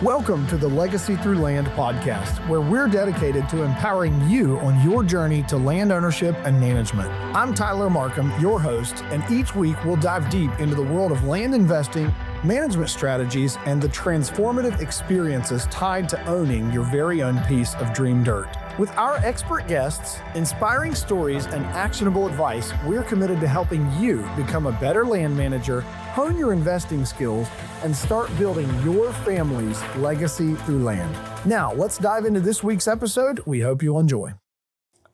Welcome to the Legacy Through Land podcast, where we're dedicated to empowering you on your journey to land ownership and management. I'm Tyler Markham, your host, and each week we'll dive deep into the world of land investing, management strategies, and the transformative experiences tied to owning your very own piece of dream dirt. With our expert guests, inspiring stories, and actionable advice, we're committed to helping you become a better land manager, hone your investing skills, and start building your family's legacy through land. Now, let's dive into this week's episode. We hope you'll enjoy.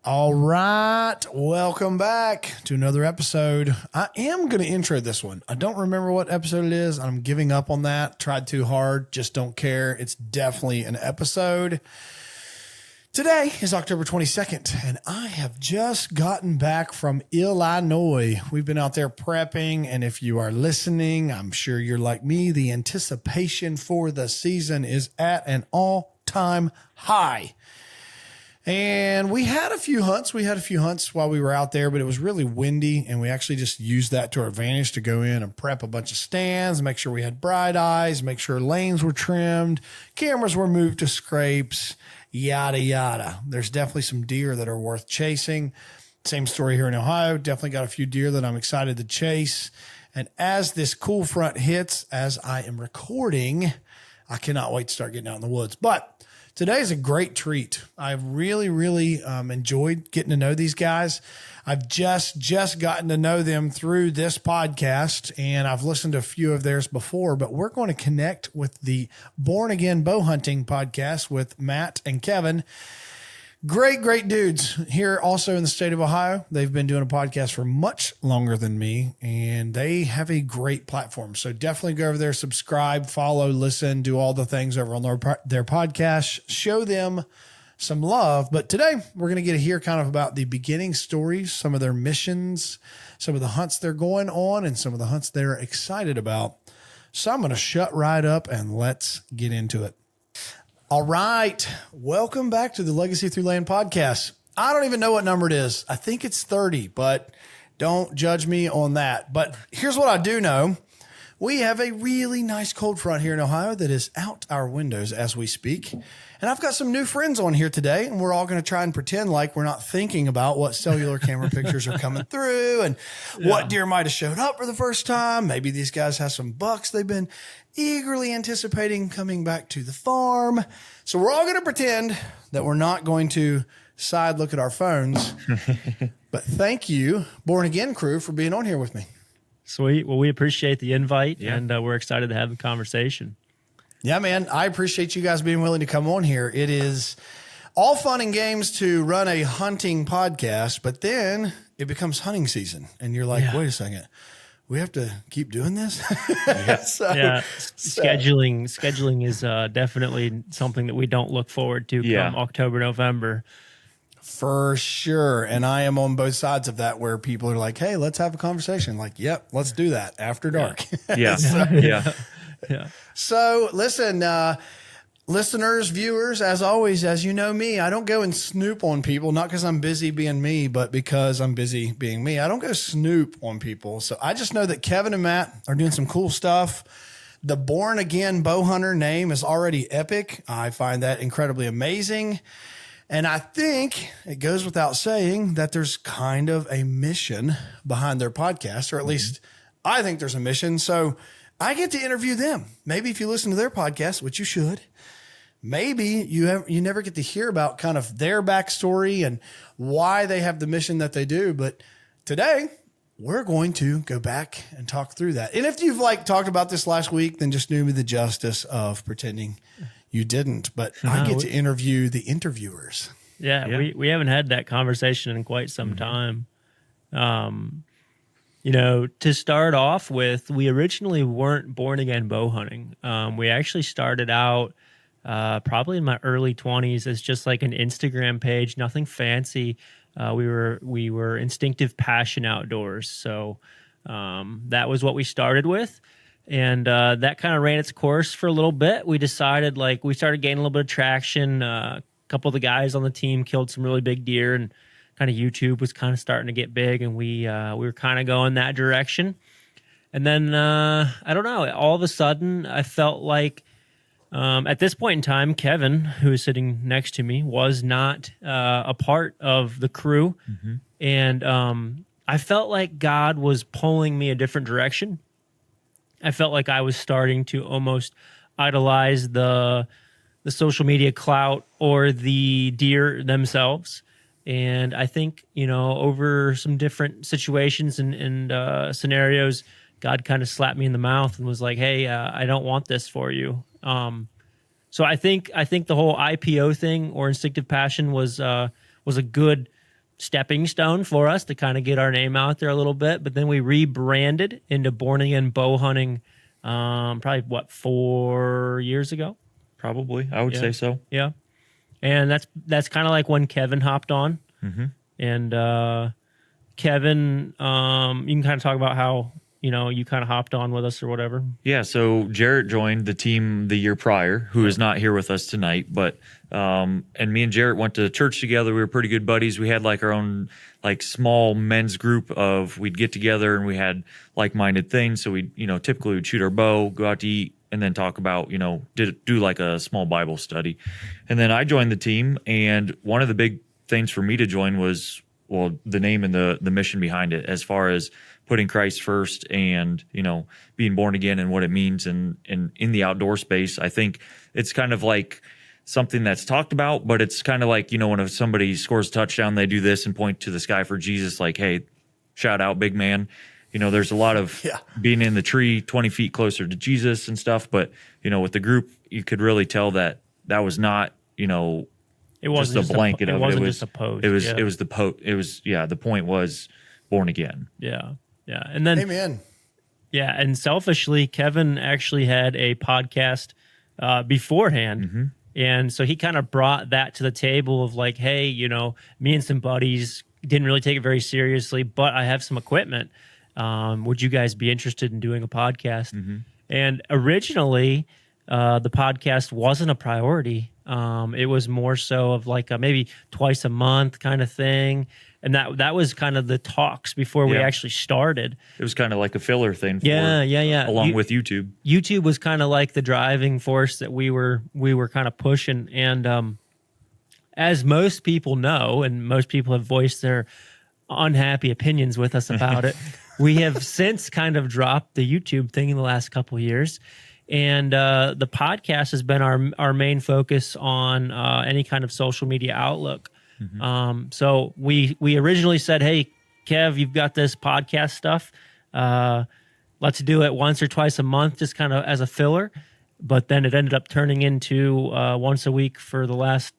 All right, welcome back to another episode. I am going to intro this one. I don't remember what episode it is. I'm giving up on that. Tried too hard, just don't care. It's definitely an episode. Today is October 22nd, and I have just gotten back from Illinois. We've been out there prepping, and if you are listening, I'm sure you're like me. The anticipation for the season is at an all-time high. And we had a few hunts. While we were out there, but it was really windy, and we actually just used that to our advantage to go in and prep a bunch of stands, make sure we had bright eyes, make sure lanes were trimmed, cameras were moved to scrapes, yada, yada. There's definitely some deer that are worth chasing. Same story here in Ohio. Definitely got a few deer that I'm excited to chase. And as this cool front hits, as I am recording, I cannot wait to start getting out in the woods. But today is a great treat. I've really enjoyed getting to know these guys. I've just gotten to know them through this podcast, and I've listened to a few of theirs before, but we're going to connect with the Born Again Bowhunting podcast with Matt and Kevin. Great dudes here also in the state of Ohio. They've been doing a podcast for much longer than me, and they have a great platform. So definitely go over there, subscribe, follow, listen, do all the things over on their podcast. Show them some love. But today we're going to get to hear kind of about the beginning stories, some of their missions, some of the hunts they're going on, and some of the hunts they're excited about. So I'm going to shut right up and let's get into it. All right. Welcome back to the Legacy Through Land podcast. I don't even know what number it is. I think it's 30, but don't judge me on that. But here's what I do know. We have a really nice cold front here in Ohio that is out our windows as we speak. And I've got some new friends on here today, and we're all going to try and pretend like we're not thinking about what cellular camera pictures are coming through and what deer might have showed up for the first time. Maybe these guys have some bucks they've been eagerly anticipating coming back to the farm. So we're all going to pretend that we're not going to side look at our phones. But thank you, Born Again crew, for being on here with me. Sweet. Well, we appreciate the invite, and we're excited to have the conversation. Yeah, man, I appreciate you guys being willing to come on here. It is all fun and games to run a hunting podcast, but then it becomes hunting season, and you're like, wait a second. We have to keep doing this. Scheduling is definitely something that we don't look forward to come October, November. For sure. And I am on both sides of that, where people are like, hey, let's have a conversation. Like, yep, let's do that after dark. So listen, listeners, viewers, as always, as you know me, I don't go and snoop on people, not because I'm busy being me, but because I'm busy being me. I don't go snoop on people. So I just know that Kevin and Matt are doing some cool stuff. The Born Again Bowhunter name is already epic. I find that incredibly amazing. And I think it goes without saying that there's kind of a mission behind their podcast, or at least I think there's a mission. So I get to interview them. Maybe if you listen to their podcast, which you should, maybe you never get to hear about kind of their backstory and why they have the mission that they do. But today we're going to go back and talk through that. And if you've talked about this last week, then just do me the justice of pretending you didn't. But I get to interview the interviewers. We haven't had that conversation in quite some time. To start off with, we originally weren't Born Again Bowhunting. We actually started out probably in my early 20s as just like an Instagram page, nothing fancy. We were Instinctive Passion Outdoors. So that was what we started with. And that kind of ran its course for a little bit. We decided we started gaining a little bit of traction. A couple of the guys on the team killed some really big deer, and kind of YouTube was kind of starting to get big, and we were kind of going that direction. And then I don't know, all of a sudden I felt like At this point in time, Kevin, who is sitting next to me, was not a part of the crew. And I felt like God was pulling me a different direction. I felt like I was starting to almost idolize the social media clout or the deer themselves. And I think, over some different situations and scenarios, God kind of slapped me in the mouth and was like, "Hey, I don't want this for you." So I think the whole IPO thing, or instinctive passion, was a good stepping stone for us to kind of get our name out there a little bit. But then we rebranded into Born Again Bowhunting, probably 4 years ago. Probably, I would say so. Yeah, and that's kind of like when Kevin hopped on, and Kevin, you can kind of talk about how you kind of hopped on with us or whatever. Yeah, so Jarrett joined the team the year prior, who is not here with us tonight, but and me and Jarrett went to church together. We were pretty good buddies. We had like our own like small men's group we'd get together and we had like-minded things. So we, typically would shoot our bow, go out to eat, and then talk about, do like a small Bible study. And then I joined the team, and one of the big things for me to join was, well, the name and the mission behind it, as far as putting Christ first and, being born again and what it means. And in the outdoor space, I think it's kind of like something that's talked about, but it's kind of like, when somebody scores a touchdown, they do this and point to the sky for Jesus, like, "Hey, shout out, big man." There's a lot of being in the tree 20 feet closer to Jesus and stuff. But, with the group, you could really tell that was not, it wasn't just a blanket of it. Wasn't just a post. The point was born again. Yeah. Yeah. And then, Amen. Yeah. And selfishly, Kevin actually had a podcast beforehand. And so he kind of brought that to the table of like, "Hey, me and some buddies didn't really take it very seriously, but I have some equipment. Would you guys be interested in doing a podcast?" And originally, the podcast wasn't a priority. It was more so of like maybe twice a month kind of thing. And that was kind of the talks before we actually started. It was kind of like a filler thing. Along with YouTube. YouTube was kind of like the driving force that we were kind of pushing. And as most people know, and most people have voiced their unhappy opinions with us about it, we have since kind of dropped the YouTube thing in the last couple of years. And the podcast has been our main focus on any kind of social media outlook. So we originally said, "Hey, Kev, you've got this podcast stuff. Let's do it once or twice a month, just kind of as a filler." But then it ended up turning into once a week for the last,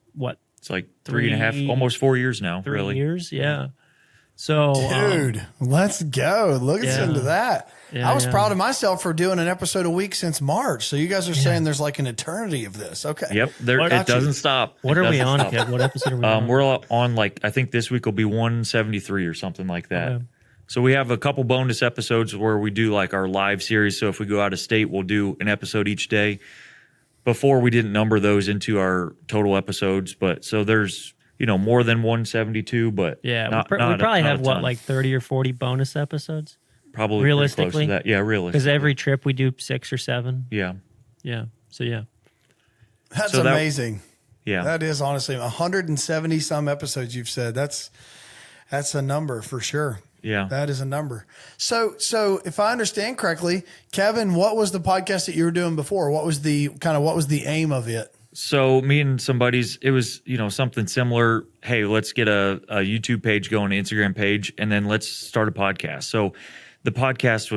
It's like 3.5, almost 4 years now. 3 years, yeah. So, dude, let's go. Look us into that. Yeah, I was proud of myself for doing an episode a week since March. So you guys are saying there's like an eternity of this. Okay. Yep. It doesn't stop. What are we on, Kev? What episode are we on? We're on I think this week will be 173 or something like that. Okay. So we have a couple bonus episodes where we do like our live series. So if we go out of state, we'll do an episode each day. Before, we didn't number those into our total episodes, but so there's more than 172, but we probably have like 30 or 40 bonus episodes. Probably realistically, close to that. Yeah, realistically. Because every trip we do 6 or 7. Yeah. Yeah. So yeah. That's amazing. That is honestly 170 some episodes you've said. That's a number for sure. Yeah. That is a number. So if I understand correctly, Kevin, what was the podcast that you were doing before? What was the aim of it? So me and some buddies, it was, something similar. Hey, let's get a YouTube page going, an Instagram page, and then let's start a podcast. So the podcast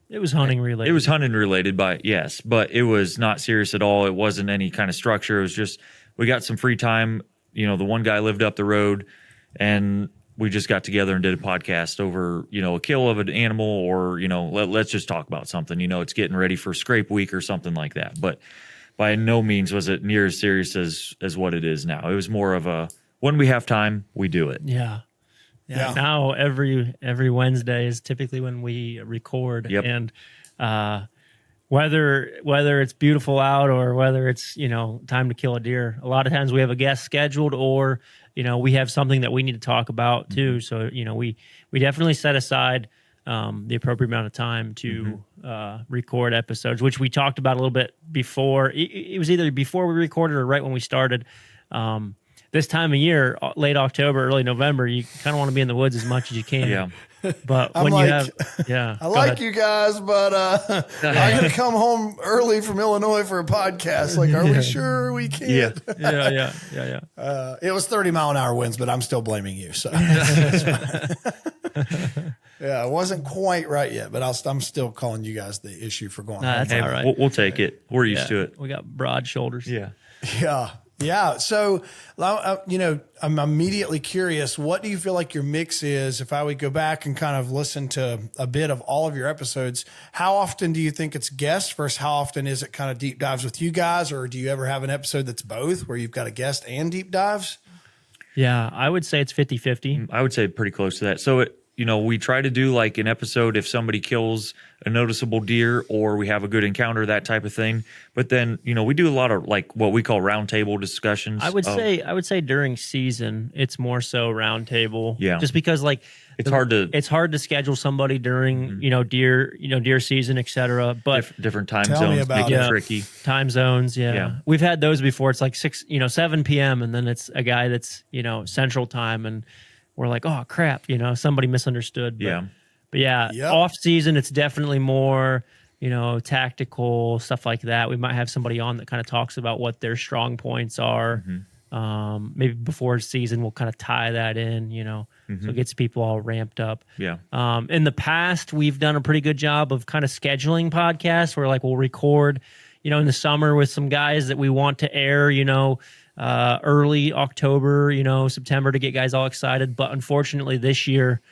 it was hunting related. It was hunting related, but it was not serious at all. It wasn't any kind of structure. It was just, we got some free time. The one guy lived up the road, and we just got together and did a podcast over, a kill of an animal, or, let's just talk about something. It's getting ready for scrape week or something like that. But by no means was it near as serious as what it is now. It was more of a, when we have time, we do it. Yeah. Now every Wednesday is typically when we record. Yep. And whether it's beautiful out or whether it's, time to kill a deer, a lot of times we have a guest scheduled, or, we have something that we need to talk about too. So, we definitely set aside the appropriate amount of time to record episodes, which we talked about a little bit before. It was either before we recorded or right when we started. This time of year, late October, early November, you kind of want to be in the woods as much as you can. Yeah. But I'm when like, you have, yeah, I like you guys, but I got to come home early from Illinois for a podcast. Like, are we sure we can? Yeah. yeah. It was 30-mile-an-hour winds, but I'm still blaming you. So, yeah, it wasn't quite right yet, but I'm still calling you guys the issue for going. Nah, that's Hey, all right. we'll take it. We're used to it. We got broad shoulders. Yeah. Yeah. So, I'm immediately curious. What do you feel like your mix is? If I would go back and kind of listen to a bit of all of your episodes, how often do you think it's guests versus how often is it kind of deep dives with you guys? Or do you ever have an episode that's both where you've got a guest and deep dives? Yeah, I would say it's 50-50. I would say pretty close to that. So, we try to do like an episode if somebody kills a noticeable deer or we have a good encounter, that type of thing. But then, we do a lot of like what we call roundtable discussions. I would say during season, it's more so roundtable. Yeah. Just because like it's hard to schedule somebody during, deer season, et cetera. But different time Tell me zones about make it. it tricky. time zones. Yeah. We've had those before. It's like 7 PM and then it's a guy that's, central time and we're like, oh crap, somebody misunderstood. But off season, it's definitely more, tactical stuff like that. We might have somebody on that kind of talks about what their strong points are. Maybe before season, we'll kind of tie that in, so it gets people all ramped up. Yeah. In the past, we've done a pretty good job of kind of scheduling podcasts where like we'll record, in the summer with some guys that we want to air, early October, September to get guys all excited. But unfortunately this year,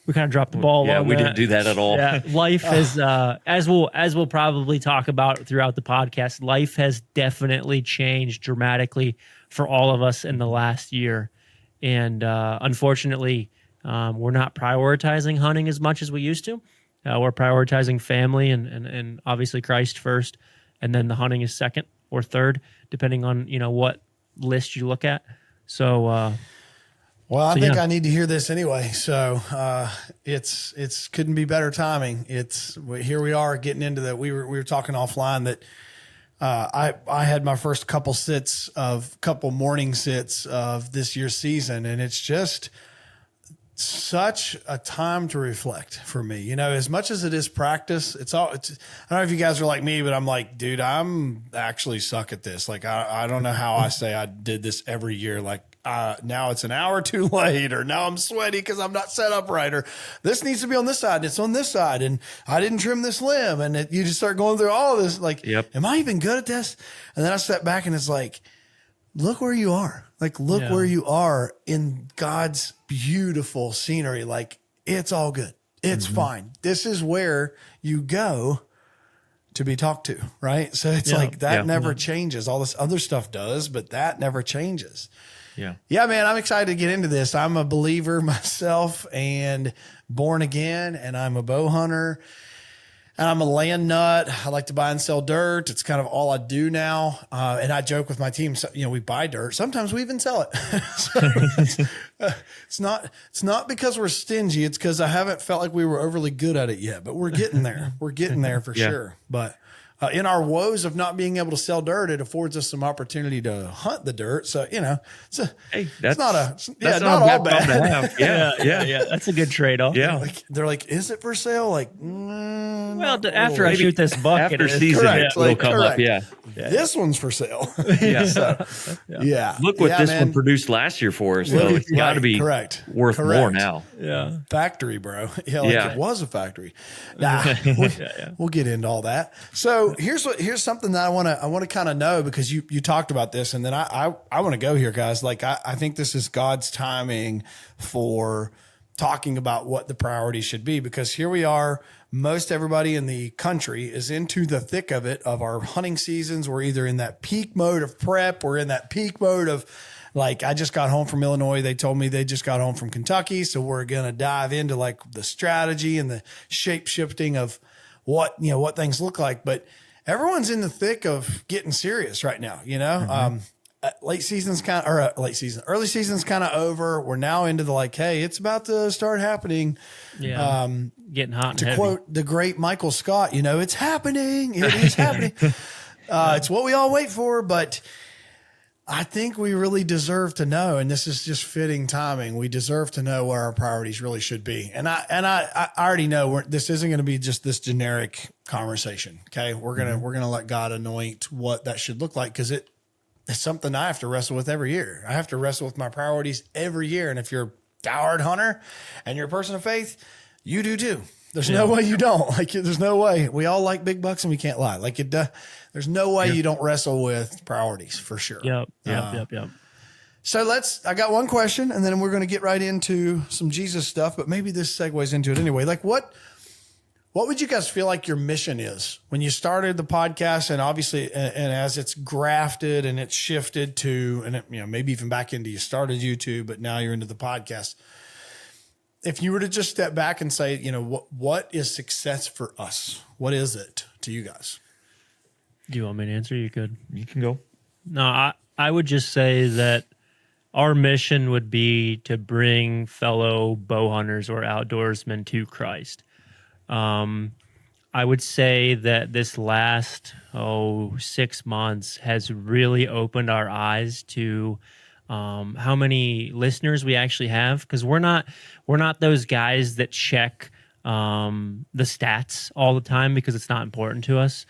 we kind of dropped the ball. Yeah, on we that. didn't do that at all. Yeah, life has, as we'll probably talk about throughout the podcast, life has definitely changed dramatically for all of us in the last year. And unfortunately, we're not prioritizing hunting as much as we used to. We're prioritizing family and obviously Christ first. And then the hunting is second or third, depending on, what list you look at. So, well, I think I need to hear this anyway. So it's couldn't be better timing. Here we are getting into that. We were talking offline that I had my first couple morning sits of this year's season, and it's just such a time to reflect for me. As much as it is practice, I don't know if you guys are like me, but I'm like, dude, I'm actually suck at this. Like, I don't know how I say I did this every year. Like, now it's an hour too late, or now I'm sweaty because I'm not set up right, or this needs to be on this side and it's on this side, and I didn't trim this limb, and you just start going through all this. Like, am I even good at this? And then I step back and it's like, look where you are. Like, look where you are in God's beautiful scenery. Like, it's all good. It's fine. This is where you go to be talked to, right? So it's like that never changes. All this other stuff does, but that never changes. Yeah, man, I'm excited to get into this. I'm a believer myself and born again, and I'm a bow hunter. And I'm a land nut. I like to buy and sell dirt. It's kind of all I do now. And I joke with my team, we buy dirt. Sometimes we even sell it. It's not because we're stingy. It's because I haven't felt like we were overly good at it yet, but we're getting there. We're getting there for sure. But in our woes of not being able to sell dirt, it affords us some opportunity to hunt the dirt. So, it's not all bad. Yeah. That's a good trade-off. Yeah. They're like, is it for sale? Like, well, after I shoot this buck, after season, it'll come up. Yeah. This one's for sale. Yeah. Look what this one produced last year for us, though. It's got to be worth more now. Yeah. Factory, bro. It was a factory. We'll get into all that. So here's something that I want to kind of know, because you talked about this, and then I want to go here, guys. Like, I think this is God's timing for talking about what the priorities should be, because here we are. Most everybody in the country is into the thick of it, of our hunting seasons. We're either in that peak mode of prep. We're in that peak mode of, like, I just got home from Illinois. They told me they just got home from Kentucky. So we're going to dive into like the strategy and the shape shifting of what things look like. But everyone's in the thick of getting serious right now. early season's kind of over. We're now into the like, hey, it's about to start happening. Yeah. Getting hot and To heavy. quote the great Michael Scott, it's happening. It is happening. It's what we all wait for, but I think we really deserve to know, and this is just fitting timing. We deserve to know what our priorities really should be. And I already know this isn't going to be just this generic conversation. Okay. We're going to let God anoint what that should look like. Cause it's something I have to wrestle with every year. I have to wrestle with my priorities every year. And if you're a diehard hunter and you're a person of faith, you do too. There's no way you don't. Like, there's no way. We all like big bucks and we can't lie. Like, there's no way you don't wrestle with priorities for sure. Yep. So I got one question and then we're going to get right into some Jesus stuff, but maybe this segues into it anyway. Like, what would you guys feel like your mission is when you started the podcast, and obviously, and as it's grafted and it's shifted to, and it, maybe even back into, you started YouTube, but now you're into the podcast. If you were to just step back and say, what is success for us? What is it to you guys? Do you want me to answer? You could. You can go. No, I would just say that our mission would be to bring fellow bow hunters or outdoorsmen to Christ. I would say that this last 6 months has really opened our eyes to how many listeners we actually have, because we're not those guys that check the stats all the time because it's not important to us.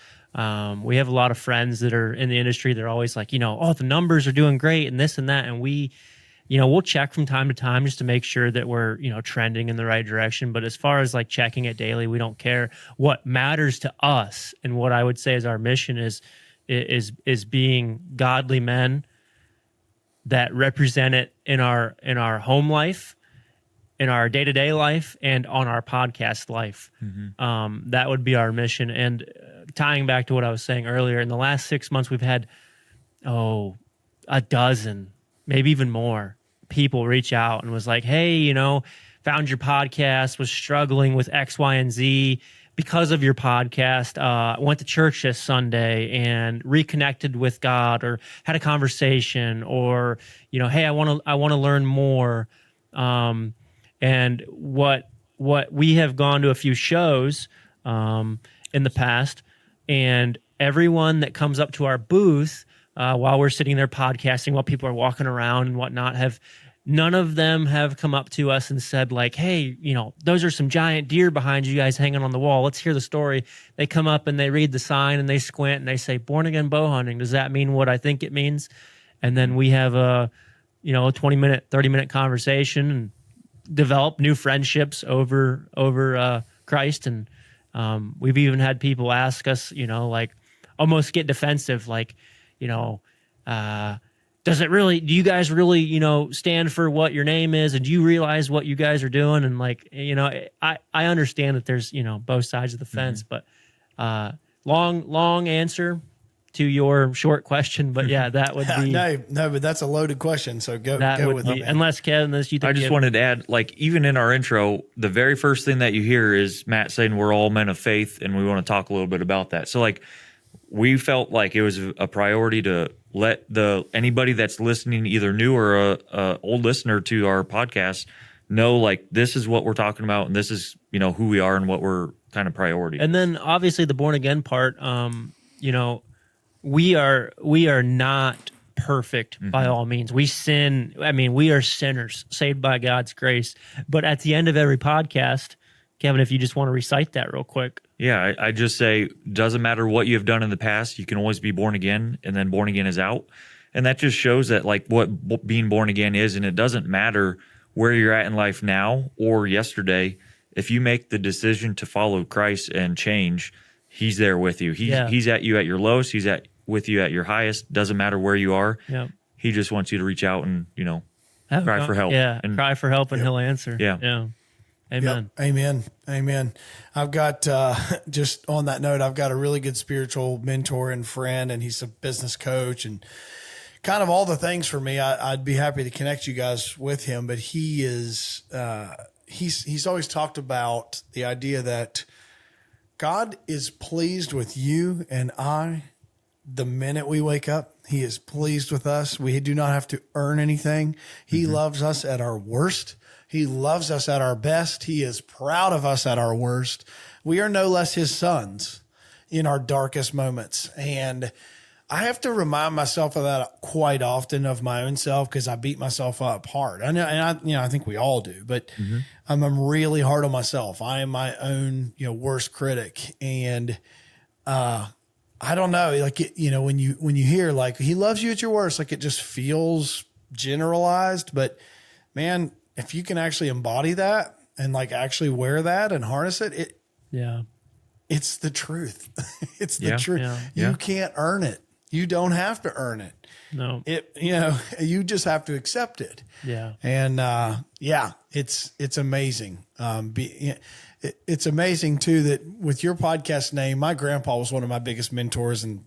We have a lot of friends that are in the industry. They're always like, the numbers are doing great and this and that, and we'll check from time to time just to make sure that we're trending in the right direction. But as far as like checking it daily, we don't care. What matters to us, and what I would say is our mission, is being godly men that represent it in our home life, in our day-to-day life, and on our podcast life. Mm-hmm. That would be our mission. And tying back to what I was saying earlier, in the last 6 months, we've had, a dozen, maybe even more, people reach out and was like, hey, found your podcast, was struggling with X, Y, and Z because of your podcast, went to church this Sunday and reconnected with God, or had a conversation, or, hey, I want to learn more. And what we have gone to a few shows in the past, and everyone that comes up to our booth while we're sitting there podcasting, while people are walking around and whatnot, none of them have come up to us and said like, hey, those are some giant deer behind you guys hanging on the wall. Let's hear the story. They come up and they read the sign and they squint and they say, Born Again Bowhunting. Does that mean what I think it means? And then we have a 20-minute, 30-minute conversation and develop new friendships over Christ. And we've even had people ask us, like almost get defensive, like, do you guys really, stand for what your name is? And do you realize what you guys are doing? And like, I understand that there's, both sides of the fence, but long answer to your short question. But yeah, that would be. No, but that's a loaded question. So go with it. Unless Kevin, you think I just wanted to add, like, even in our intro, the very first thing that you hear is Matt saying we're all men of faith, and we want to talk a little bit about that. So like, we felt like it was a priority to let anybody that's listening, either new or a old listener to our podcast, know like this is what we're talking about, and this is who we are and what we're kind of priority. And then obviously the born again part, we are not perfect by all means. We sin. I mean, we are sinners saved by God's grace. But at the end of every podcast, Kevin, if you just want to recite that real quick. Yeah, I just say, doesn't matter what you have done in the past, you can always be born again, and then born again is out. And that just shows that like what being born again is, and it doesn't matter where you're at in life now or yesterday. If you make the decision to follow Christ and change, he's there with you. He's at you at your lowest, he's with you at your highest. Doesn't matter where you are. Yep. He just wants you to reach out and, cry for help. Yeah, and cry for help and he'll answer. Yeah. Amen. Yep. Amen. I've got, just on that note, I've got a really good spiritual mentor and friend, and he's a business coach and kind of all the things for me. I'd be happy to connect you guys with him, but he is, he's always talked about the idea that God is pleased with you and I the minute we wake up, he is pleased with us. We do not have to earn anything. He loves us at our worst. He loves us at our best. He is proud of us at our worst. We are no less his sons in our darkest moments. And I have to remind myself of that quite often of my own self, because I beat myself up hard. I know, and I think we all do, but I'm really hard on myself. I am my own, worst critic. And, I don't know, like, when you hear like he loves you at your worst, like it just feels generalized, but man, if you can actually embody that and like actually wear that and harness it, it's the truth. It's the truth. Yeah. You can't earn it. You don't have to earn it. No, you just have to accept it. Yeah. And, it's amazing. It's amazing too, that with your podcast name, my grandpa was one of my biggest mentors, and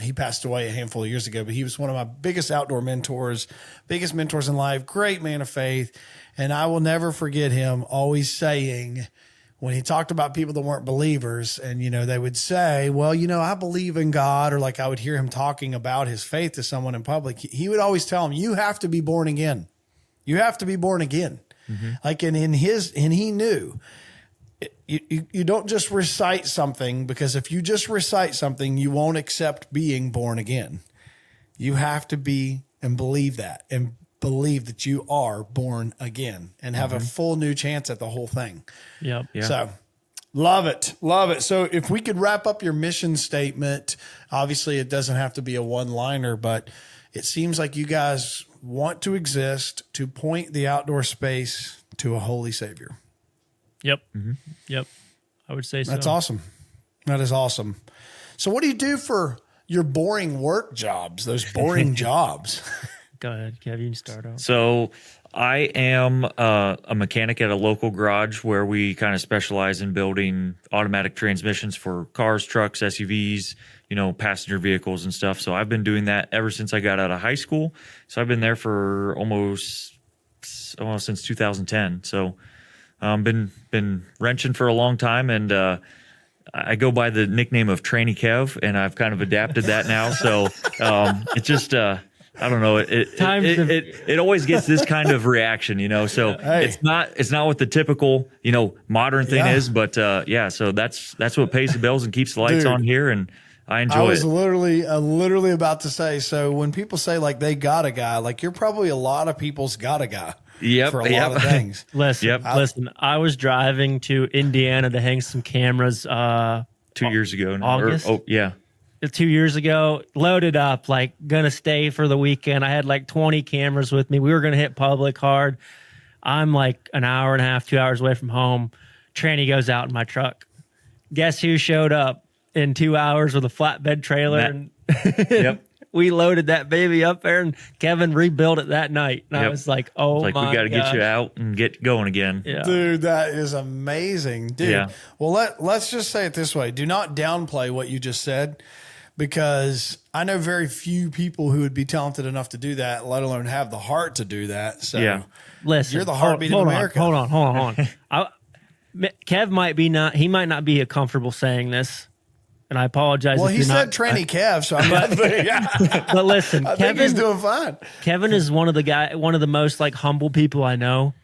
he passed away a handful of years ago, but he was one of my biggest outdoor mentors, biggest mentors in life, great man of faith. And I will never forget him always saying, when he talked about people that weren't believers, and, they would say, well, I believe in God, or like I would hear him talking about his faith to someone in public. He would always tell them, you have to be born again. You have to be born again. Like, and he knew you don't just recite something, because if you just recite something, you won't accept being born again. You have to be and believe that, and believe that you are born again, and have a full new chance at the whole thing. Yep. Yeah. So love it. Love it. So if we could wrap up your mission statement, obviously it doesn't have to be a one-liner, but it seems like you guys want to exist to point the outdoor space to a holy Savior. Yep. Yep. I would say so. That's awesome. That is awesome. So what do you do for your boring work jobs, those boring jobs? Go ahead, Kev. You can start out. So I am a mechanic at a local garage where we kind of specialize in building automatic transmissions for cars, trucks, SUVs, passenger vehicles and stuff. So I've been doing that ever since I got out of high school. So I've been there for almost since 2010. So been wrenching for a long time, and I go by the nickname of Tranny Kev, and I've kind of adapted that now. So it's just I don't know. It always gets this kind of reaction, So it's not what the typical modern thing is, but So that's what pays the bills and keeps the lights on here, and I enjoy it. I was literally about to say. So when people say like they got a guy, like you're probably a lot of people's got a guy. Yep, for a lot of things. Listen, I was driving to Indiana to hang some cameras 2 years ago. August? 2 years ago, loaded up, like gonna stay for the weekend. I had like 20 cameras with me. We were gonna hit public hard. I'm like an hour and a half, 2 hours away from home. Tranny goes out in my truck. Guess who showed up in 2 hours with a flatbed trailer? Yep. We loaded that baby up there, and Kevin rebuilt it that night. And I was like, oh, we got to get you out and get going again. Yeah. Dude, that is amazing. Dude. Yeah. Well, let's just say it this way. Do not downplay what you just said, because I know very few people who would be talented enough to do that, let alone have the heart to do that. So listen, you're the heartbeat of America. Hold on. Kev might not be comfortable saying this. And I apologize. Well, he said Tranny Kev, so I'm not. But listen, Kevin, he's doing fine. Kevin is one of the most like humble people I know.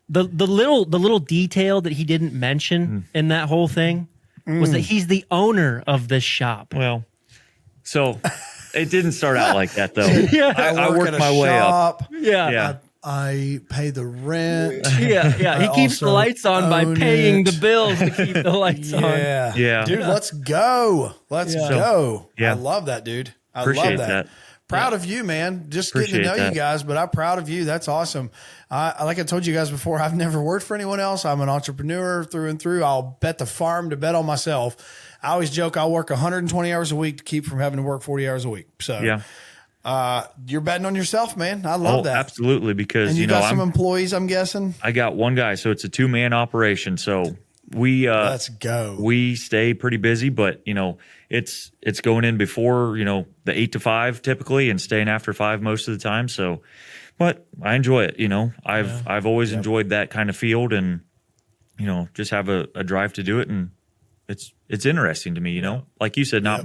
The little detail that he didn't mention in that whole thing was that he's the owner of this shop. Well, so it didn't start out like that though. I worked my way up. Yeah. I pay the rent. Yeah. He keeps the lights on by paying the bills to keep the lights on. Yeah. Dude, let's go. Let's go. Yeah. I love that, dude. I Appreciate love that. Proud of you, man. Just Appreciate getting to know that. you guys, but I'm proud of you. That's awesome. Like I told you guys before, I've never worked for anyone else. I'm an entrepreneur through and through. I'll bet the farm to bet on myself. I always joke I'll work 120 hours a week to keep from having to work 40 hours a week. So you're betting on yourself, man. I love that. Absolutely, because and you got some employees, I'm guessing. I got one guy, so it's a 2-man operation. So we let's go. We stay pretty busy, but it's going in before the 8 to 5 typically, and staying after 5 most of the time. So, but I enjoy it. I've always enjoyed that kind of field, and just have a drive to do it, and it's it's interesting to me, you know, like you said, not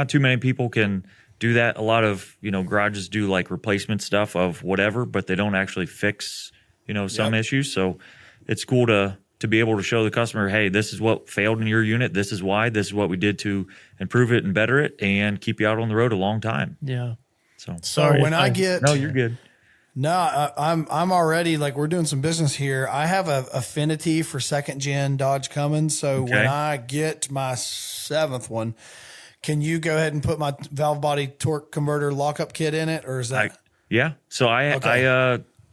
too many people can do that. A lot of, you know, garages do like replacement stuff of whatever, but they don't actually fix, you know, some issues. So it's cool to be able to show the customer, hey, this is what failed in your unit. This is why. This is what we did to improve it and better it and keep you out on the road a long time. Yeah. So when I get, no, you're good. No, I'm already, like, we're doing some business here. I have a affinity for second gen Dodge Cummins. So when I get my 7th one, can you go ahead and put my valve body torque converter lockup kit in it, or is that? So I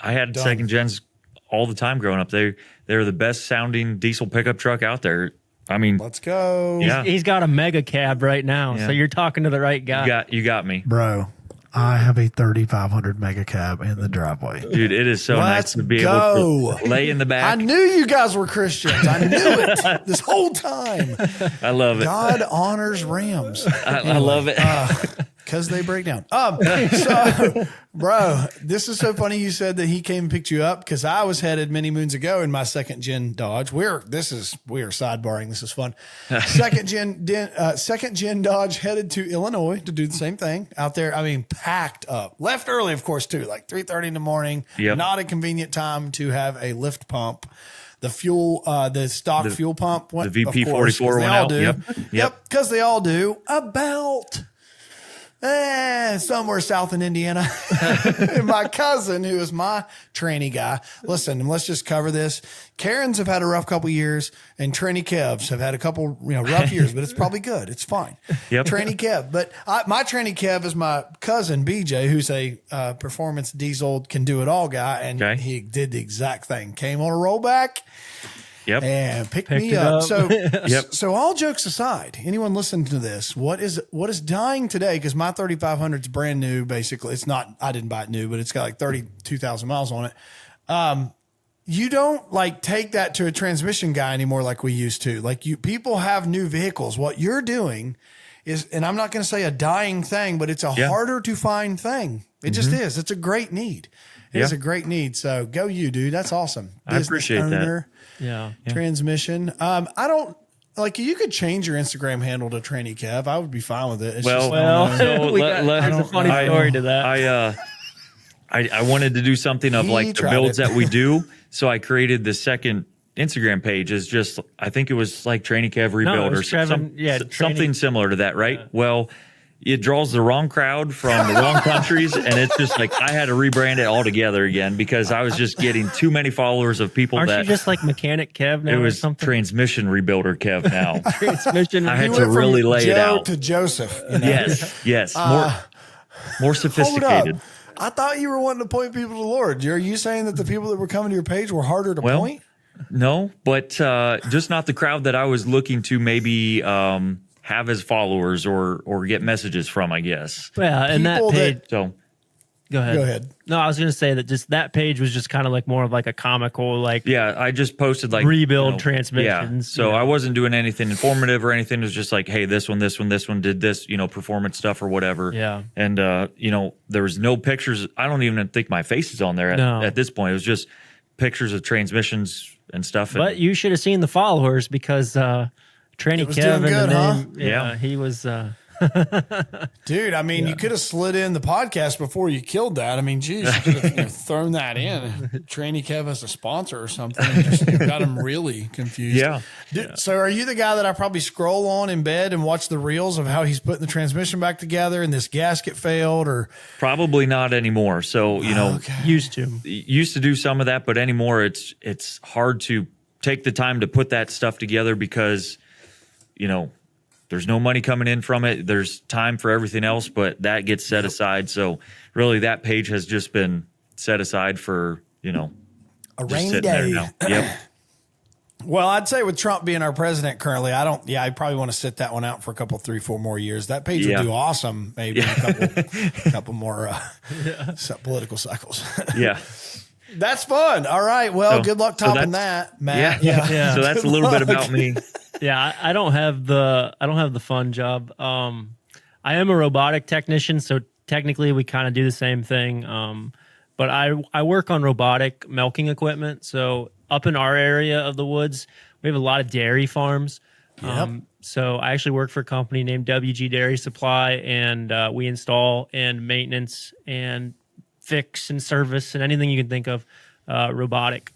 had second gens all the time growing up. They're the best sounding diesel pickup truck out there. I mean, let's go. He's got a mega cab right now, so you're talking to the right guy. You got me, bro. I have a 3500 mega cab in the driveway. Dude, it is so nice to be able to lay in the back. I knew you guys were Christians. I knew it this whole time. I love it. God honors Rams. I love it. Because they break down. So, bro, this is so funny. You said that he came and picked you up, because I was headed many moons ago in my second gen Dodge. We are sidebarring. This is fun. Second gen Dodge headed to Illinois to do the same thing out there. I mean, packed up. Left early, of course, too, like 3:30 in the morning. Yep. Not a convenient time to have a lift pump. The fuel, the stock fuel pump went, the VP44 went out. Yep, because they all do. About somewhere south in Indiana. And my cousin, who is my tranny guy, listen, let's just cover this. Karens have had a rough couple years, and tranny Kevs have had a couple, rough years, but it's probably good. It's fine. Tranny Kev. But my tranny Kev is my cousin, BJ, who's a performance diesel can do it all guy. And he did the exact thing. Came on a rollback. And picked me up. So, so all jokes aside, anyone listening to this, what is dying today? Because my 3500 is brand new. Basically, it's not. I didn't buy it new, but it's got like 32,000 miles on it. You don't like take that to a transmission guy anymore like we used to. Like people have new vehicles. What you're doing is, and I'm not going to say a dying thing, but it's a harder to find thing. It just is. It's a great need. It is a great need. So go you, dude. That's awesome. I appreciate that. Transmission. I don't like, you could change your Instagram handle to Tranny Kev. I would be fine with it. It's so there's a funny story to that. I wanted to do something of like the builds that we do. So I created the second Instagram page is just, I think it was like Tranny Kev Rebuild or something similar to that. Right. Yeah. Well, it draws the wrong crowd from the wrong countries, and it's just like I had to rebrand it all together again because I was just getting too many followers of people. Aren't you just like Mechanic Kev now? It was something? Transmission Rebuilder Kev now. Transmission. I had to really lay it out to Joseph. Yes, more sophisticated. Hold up. I thought you were wanting to point people to the Lord. Are you saying that the people that were coming to your page were harder to point? No, but just not the crowd that I was looking to maybe have as followers or get messages from, I guess. Well, and that page. So go ahead. No, I was going to say that just that page was just kind of like more of like a comical, like I just posted like rebuild transmissions. So I wasn't doing anything informative or anything. It was just like, hey, this one did this, performance stuff or whatever. Yeah. And there was no pictures. I don't even think my face is on there at this point. It was just pictures of transmissions and stuff. But you should have seen the followers because Tranny Kev good, the name, he was. Dude, I mean, you could have slid in the podcast before you killed that. I mean, geez, you could have thrown that in. Tranny Kev as a sponsor or something. Just got him really confused. Yeah. Dude, so are you the guy that I probably scroll on in bed and watch the reels of how he's putting the transmission back together and this gasket failed? Or probably not anymore. So, used to do some of that, but anymore it's hard to take the time to put that stuff together because there's no money coming in from it. There's time for everything else, but that gets set aside. So really that page has just been set aside for, a rainy day. Yep. Well, I'd say with Trump being our president currently, I probably want to sit that one out for a couple, 3-4 more years. That page would do awesome. Maybe a couple more political cycles. Yeah. That's fun. All right. Well, good luck topping that, Matt. Yeah. So that's a little bit about me. Yeah, I don't have the fun job. I am a robotic technician, so technically we kind of do the same thing. But I work on robotic milking equipment. So up in our area of the woods, we have a lot of dairy farms. So I actually work for a company named WG Dairy Supply, and we install and maintenance and fix and service and anything you can think of robotic.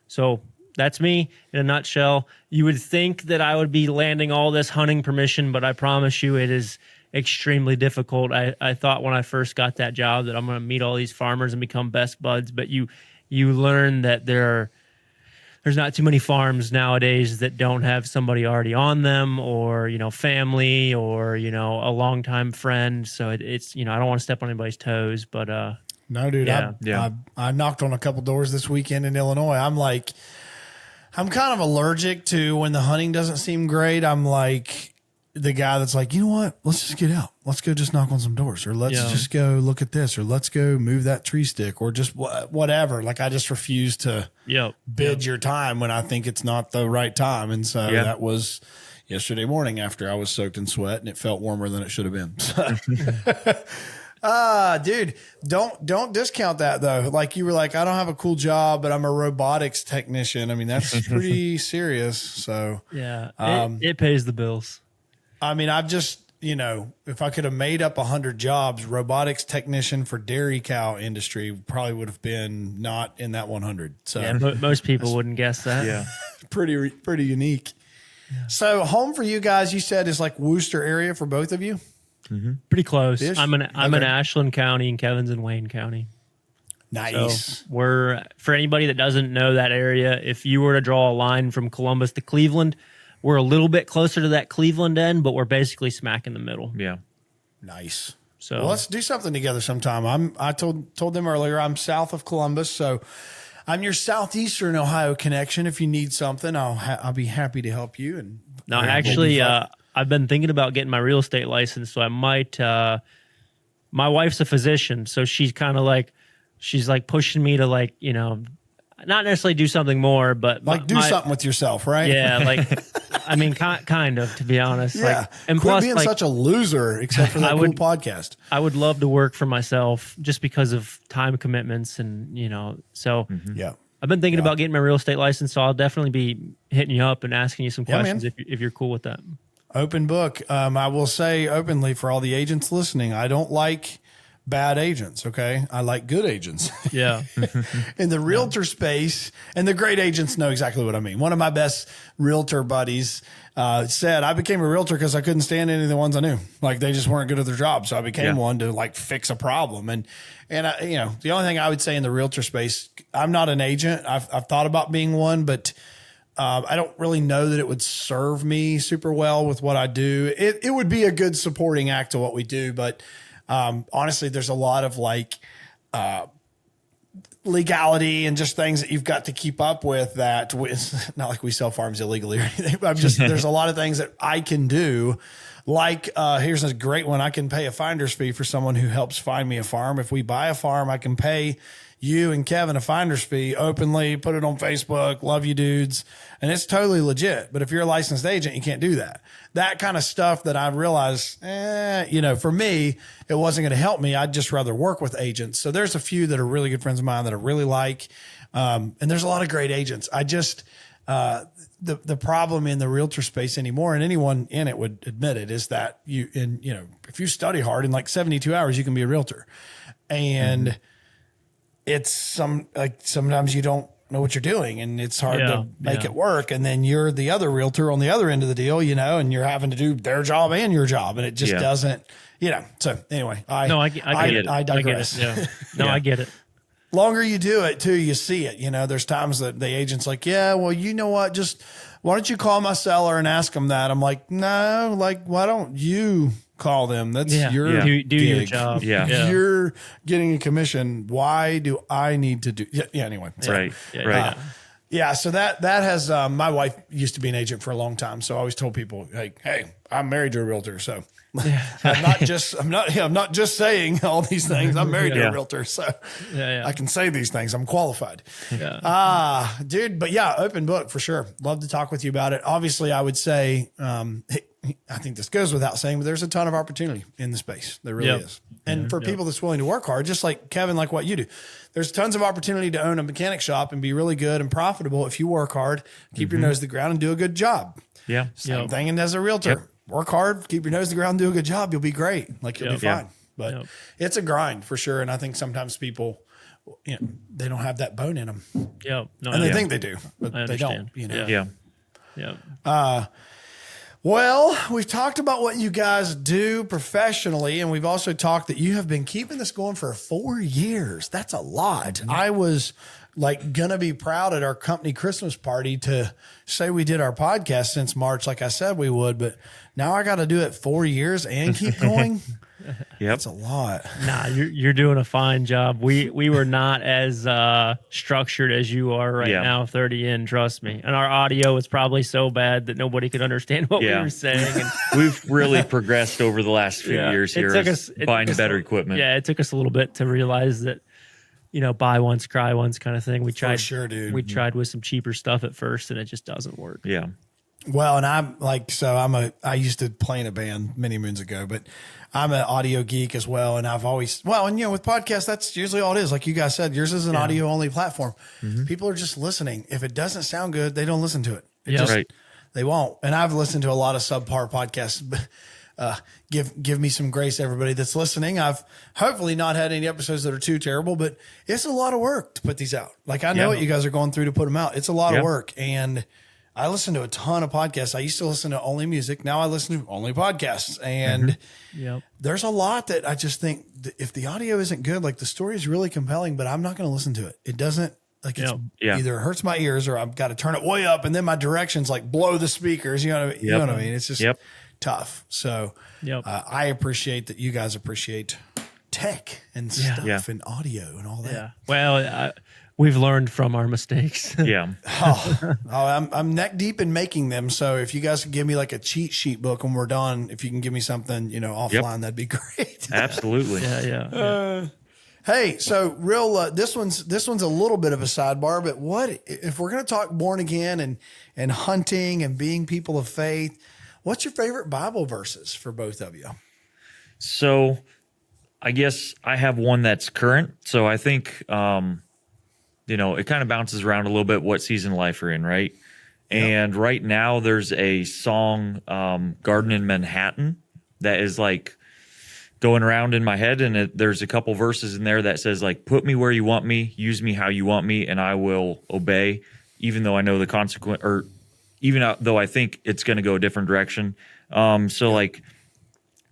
So that's me in a nutshell. You would think that I would be landing all this hunting permission, but I promise you it is extremely difficult. I thought when I first got that job that I'm going to meet all these farmers and become best buds, but you learn that there's not too many farms nowadays that don't have somebody already on them, or, family, or, a longtime friend. So it's, I don't want to step on anybody's toes, but, no, dude, yeah. I knocked on a couple doors this weekend in Illinois. I'm kind of allergic to when the hunting doesn't seem great. I'm like the guy that's like, you know what? Let's just get out. Let's go just knock on some doors, or let's just go look at this, or let's go move that tree stick, or just whatever. Like, I just refuse to bid your time when I think it's not the right time. And so that was yesterday morning after I was soaked in sweat and it felt warmer than it should have been. Dude, don't discount that though. Like, you were like, I don't have a cool job, but I'm a robotics technician. I mean, that's pretty serious. So it pays the bills. I mean, I've just, if I could have made up 100 jobs, robotics technician for dairy cow industry probably would have been not in that 100. So most people wouldn't guess that. Yeah. pretty unique. Yeah. So home for you guys, you said, is like Worcester area for both of you? Mm-hmm. Pretty close. Ish? I'm in Ashland County and Kevin's in Wayne County. Nice. So we're, for anybody that doesn't know that area, if you were to draw a line from Columbus to Cleveland, we're a little bit closer to that Cleveland end, but we're basically smack in the middle. Yeah. Nice. So let's do something together sometime. I told them earlier, I'm south of Columbus, so I'm your southeastern Ohio connection. If you need something, I'll be happy to help you. And no, actually, I've been thinking about getting my real estate license, so I might. My wife's a physician, so she's kind of like, pushing me to not necessarily do something more, but do something with yourself, right? Yeah, I mean, kind of, to be honest. Yeah, and quit plus, being such a loser, except for that cool podcast. I would love to work for myself just because of time commitments, and so yeah. I've been thinking about getting my real estate license, so I'll definitely be hitting you up and asking you some questions if you're cool with that. Open book. I will say openly for all the agents listening, I don't like bad agents. Okay. I like good agents. Yeah. In the realtor space, and the great agents know exactly what I mean. One of my best realtor buddies said, I became a realtor because I couldn't stand any of the ones I knew. Like, they just weren't good at their job. So I became one to fix a problem. And I, the only thing I would say in the realtor space, I'm not an agent. I've thought about being one, but I don't really know that it would serve me super well with what I do. It would be a good supporting act to what we do, but honestly, there's a lot of legality and just things that you've got to keep up with. That it's not like we sell farms illegally or anything. But there's a lot of things that I can do. Here's a great one. I can pay a finder's fee for someone who helps find me a farm. If we buy a farm, I can pay you and Kevin a finder's fee openly, put it on Facebook, love you dudes. And it's totally legit. But if you're a licensed agent, you can't do that. That kind of stuff that I realized, for me, it wasn't going to help me. I'd just rather work with agents. So there's a few that are really good friends of mine that I really like. And there's a lot of great agents. I just, the problem in the realtor space anymore, and anyone in it would admit it, is that if you study hard in 72 hours, you can be a realtor. And it's sometimes you don't know what you're doing, and it's hard to make it work. And then you're the other realtor on the other end of the deal, and you're having to do their job and your job, and it just doesn't, So anyway, I digress. I get it. Longer you do it too, you see it. There's times that the agent's like, yeah, well, you know what? Just why don't you call my seller and ask them that? I'm like, no, why don't you call them? That's your do your job. Yeah. You're getting a commission. Why do I need to do? Yeah. Anyway. So, right. So that has, my wife used to be an agent for a long time. So I always told people, like, hey, I'm married to a realtor. So I'm not just saying all these things. I'm married to a realtor. So I can say these things. I'm qualified. Dude, but open book for sure. Love to talk with you about it. Obviously I would say, I think this goes without saying, but there's a ton of opportunity in the space. There really is. And for people that's willing to work hard, just like Kevin, like what you do, there's tons of opportunity to own a mechanic shop and be really good and profitable if you work hard, keep your nose to the ground, and do a good job. Yeah. Same thing and as a realtor. Yep. Work hard, keep your nose to the ground, do a good job. You'll be great. Like you'll be Yeah. fine. But it's a grind for sure. And I think sometimes people, they don't have that bone in them. Yeah. No, And they think they do, but I they don't, understand. Yeah. Yeah. Well, we've talked about what you guys do professionally, and we've also talked that you have been keeping this going for 4 years. That's a lot. I was like going to be proud at our company Christmas party to say we did our podcast since March, like I said we would, but now I got to do it 4 years and keep going. Yep. That's a lot. Nah, you're doing a fine job. We were not as structured as you are right now, 30 in, trust me. And our audio was probably so bad that nobody could understand what we were saying. And we've really progressed over the last few years here, buying better equipment. Yeah, it took us a little bit to realize that, buy once, cry once kind of thing. We tried, sure, dude. We tried with some cheaper stuff at first, and it just doesn't work. Yeah. Well, and I used to play in a band many moons ago, but I'm an audio geek as well. And I've always, with podcasts, that's usually all it is. Like you guys said, yours is an audio only platform. People are just listening. If it doesn't sound good, they don't listen to it. They won't. And I've listened to a lot of subpar podcasts. Give me some grace, everybody that's listening. I've hopefully not had any episodes that are too terrible, but it's a lot of work to put these out. Like I know what you guys are going through to put them out. It's a lot of work. And I listen to a ton of podcasts. I used to listen to only music. Now I listen to only podcasts. And there's a lot that I just think if the audio isn't good, like the story is really compelling, but I'm not going to listen to it. It doesn't it's either hurts my ears or I've got to turn it way up. And then my directions like blow the speakers. You know what I mean? It's just tough. So I appreciate that you guys appreciate tech and stuff and audio and all that. Yeah. Well, we've learned from our mistakes. I'm neck deep in making them. So if you guys could give me like a cheat sheet book when we're done, if you can give me something, offline, that'd be great. Absolutely. Hey, so real, this one's a little bit of a sidebar, but what if we're going to talk born again and hunting and being people of faith? What's your favorite Bible verses for both of you? So I guess I have one that's current. So I think, it kind of bounces around a little bit what season of life you're in, right? And right now there's a song, Garden in Manhattan, that is like going around in my head. And there's a couple verses in there that says like, put me where you want me, use me how you want me, and I will obey, even though I know the consequence, or even though I think it's going to go a different direction. Like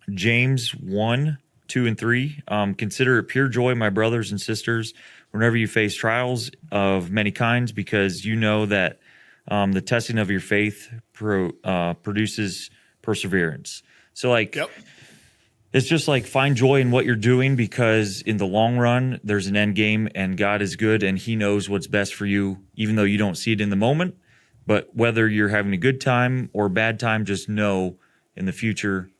James 1, 2, and 3, consider it pure joy, my brothers and sisters, whenever you face trials of many kinds, because you know that the testing of your faith produces perseverance. So it's just like find joy in what you're doing, because in the long run, there's an end game and God is good and he knows what's best for you, even though you don't see it in the moment. But whether you're having a good time or a bad time, just know in the future,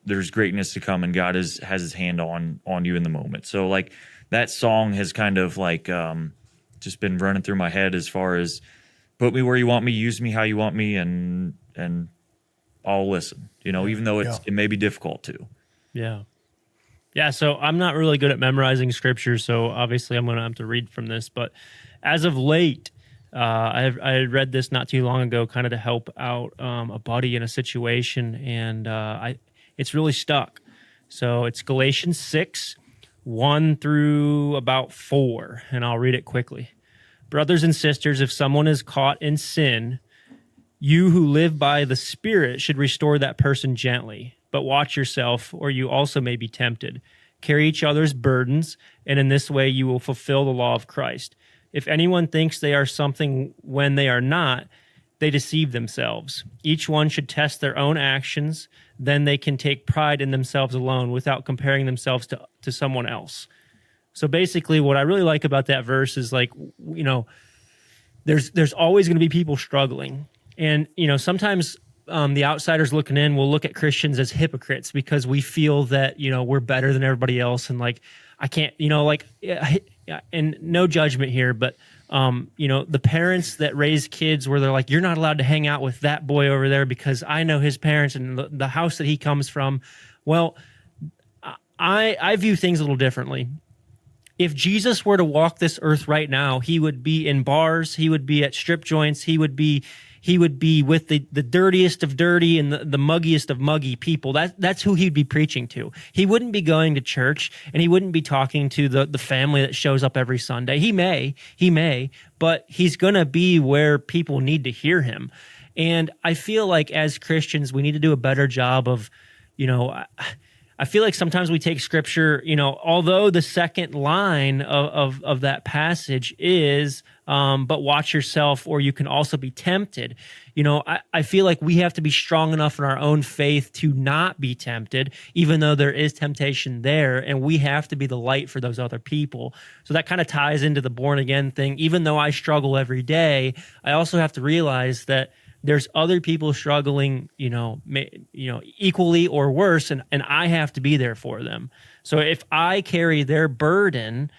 there's greatness to come and God has his hand on you in the moment. So like that song has kind of like just been running through my head as far as put me where you want me, use me how you want me, and I'll listen, even though it may be difficult to. Yeah. Yeah. So I'm not really good at memorizing scripture. So obviously I'm going to have to read from this, but as of late, I had read this not too long ago, kind of to help out a buddy in a situation, and it's really stuck. So it's Galatians 6, 1 through about 4, and I'll read it quickly. Brothers and sisters, if someone is caught in sin, you who live by the Spirit should restore that person gently, but watch yourself, or you also may be tempted. Carry each other's burdens, and in this way you will fulfill the law of Christ. If anyone thinks they are something when they are not, they deceive themselves. Each one should test their own actions, then they can take pride in themselves alone without comparing themselves to someone else. So basically what I really like about that verse is like, there's always going to be people struggling. And, sometimes the outsiders looking in will look at Christians as hypocrites because we feel that, we're better than everybody else. And like, I can't, and no judgment here, but, the parents that raise kids where they're like, you're not allowed to hang out with that boy over there because I know his parents and the house that he comes from. Well, I view things a little differently. If Jesus were to walk this earth right now, he would be in bars, he would be at strip joints, he would be with the dirtiest of dirty and the muggiest of muggy people. That's who he'd be preaching to. He wouldn't be going to church, and he wouldn't be talking to the family that shows up every Sunday. He may, but he's going to be where people need to hear him. And I feel like as Christians, we need to do a better job of, I feel like sometimes we take scripture, although the second line of that passage is, but watch yourself, or you can also be tempted. I feel like we have to be strong enough in our own faith to not be tempted, even though there is temptation there, and we have to be the light for those other people. So that kind of ties into the born again thing. Even though I struggle every day, I also have to realize that there's other people struggling, equally or worse, and I have to be there for them. So if I carry their burden,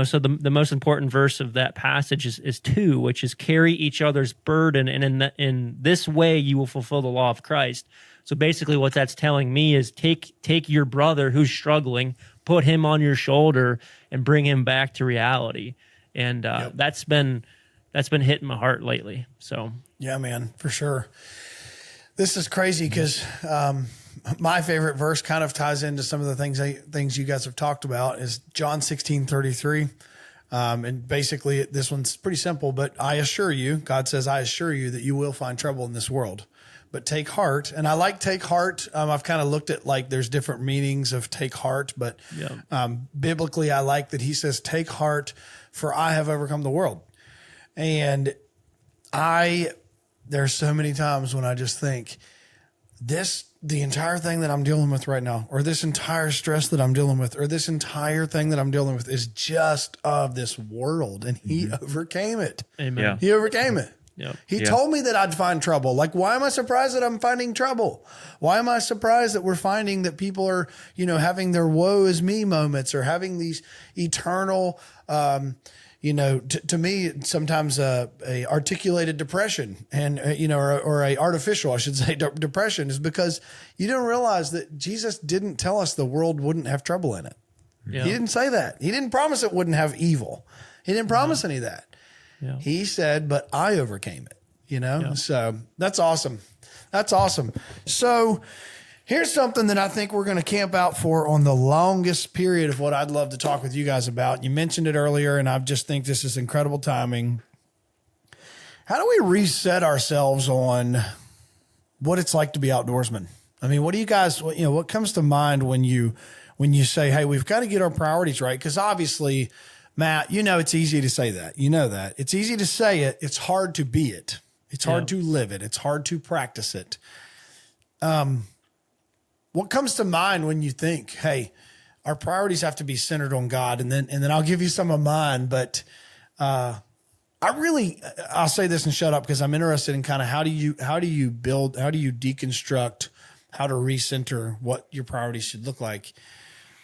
so the most important verse of that passage is 2, which is carry each other's burden, and in this way you will fulfill the law of Christ. So basically what that's telling me is take your brother who's struggling, put him on your shoulder, and bring him back to reality. And that's been hitting my heart lately. So yeah, man, for sure. This is crazy because my favorite verse kind of ties into some of the things you guys have talked about is John 16:33. And basically this one's pretty simple, but I assure you, God says, I assure you that you will find trouble in this world, but take heart. And I like take heart. I've kind of looked at like there's different meanings of take heart, but biblically I like that he says, take heart, for I have overcome the world. And there's so many times when I just think the entire thing that I'm dealing with right now, or this entire stress that I'm dealing with, or this entire thing that I'm dealing with is just of this world. And he overcame it. Amen. Yeah. He overcame it. Yep. He told me that I'd find trouble. Like, why am I surprised that I'm finding trouble? Why am I surprised that we're finding that people are, having their woe is me moments, or having these eternal, to me, sometimes a articulated depression and, or a artificial, I should say, depression is because you don't realize that Jesus didn't tell us the world wouldn't have trouble in it. Yeah. He didn't say that. He didn't promise it wouldn't have evil. He didn't promise any of that. Yeah. He said, but I overcame it, Yeah. So that's awesome. That's awesome. So here's something that I think we're going to camp out for on the longest period of what I'd love to talk with you guys about. You mentioned it earlier, and I just think this is incredible timing. How do we reset ourselves on what it's like to be outdoorsmen? I mean, what do you guys, what comes to mind when you say, hey, we've got to get our priorities right? Because obviously, Matt, it's easy to say that. You know that. It's easy to say it. It's hard to be it. It's hard to live it. It's hard to practice it. What comes to mind when you think, hey, our priorities have to be centered on God? And then I'll give you some of mine, but I'll say this and shut up because I'm interested in kind of how do you deconstruct, how to recenter what your priorities should look like.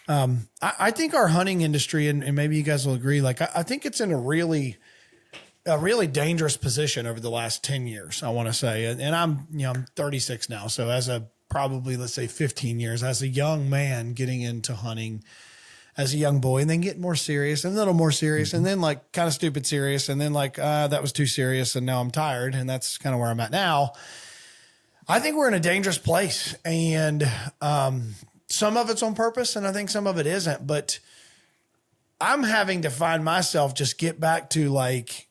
I think our hunting industry, and maybe you guys will agree, like I think it's in a really dangerous position over the last 10 years, I want to say. And I'm 36 now. So as probably, let's say 15 years as a young man getting into hunting as a young boy, and then getting more serious and a little more serious, and then like kind of stupid serious. And then like, that was too serious. And now I'm tired. And that's kind of where I'm at now. I think we're in a dangerous place, and, some of it's on purpose, and I think some of it isn't, but I'm having to find myself just get back to like,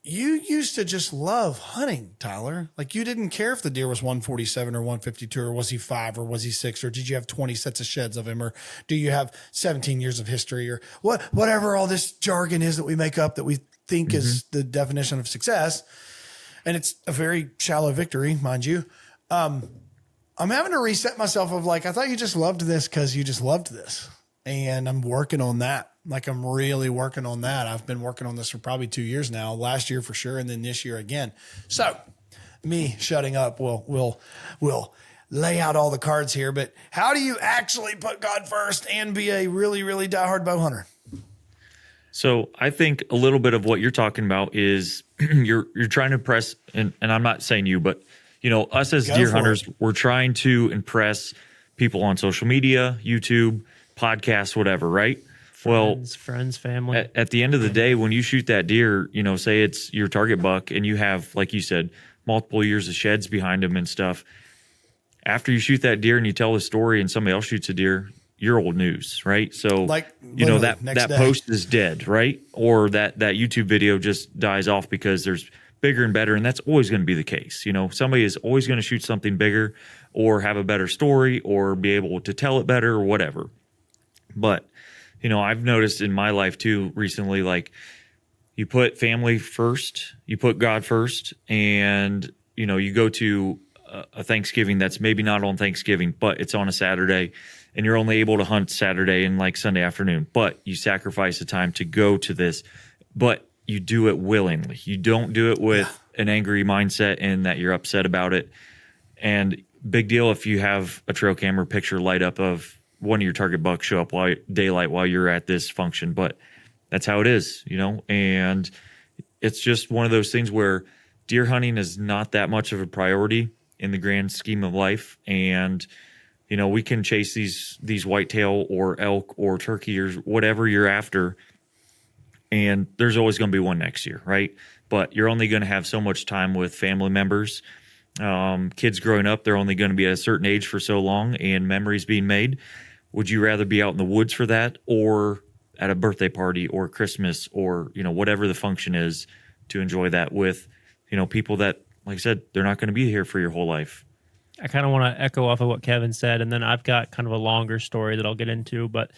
you used to just love hunting, Tyler. Like you didn't care if the deer was 147 or 152, or was he 5 or was he 6, or did you have 20 sets of sheds of him, or do you have 17 years of history, or whatever all this jargon is that we make up that we think is the definition of success. And it's a very shallow victory, mind you. I'm having to reset myself of like, I thought you just loved this because you just loved this. And I'm working on that. Like I'm really working on that. I've been working on this for probably 2 years now, last year for sure. And then this year again. So me shutting up will lay out all the cards here, but how do you actually put God first and be a really, really diehard bow hunter? So I think a little bit of what you're talking about is you're trying to impress, and I'm not saying you, but us as deer hunters, we're trying to impress people on social media, YouTube, podcasts, whatever, right? friends, family. At the end of the day, when you shoot that deer, you know, say it's your target buck and you have, like you said, multiple years of sheds behind him and stuff. After you shoot that deer and you tell the story and somebody else shoots a deer, you're old news, right? So, Like, you know, literally, that next day. post is dead, right? Or that YouTube video just dies off because there's bigger and better. And that's always going to be the case. You know, somebody is always going to shoot something bigger or have a better story or be able to tell it better or whatever. But, you know, I've noticed in my life too recently, like, you put family first, you put God first, and, you know, you go to a Thanksgiving that's maybe not on Thanksgiving, but it's on a Saturday, and you're only able to hunt Saturday and like Sunday afternoon, but you sacrifice the time to go to this, but you do it willingly. You don't do it with an angry mindset and that you're upset about it. And big deal if you have a trail camera picture light up of one of your target bucks show up while daylight while you're at this function, but that's how it is, you know? And it's just one of those things where deer hunting is not that much of a priority in the grand scheme of life. And, you know, we can chase these whitetail or elk or turkey or whatever you're after, and there's always going to be one next year, right? But you're only going to have so much time with family members. Kids growing up, they're only going to be at a certain age for so long, and memories being made. Would you rather be out in the woods for that, or at a birthday party or Christmas or, you know, whatever the function is, to enjoy that with, you know, people that, like I said, they're not going to be here for your whole life? I kind of want to echo off of what Kevin said, and then I've got kind of a longer story that I'll get into. But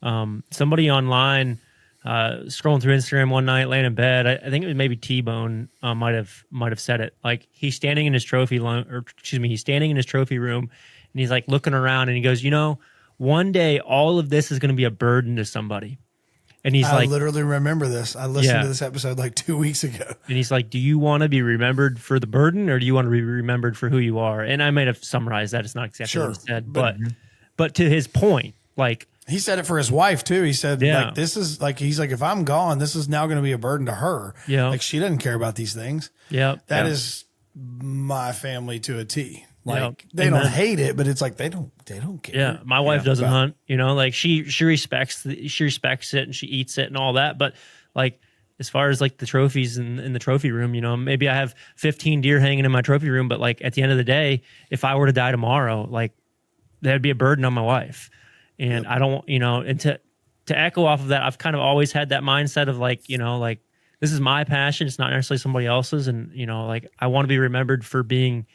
somebody online scrolling through Instagram one night, laying in bed, I think it was maybe T-Bone might have said it. Like, he's standing in his he's standing in his trophy room, and he's like looking around, and he goes, you know, one day all of this is going to be a burden to somebody. And he's I literally remember this. I listened Yeah. to this episode like 2 weeks ago. And he's like, do you want to be remembered for the burden, or do you want to be remembered for who you are? And I might have summarized that. It's not exactly what he said, but to his point, like, He said it for his wife too. He said, Yeah. like, this is like, he's like, if I'm gone, this is now going to be a burden to her. Yeah. Like, she doesn't care about these things. yeah, That is my family to a T. Like, Yep. they Amen. don't hate it, but it's like, they don't care. yeah. My wife doesn't But- hunt, you know, like she respects it and she eats it and all that. But like, as far as like the trophies in the trophy room, you know, maybe I have 15 deer hanging in my trophy room, but like at the end of the day, if I were to die tomorrow, like, that'd be a burden on my wife. And I don't, you know, and to echo off of that, I've kind of always had that mindset of like, you know, like, this is my passion. It's not necessarily somebody else's. And, you know, like, I want to be remembered for being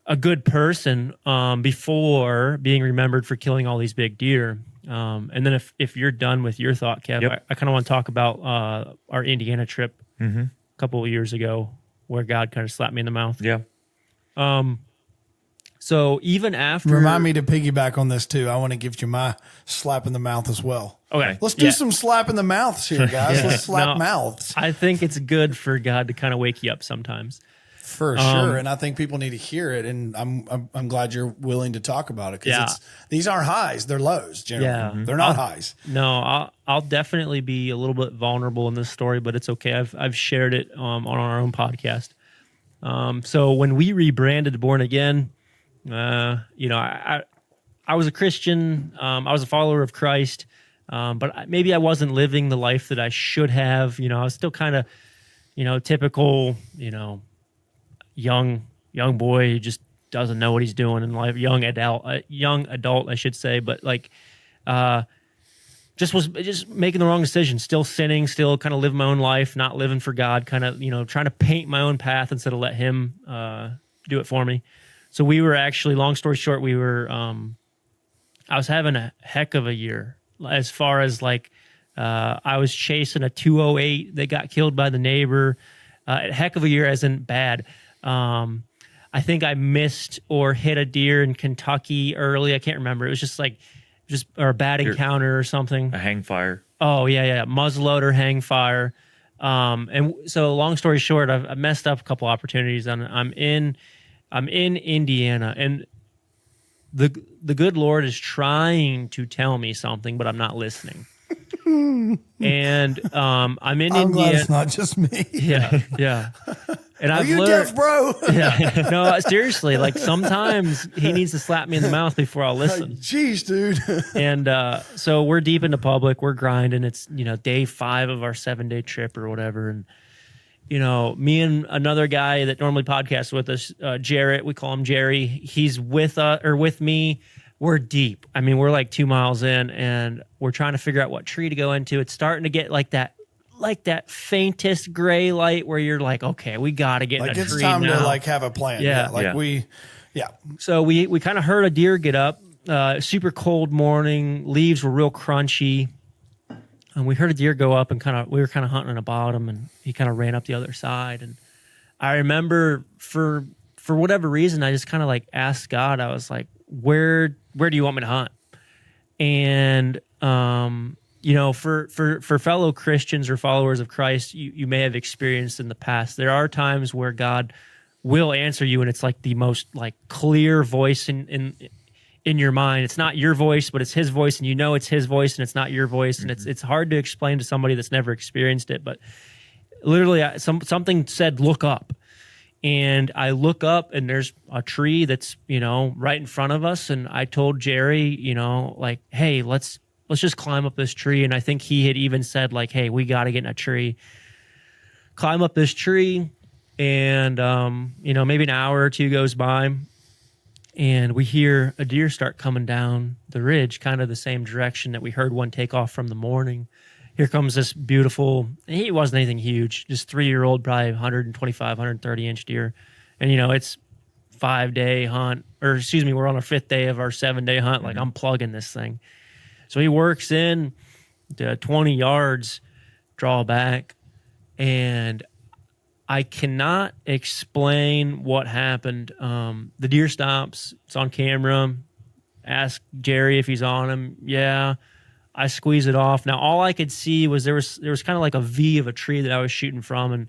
a good person before being remembered for killing all these big deer. And then if you're done with your thought, Kev, Yep. I kind of want to talk about our Indiana trip a couple of years ago, where God kind of slapped me in the mouth. Yeah. So even after... Remind me to piggyback on this too. I want to give you my slap in the mouth as well. Okay. Let's do Yeah. some slap in the mouths here, guys. Yeah. Let's slap No. mouths. I think it's good for God to kind of wake you up sometimes. For sure, and I think people need to hear it. And I'm glad you're willing to talk about it, because Yeah. these aren't highs; they're lows. Generally, Yeah. they're not highs. No, I'll definitely be a little bit vulnerable in this story, but it's okay. I've shared it on our own podcast. So when we rebranded Born Again, you know, I was a Christian. I was a follower of Christ, but maybe I wasn't living the life that I should have. You know, I was still kind of, you know, typical, you know, young boy who just doesn't know what he's doing in life. Young adult, I should say, but like, just making the wrong decision, still sinning, still kind of living my own life, not living for God, kind of, you know, trying to paint my own path instead of let him do it for me. So we were actually, long story short, I was having a heck of a year as far as like, I was chasing a 208 that got killed by the neighbor. A heck of a year as in bad. I think I missed or hit a deer in Kentucky early. I can't remember. It was just or a bad encounter or something. A hang fire. Oh yeah. Muzzleloader, hang fire. And so long story short, I've messed up a couple opportunities, and I'm in Indiana, and the good Lord is trying to tell me something, but I'm not listening. And I'm in I'm glad Indiana. it's not just me. Yeah. And Are I've you learned, deaf, bro? yeah, no, seriously, like sometimes he needs to slap me in the mouth before I'll listen. Jeez, dude. And so we're deep into public, we're grinding. It's, day 5 of our 7-day trip or whatever. And, me and another guy that normally podcasts with us, Jarrett, we call him Jerry. He's with me. We're deep. I mean, we're like 2 miles in and we're trying to figure out what tree to go into. It's starting to get like that faintest gray light where you're like, okay, we got to get in a It's tree time now. to like have a plan. Yeah. So we kind of heard a deer get up, super cold morning, leaves were real crunchy. And we heard a deer go up and we were kind of hunting on the bottom and he kind of ran up the other side. And I remember for whatever reason, I just kind of like asked God, I was like, where do you want me to hunt? And, for fellow Christians or followers of Christ, you may have experienced in the past, there are times where God will answer you and it's like the most like clear voice in your mind. It's not your voice, but it's his voice, and it's his voice and it's not your voice. And it's hard to explain to somebody that's never experienced it. But literally something said, look up. And I look up and there's a tree that's, right in front of us. And I told Jerry, like, hey, let's just climb up this tree. And I think he had even said like, hey, we got to get in a tree, climb up this tree. And, maybe an hour or two goes by and we hear a deer start coming down the ridge, kind of the same direction that we heard one take off from the morning. Here comes this beautiful, he wasn't anything huge, just 3-year-old, probably 125, 130 inch deer. And, it's 5-day hunt, or excuse me, we're on our 5th day of our 7-day hunt. Like I'm plugging this thing. So he works in to 20 yards, draw back, and I cannot explain what happened. The deer stops. It's on camera. Ask Jerry if he's on him. Yeah. I squeeze it off. Now, all I could see was there was kind of like a V of a tree that I was shooting from, and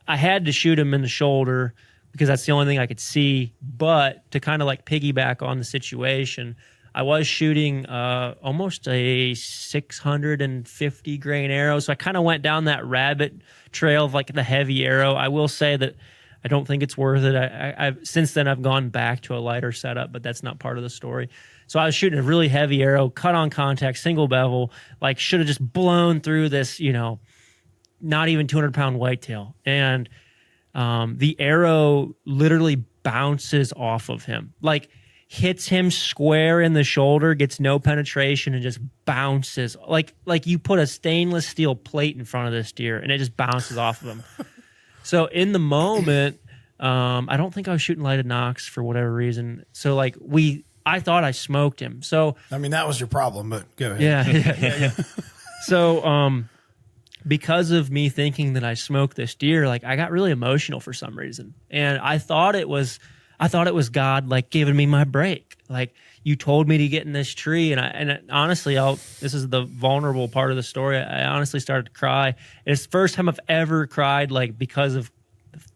I had to shoot him in the shoulder because that's the only thing I could see. But to kind of like piggyback on the situation, I was shooting almost a 650 grain arrow. So I kind of went down that rabbit trail of like the heavy arrow. I will say that I don't think it's worth it. I've since then I've gone back to a lighter setup, but that's not part of the story. So I was shooting a really heavy arrow, cut on contact, single bevel, like should have just blown through this, not even 200-pound whitetail. And the arrow literally bounces off of him, like hits him square in the shoulder, gets no penetration, and just bounces like you put a stainless steel plate in front of this deer and it just bounces off of him. So in the moment, I don't think I was shooting lighted nocks for whatever reason. So like I thought I smoked him. So I mean, that was your problem, but go ahead. Yeah. So because of me thinking that I smoked this deer, like I got really emotional for some reason. And I thought it was God like giving me my break. Like you told me to get in this tree. And honestly, this is the vulnerable part of the story. I honestly started to cry. And it's the first time I've ever cried, like because of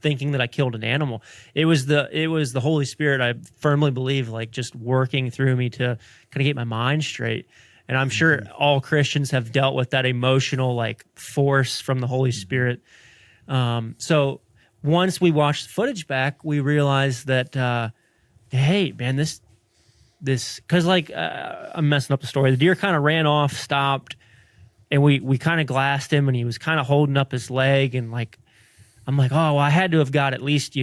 thinking that I killed an animal. It was the Holy Spirit, I firmly believe, like just working through me to kind of get my mind straight. And I'm sure all Christians have dealt with that emotional like force from the Holy Spirit. So once we watched the footage back, we realized that, hey man, this, cause like, I'm messing up the story. The deer kind of ran off, stopped, and we kind of glassed him and he was kind of holding up his leg. And like, I'm like, oh, well, I had to have got at least,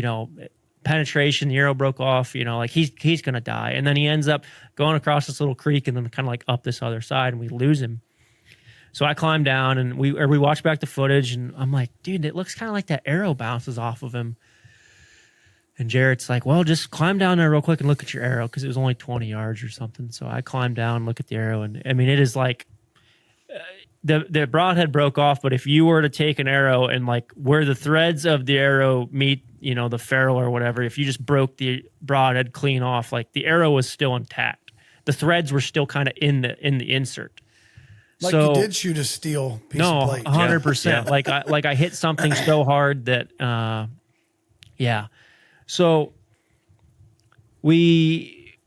penetration. The arrow broke off, like he's going to die. And then he ends up going across this little creek and then kind of like up this other side and we lose him. So I climbed down and we watched back the footage and I'm like, dude, it looks kind of like that arrow bounces off of him. And Jarrett's like, well, just climb down there real quick and look at your arrow, because it was only 20 yards or something. So I climbed down, look at the arrow, and I mean, it is like the broadhead broke off. But if you were to take an arrow and like where the threads of the arrow meet, the ferrule or whatever, if you just broke the broadhead clean off, like the arrow was still intact. The threads were still kind of in the insert. Like so, you did shoot a steel piece of plate. 100%. Yeah. Like I hit something so hard that, yeah. So we,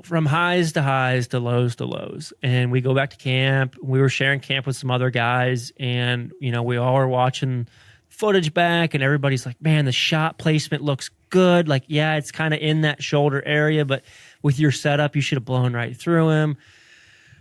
from highs to highs to lows, and we go back to camp. We were sharing camp with some other guys, and, we all were watching footage back, and everybody's like, man, the shot placement looks good. Like, yeah, it's kind of in that shoulder area, but with your setup, you should have blown right through him.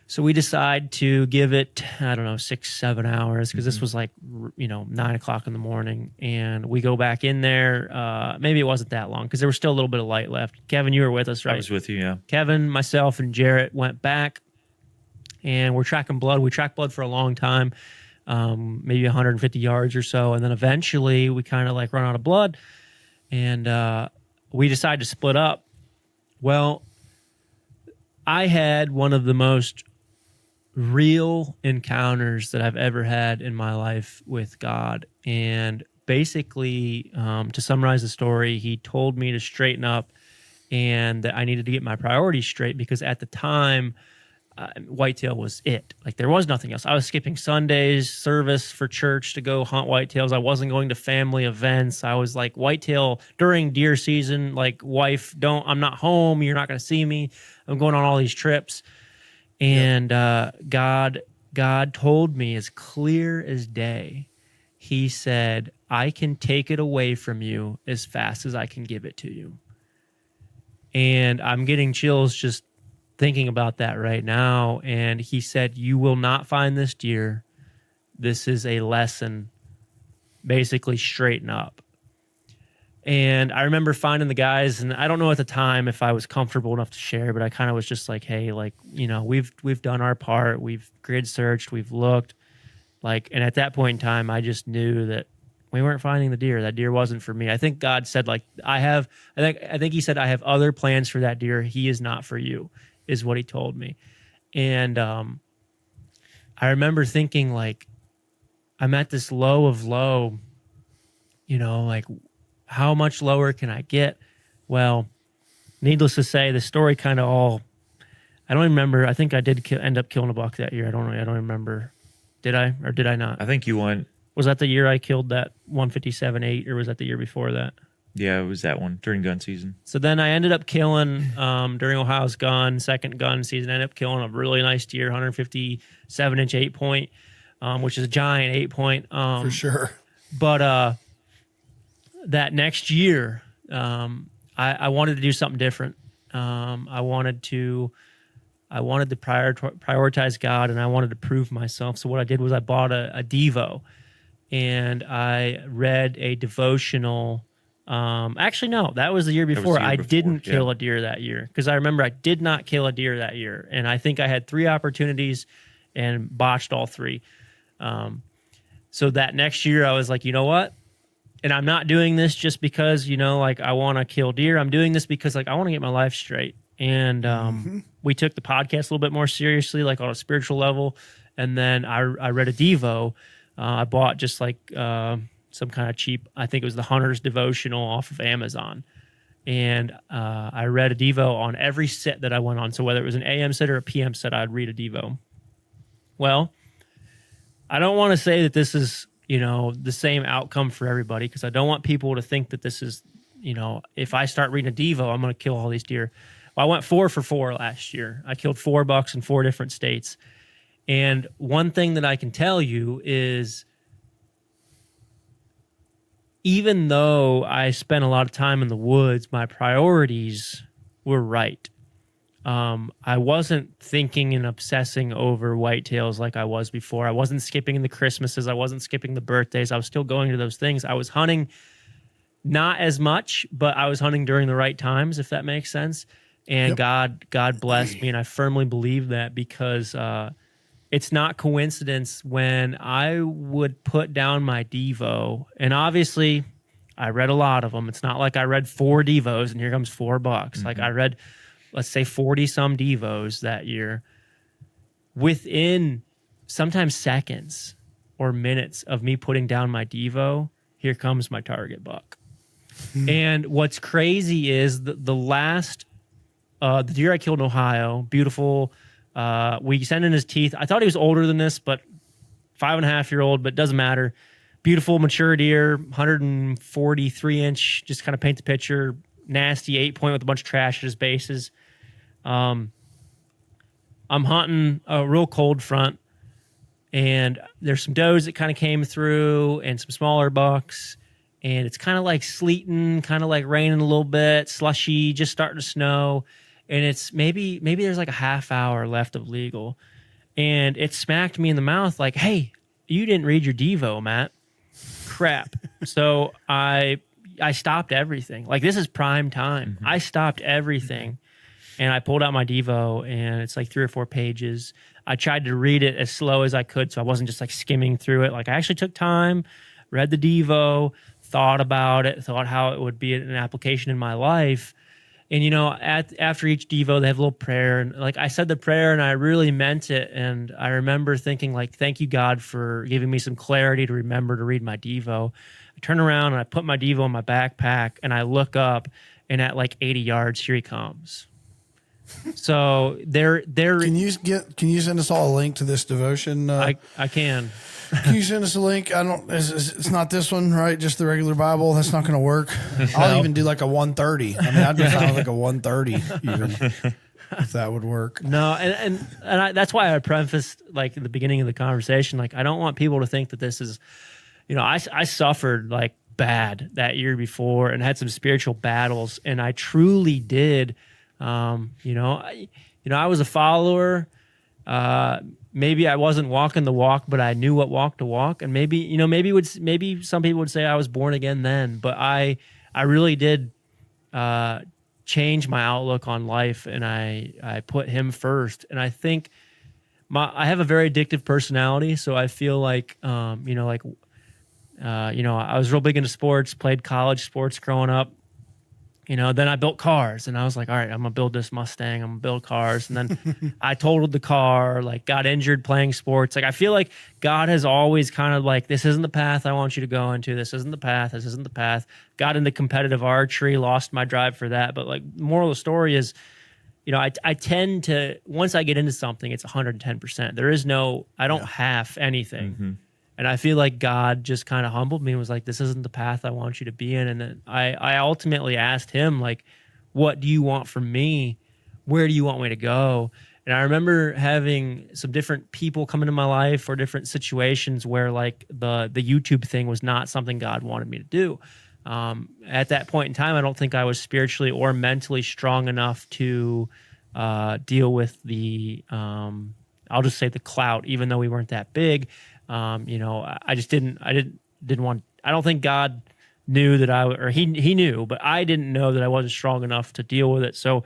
So we decide to give it, I don't know, 6-7 hours, because this was like, 9 o'clock in the morning. And we go back in there. Maybe it wasn't that long, because there was still a little bit of light left. Kevin, you were with us, right? I was with you, yeah. Kevin, myself, and Jarrett went back, and we're tracking blood. We tracked blood for a long time, maybe 150 yards or so. And then eventually we kind of like run out of blood, and we decide to split up. Well, I had one of the most real encounters that I've ever had in my life with God. And basically, to summarize the story, he told me to straighten up and that I needed to get my priorities straight, because at the time, whitetail was it. Like, there was nothing else. I was skipping Sundays service for church to go hunt whitetails. I wasn't going to family events. I was like, whitetail during deer season, like, wife, I'm not home. You're not going to see me. I'm going on all these trips. And God told me as clear as day. He said, I can take it away from you as fast as I can give it to you. And I'm getting chills just thinking about that right now. And he said, you will not find this deer. This is a lesson. Basically, straighten up. And I remember finding the guys, and I don't know at the time if I was comfortable enough to share, but I kind of was just like, hey, like, we've done our part. We've grid searched, we've looked, like, and at that point in time, I just knew that we weren't finding the deer. That deer wasn't for me. I think God said, like, I think he said, I have other plans for that deer. He is not for you, is what he told me. And I remember thinking, like, I'm at this low of low, like, how much lower can I get? Well, needless to say, the story kind of I don't remember. I think I did end up killing a buck that year. I don't remember. Did I or did I not? I think you won. Was that the year I killed that 157.8, or was that the year before that? Yeah, it was that one during gun season. So then I ended up killing during Ohio's second gun season. I ended up killing a really nice deer, 157-inch 8-point, which is a giant 8-point. For sure. But that next year, I wanted to do something different. I wanted to prioritize God, and I wanted to prove myself. So what I did was I bought a Devo, and I read a devotional. Actually, no, that was the year before. I didn't kill a deer that year, because I remember I did not kill a deer that year, and I think I had 3 opportunities and botched all 3. So that next year, I was like, you know what? And I'm not doing this just because, like, I want to kill deer. I'm doing this because, like, I want to get my life straight. And we took the podcast a little bit more seriously, like on a spiritual level. And then I read a Devo. I bought just like some kind of cheap, I think it was the Hunter's Devotional off of Amazon. And I read a Devo on every sit that I went on. So whether it was an AM sit or a PM sit, I'd read a Devo. Well, I don't want to say that this is, the same outcome for everybody, because I don't want people to think that this is, if I start reading a Devo, I'm going to kill all these deer. Well, I went 4 for 4 last year. I killed 4 bucks in 4 different states. And one thing that I can tell you is, even though I spent a lot of time in the woods, my priorities were right. I wasn't thinking and obsessing over whitetails like I was before. I wasn't skipping the Christmases. I wasn't skipping the birthdays. I was still going to those things. I was hunting not as much, but I was hunting during the right times, if that makes sense. And God blessed me, and I firmly believe that, because it's not coincidence when I would put down my Devo, and obviously I read a lot of them. It's not like I read 4 Devos and here comes 4 bucks. Mm-hmm. Like, I read, let's say, 40 some Devos that year. Within sometimes seconds or minutes of me putting down my Devo, here comes my target buck. And what's crazy is the last, the deer I killed in Ohio, beautiful. We sent in his teeth. I thought he was older than this, but 5.5-year-old, but doesn't matter. Beautiful, mature deer, 143-inch, just kind of paint the picture. Nasty 8-point with a bunch of trash at his bases. I'm hunting a real cold front, and there's some does that kind of came through and some smaller bucks, and it's kind of like sleeting, kind of like raining a little bit, slushy, just starting to snow, and it's maybe there's like a half hour left of legal, and it smacked me in the mouth like, hey, you didn't read your Devo, Matt. Crap. So I stopped everything. Like, this is prime time. I stopped everything, and I pulled out my Devo, and it's like 3 or 4 pages. I tried to read it as slow as I could, so I wasn't just like skimming through it. Like, I actually took time, read the Devo, thought about it, thought how it would be an application in my life. And, you know, after each Devo, they have a little prayer. And like, I said the prayer and I really meant it. And I remember thinking, like, thank you, God, for giving me some clarity to remember to read my Devo. I turn around and I put my Devo in my backpack and I look up, and at like 80 yards, here he comes. So there. Can you send us all a link to this devotion? I can. Can you send us a link? It's not this one, right? Just the regular Bible. That's not going to work. I'll even do like a 130. I mean, I'd do something like a 130 even, if that would work. No, and that's why I prefaced, like, in the beginning of the conversation, like, I don't want people to think that this is, you know, I suffered like bad that year before and had some spiritual battles, and I truly did. I was a follower. Maybe I wasn't walking the walk, but I knew what walk to walk. And maybe some people would say I was born again then, but I really did change my outlook on life, and I put him first. And I think I have a very addictive personality, so I feel like I was real big into sports, played college sports growing up. You know, then I built cars, and I was like, all right, I'm gonna build this Mustang. I'm gonna build cars. And then I totaled the car, like, got injured playing sports. Like, I feel like God has always kind of like, this isn't the path I want you to go into. This isn't the path. This isn't the path. Got into competitive archery, lost my drive for that. But like, moral of the story is, you know, I tend to, once I get into something, it's 110%. There is no, I don't half anything. Mm-hmm. And I feel like God just kind of humbled me and was like, this isn't the path I want you to be in. And then I ultimately asked him, like, what do you want from me? Where do you want me to go? And I remember having some different people come into my life, or different situations where, like, the YouTube thing was not something God wanted me to do. At that point in time, I don't think I was spiritually or mentally strong enough to deal with the, I'll just say, the clout, even though we weren't that big. I just didn't want, I don't think God knew that he knew, but I didn't know that I wasn't strong enough to deal with it. So,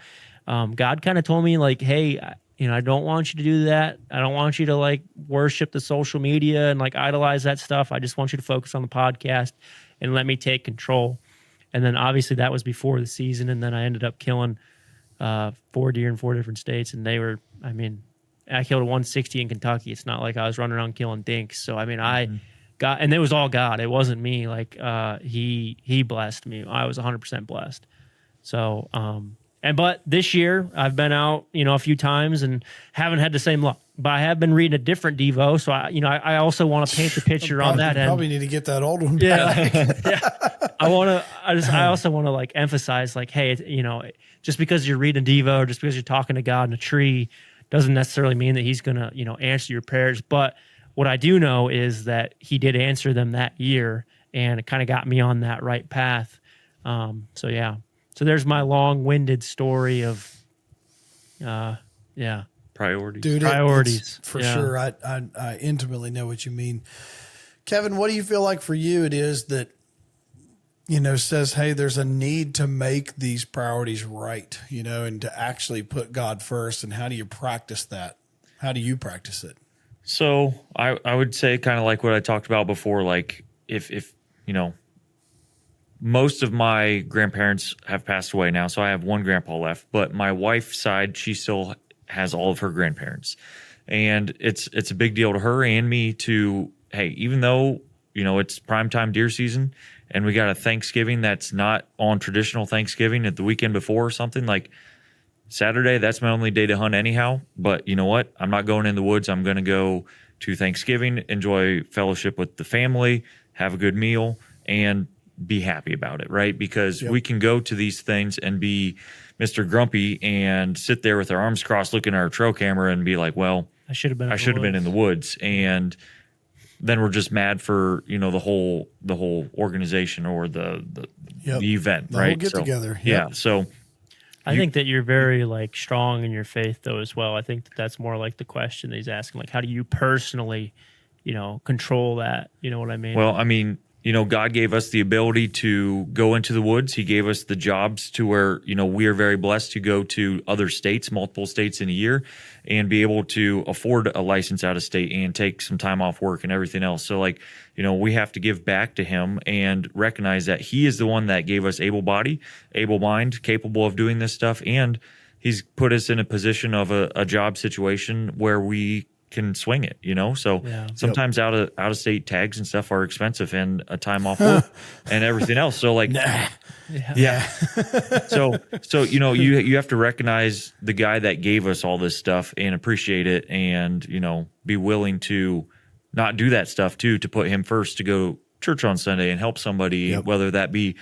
God kind of told me, like, hey, I don't want you to do that. I don't want you to, like, worship the social media and, like, idolize that stuff. I just want you to focus on the podcast and let me take control. And then obviously that was before the season. And then I ended up killing 4 deer in 4 different states. And they were, I killed a 160 in Kentucky. It's not like I was running around killing dinks. So, I got, and it was all God. It wasn't me. Like, he blessed me. I was 100% blessed. So, but this year I've been out, a few times and haven't had the same luck, but I have been reading a different Devo. So I also want to paint the picture on that end. Probably need to get that old one back. Yeah. I also want to, like, emphasize, like, hey, just because you're reading a Devo, or just because you're talking to God in a tree, doesn't necessarily mean that he's going to, answer your prayers. But what I do know is that he did answer them that year, and it kind of got me on that right path. So there's my long-winded story of, priorities. Dude, priorities. For sure. I intimately know what you mean. Kevin, what do you feel like for you it is that, says, hey, there's a need to make these priorities right, and to actually put God first? And how do you practice that? How do you practice it? So I would say, kind of like what I talked about before, like, if most of my grandparents have passed away now, so I have one grandpa left, but my wife's side, she still has all of her grandparents. And it's a big deal to her and me to, hey, even though, it's primetime deer season, and we got a Thanksgiving that's not on traditional Thanksgiving at the weekend before or something, like Saturday, that's my only day to hunt anyhow. But you know what? I'm not going in the woods. I'm going to go to Thanksgiving, enjoy fellowship with the family, have a good meal, and be happy about it, right? Because we can go to these things and be Mr. Grumpy and sit there with our arms crossed looking at our trail camera and be like, well, I should have been in the woods. And then we're just mad for, the whole organization or the event, The right? whole get together. Yeah. So I think that you're very like strong in your faith though as well. I think that that's more like the question that he's asking, like, how do you personally, control that? You know what I mean? Well, I mean, God gave us the ability to go into the woods. He gave us the jobs to where, we are very blessed to go to other states, multiple states in a year, and be able to afford a license out of state and take some time off work and everything else. So like, we have to give back to him and recognize that he is the one that gave us able body, able mind, capable of doing this stuff. And he's put us in a position of a job situation where we can swing it, so sometimes out of state tags and stuff are expensive, and a time off work and everything else. So like, so you have to recognize the guy that gave us all this stuff and appreciate it, and be willing to not do that stuff too, to put him first, to go church on Sunday and help somebody, whether that be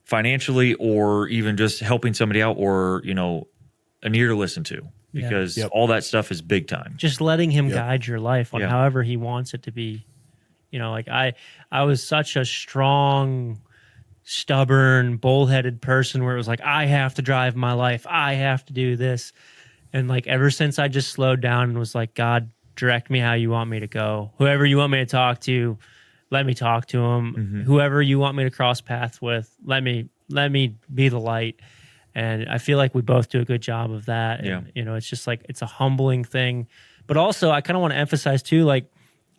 financially or even just helping somebody out, or an ear to listen to. Because all that stuff is big time. Just letting him guide your life on however he wants it to be. Like I was such a strong, stubborn, bullheaded person where it was like, I have to drive my life. I have to do this. And like ever since I just slowed down and was like, God, direct me how you want me to go. Whoever you want me to talk to, let me talk to him. Mm-hmm. Whoever you want me to cross paths with, let me be the light. And I feel like we both do a good job of that. And, it's just like, it's a humbling thing. But also, I kind of want to emphasize too, like,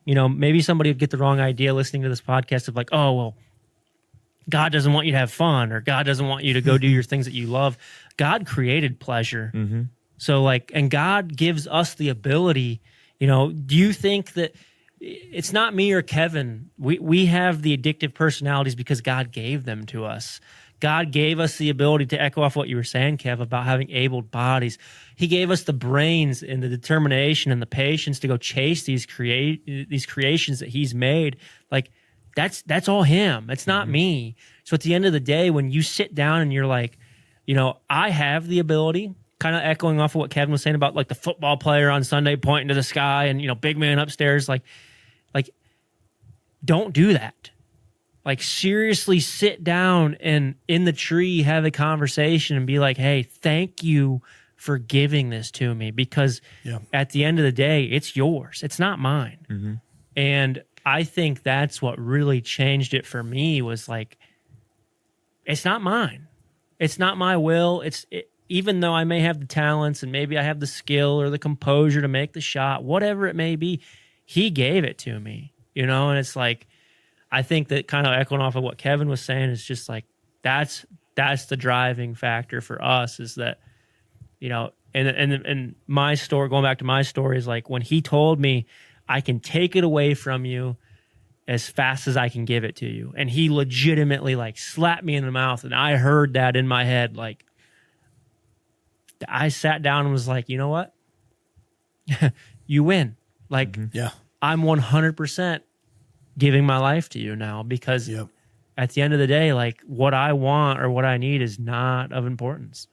maybe somebody would get the wrong idea listening to this podcast of like, oh, well, God doesn't want you to have fun, or God doesn't want you to go do your things that you love. God created pleasure. Mm-hmm. So like, and God gives us the ability, do you think that it's not me or Kevin? We have the addictive personalities because God gave them to us. God gave us the ability to echo off what you were saying, Kev, about having able bodies. He gave us the brains and the determination and the patience to go chase these creations that he's made. Like that's all him. It's not me. So at the end of the day, when you sit down and you're like, I have the ability, kind of echoing off of what Kevin was saying about like the football player on Sunday pointing to the sky and, big man upstairs, like don't do that. Like seriously sit down and in the tree have a conversation and be like, hey, thank you for giving this to me, because at the end of the day, it's yours. It's not mine. Mm-hmm. And I think that's what really changed it for me, was like, it's not mine. It's not my will. Even though I may have the talents and maybe I have the skill or the composure to make the shot, whatever it may be, he gave it to me, and it's like, I think that kind of echoing off of what Kevin was saying is just like, that's the driving factor for us, is that, and my story, going back to my story, is like when he told me I can take it away from you as fast as I can give it to you. And he legitimately like slapped me in the mouth. And I heard that in my head. Like I sat down and was like, you know what? You win. Like, I'm 100% giving my life to you now, because at the end of the day, like what I want or what I need is not of importance.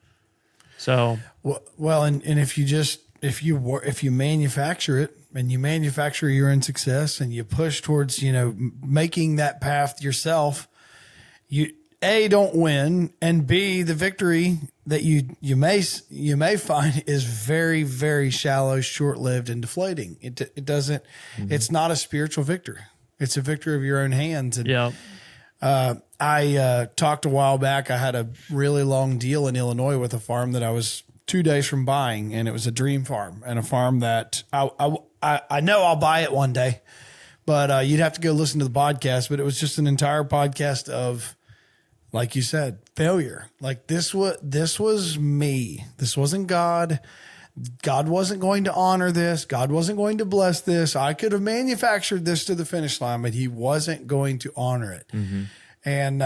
So, well, and if you manufacture it and you manufacture your own success and you push towards, making that path yourself, you A, don't win, and B, the victory that you may find is very, very shallow, short-lived, and deflating. It doesn't, it's not a spiritual victory. It's a victory of your own hands. And I talked a while back. I had a really long deal in Illinois with a farm that I was 2 days from buying, and it was a dream farm and a farm that I know I'll buy it one day, but you'd have to go listen to the podcast. But it was just an entire podcast of, like you said, failure. Like this was me. This wasn't God. God wasn't going to honor this. God wasn't going to bless this. I could have manufactured this to the finish line, but he wasn't going to honor it. Mm-hmm. And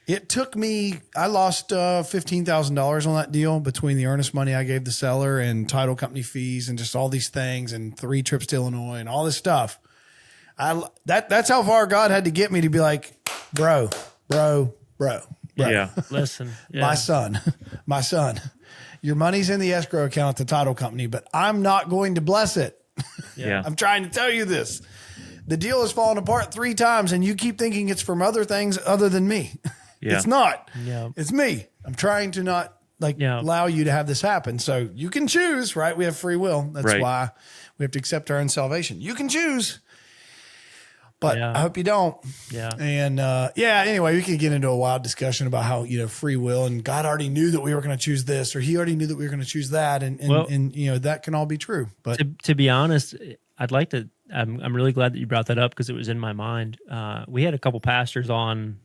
it took me, I lost $15,000 on that deal between the earnest money I gave the seller and title company fees and just all these things and 3 trips to Illinois and all this stuff. That's how far God had to get me to be like, bro. Yeah. Listen, My son, your money's in the escrow account at the title company, but I'm not going to bless it. Yeah. I'm trying to tell you this. The deal has fallen apart 3 times and you keep thinking it's from other things other than me. Yeah. It's not. Yeah. It's me. I'm trying to not allow you to have this happen. So you can choose, right? We have free will. That's Right. why we have to accept our own salvation. You can choose, but Yeah. I hope you don't. Yeah. And anyway, we could get into a wild discussion about how, free will and God already knew that we were going to choose this, or he already knew that we were going to choose that. And that can all be true. But to be honest, I'd like to, I'm really glad that you brought that up because it was in my mind. We had a couple pastors on,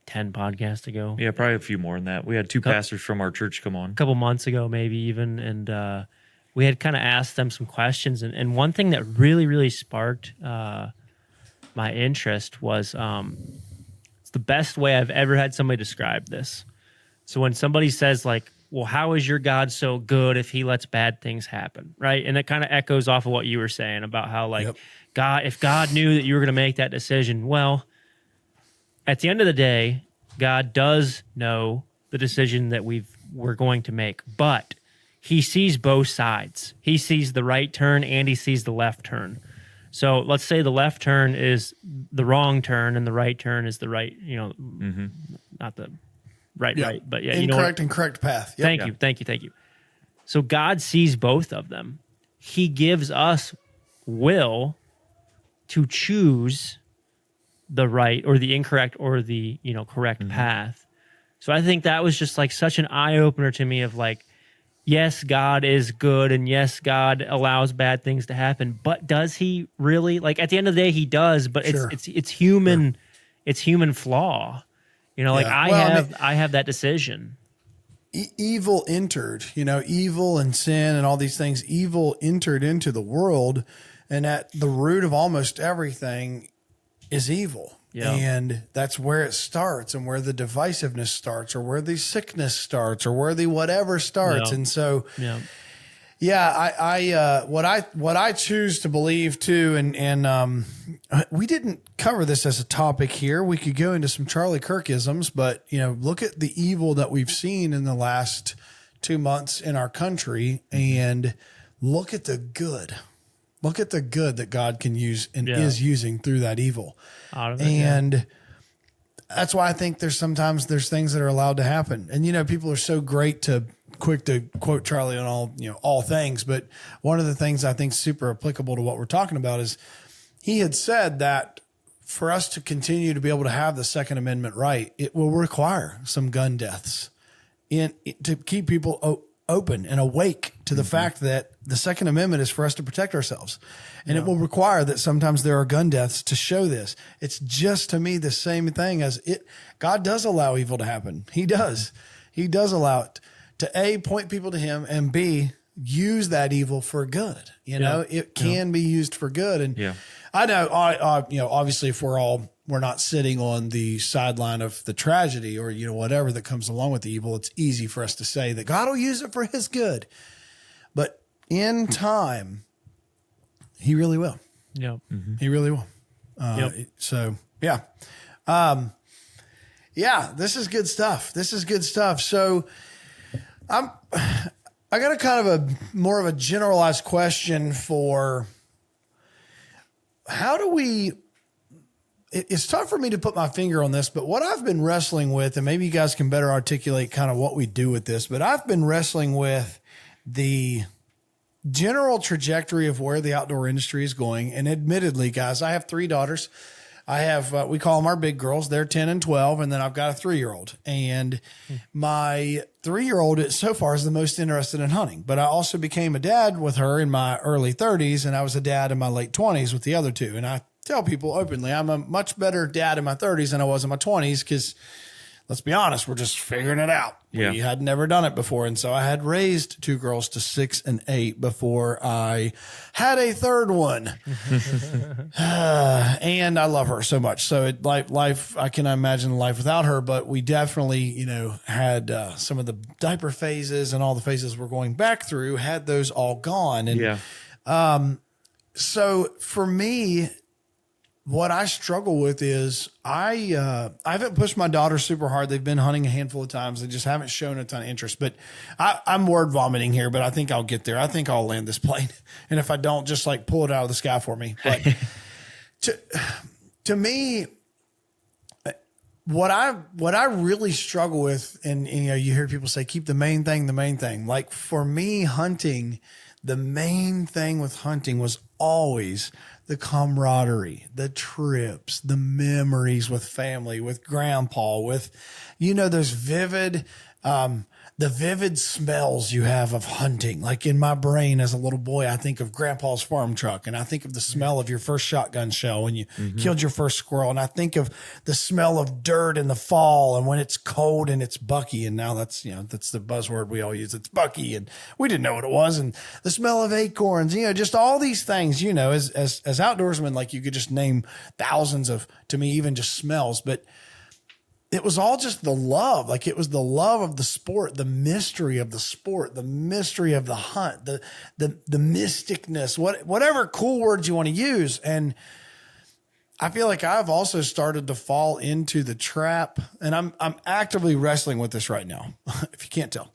10 podcasts ago. Yeah, probably a few more than that. We had 2 pastors from our church come on. A couple months ago, maybe even. And we had kind of asked them some questions. And one thing that really, really sparked my interest was it's the best way I've ever had somebody describe this. So when somebody says like, well, how is your God so good if he lets bad things happen? Right. And it kind of echoes off of what you were saying about how if God knew that you were going to make that decision, well, at the end of the day, God does know the decision that we're going to make, but he sees both sides. He sees the right turn and he sees the left turn. So let's say the left turn is the wrong turn and the right turn is the right, not the right, but yeah, incorrect and correct path. Yep. Thank you. So God sees both of them. He gives us will to choose the right or the incorrect or the correct path. So I think that was just like such an eye opener to me of like, yes, God is good and yes, God allows bad things to happen, but does he really? Like at the end of the day, he does, but it's human, it's human flaw. I have that decision. Evil entered, evil and sin and all these things, evil entered into the world, and at the root of almost everything is evil. Yeah. And that's where it starts and where the divisiveness starts or where the sickness starts or where the whatever starts. Yeah. And so, what I choose to believe too, and we didn't cover this as a topic here. We could go into some Charlie Kirk-isms, but look at the evil that we've seen in the last 2 months in our country and look at the good. Look at the good that God can use and is using through that evil. That's why I think there's things that are allowed to happen. And, people are so quick to quote Charlie on all things. But one of the things I think is super applicable to what we're talking about is he had said that for us to continue to be able to have the Second Amendment right, it will require some gun deaths to keep people open and awake to the fact that the Second Amendment is for us to protect ourselves. And it will require that sometimes there are gun deaths to show this. It's just, to me, the same thing as God does allow evil to happen. He does. He does allow it to A, point people to him, and B, use that evil for good. It can be used for good. And I know, obviously if we're not sitting on the sideline of the tragedy or, whatever that comes along with the evil, it's easy for us to say that God will use it for his good. But in time, he really will. Yeah. He really will. So, this is good stuff. So I got a kind of more of a generalized question for how do we, it's tough for me to put my finger on this, but what I've been wrestling with, and maybe you guys can better articulate kind of what we do with this, but I've been wrestling with the general trajectory of where the outdoor industry is going. And admittedly, guys, I have 3 daughters. I have, we call them our big girls. They're 10 and 12. And then I've got a 3-year-old, and my 3-year-old so far is the most interested in hunting, but I also became a dad with her in my early 30s. And I was a dad in my late 20s with the other 2. And I tell people openly, I'm a much better dad in my 30s than I was in my 20s. Cause let's be honest, we're just figuring it out. Yeah. We had never done it before. And so I had raised 2 girls to 6 and 8 before I had a 3rd one. And I love her so much. So life, I cannot imagine life without her, but we definitely, had some of the diaper phases and all the phases we're going back through, had those all gone. And so for me, what I struggle with is I haven't pushed my daughter super hard. They've been hunting a handful of times. They just haven't shown a ton of interest. But I'm word vomiting here, but I think I'll get there. I think I'll land this plane. And if I don't, just like pull it out of the sky for me. But to me, what I really struggle with, and you know, you hear people say, keep the main thing the main thing. Like for me, hunting, the main thing with hunting was always the camaraderie, the trips, the memories with family, with grandpa, with, you know, those vivid, the vivid smells you have of hunting. Like in my brain as a little boy, I think of grandpa's farm truck, and I think of the smell of your first shotgun shell when you killed your first squirrel. And I think of the smell of dirt in the fall and when it's cold and it's bucky. And now that's, you know, that's the buzzword we all use. It's bucky. And we didn't know what it was. And the smell of acorns, you know, just all these things, you know, as outdoorsmen, like you could just name thousands of, to me, even just smells, but it was all just the love. Like it was the love of the sport, the mystery of the sport, the mystery of the hunt, the mysticness, whatever cool words you want to use. And I feel like I've also started to fall into the trap, and I'm actively wrestling with this right now. If you can't tell,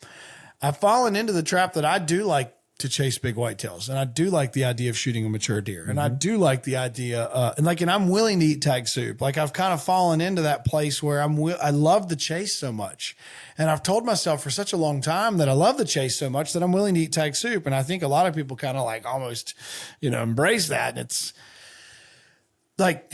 I've fallen into the trap that I do like to chase big whitetails. And I do like the idea of shooting a mature deer. And I do like the idea, and I'm willing to eat tag soup. Like I've kind of fallen into that place where I love the chase so much. And I've told myself for such a long time that I love the chase so much that I'm willing to eat tag soup. And I think a lot of people kind of like almost, you know, embrace that. And it's like,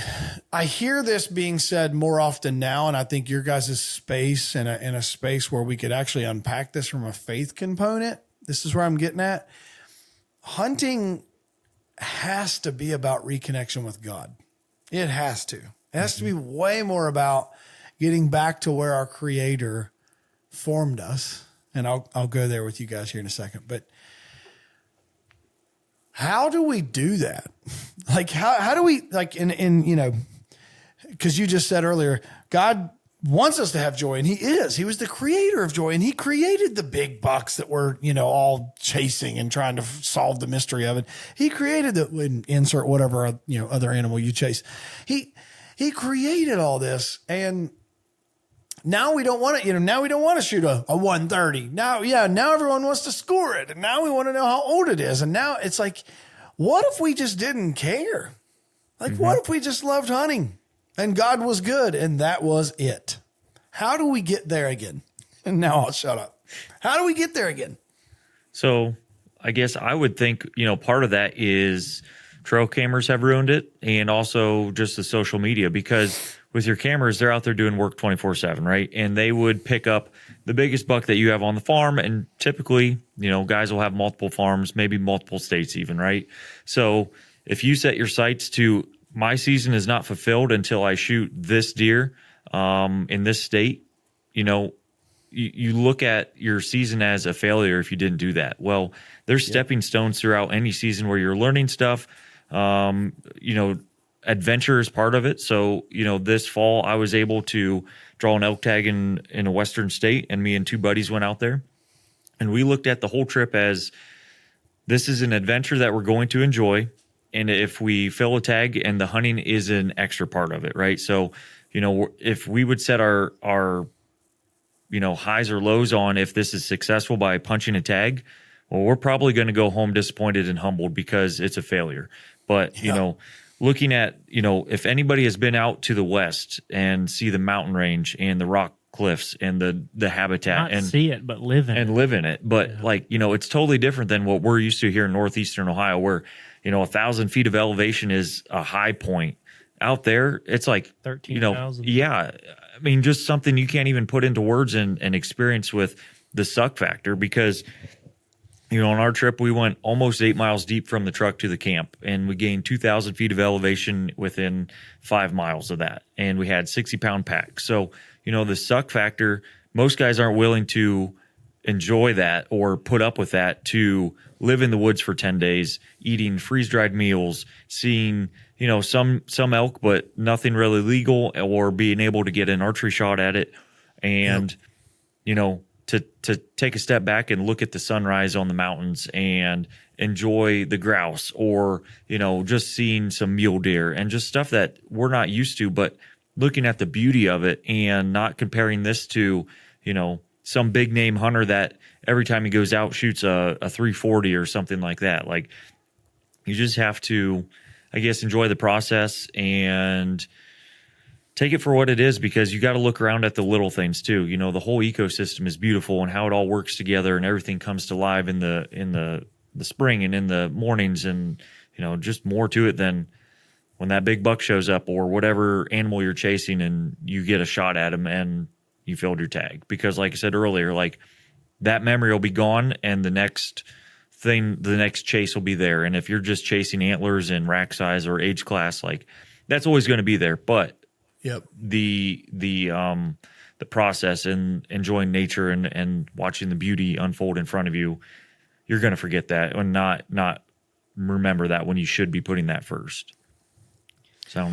I hear this being said more often now. And I think your guys' space in a space where we could actually unpack this from a faith component. This is where I'm getting at. Hunting has to be about reconnection with God. It has to. It has to be way more about getting back to where our Creator formed us. And I'll go there with you guys here in a second. But how do we do that? Like, how do we, like, in you know, because you just said earlier, God wants us to have joy, and he was the creator of joy, and he created the big bucks that we're, you know, all chasing and trying to solve the mystery of it. He created insert whatever, you know, other animal you chase. He created all this, and now we don't want to, you know, now we don't want to shoot a 130. Now everyone wants to score it, and now we want to know how old it is. And now it's like, what if we just didn't care? Like, what if we just loved hunting? And God was good, and that was it. How do we get there again? And now I'll shut up. How do we get there again? So I guess I would think, you know, part of that is trail cameras have ruined it, and also just the social media, because with your cameras, they're out there doing work 24/7, right? And they would pick up the biggest buck that you have on the farm. And typically, you know, guys will have multiple farms, maybe multiple states even, right? So if you set your sights to, my season is not fulfilled until I shoot this deer in this state, you know, you look at your season as a failure if you didn't do that. Well, there's stepping stones throughout any season where you're learning stuff. You know, adventure is part of it. So, you know, this fall I was able to draw an elk tag in a western state, and me and two buddies went out there, and we looked at the whole trip as, this is an adventure that we're going to enjoy. And if we fill a tag, and the hunting is an extra part of it, right? So, you know, if we would set our you know, highs or lows on if this is successful by punching a tag, well, we're probably going to go home disappointed and humbled because it's a failure. But, you know, looking at, you know, if anybody has been out to the west and see the mountain range and the rock cliffs and the habitat, Not and see it, but live in it. But like, you know, it's totally different than what we're used to here in northeastern Ohio, where, you know, 1,000 feet of elevation is a high point. Out there, it's like 13,000. You know, yeah. I mean, just something you can't even put into words and experience with the suck factor, because, you know, on our trip, we went almost 8 miles deep from the truck to the camp, and we gained 2,000 feet of elevation within 5 miles of that. And we had 60-pound packs. So, you know, the suck factor, most guys aren't willing to enjoy that or put up with that, to live in the woods for 10 days, eating freeze-dried meals, seeing, you know, some elk, but nothing really legal, or being able to get an archery shot at it. And, you know, to take a step back and look at the sunrise on the mountains and enjoy the grouse, or, you know, just seeing some mule deer and just stuff that we're not used to, but looking at the beauty of it and not comparing this to, you know, some big name hunter that every time he goes out shoots a 340 or something like that. Like, you just have to, I guess, enjoy the process and take it for what it is, because you got to look around at the little things too. You know, the whole ecosystem is beautiful and how it all works together, and everything comes to life in the spring and in the mornings, and, you know, just more to it than when that big buck shows up or whatever animal you're chasing and you get a shot at him and you filled your tag. Because like I said earlier, like, that memory will be gone and the next chase will be there. And if you're just chasing antlers and rack size or age class, like, that's always going to be there. But Yep. The process and enjoying nature and watching the beauty unfold in front of you, you're going to forget that and not remember that when you should be putting that first. So I don't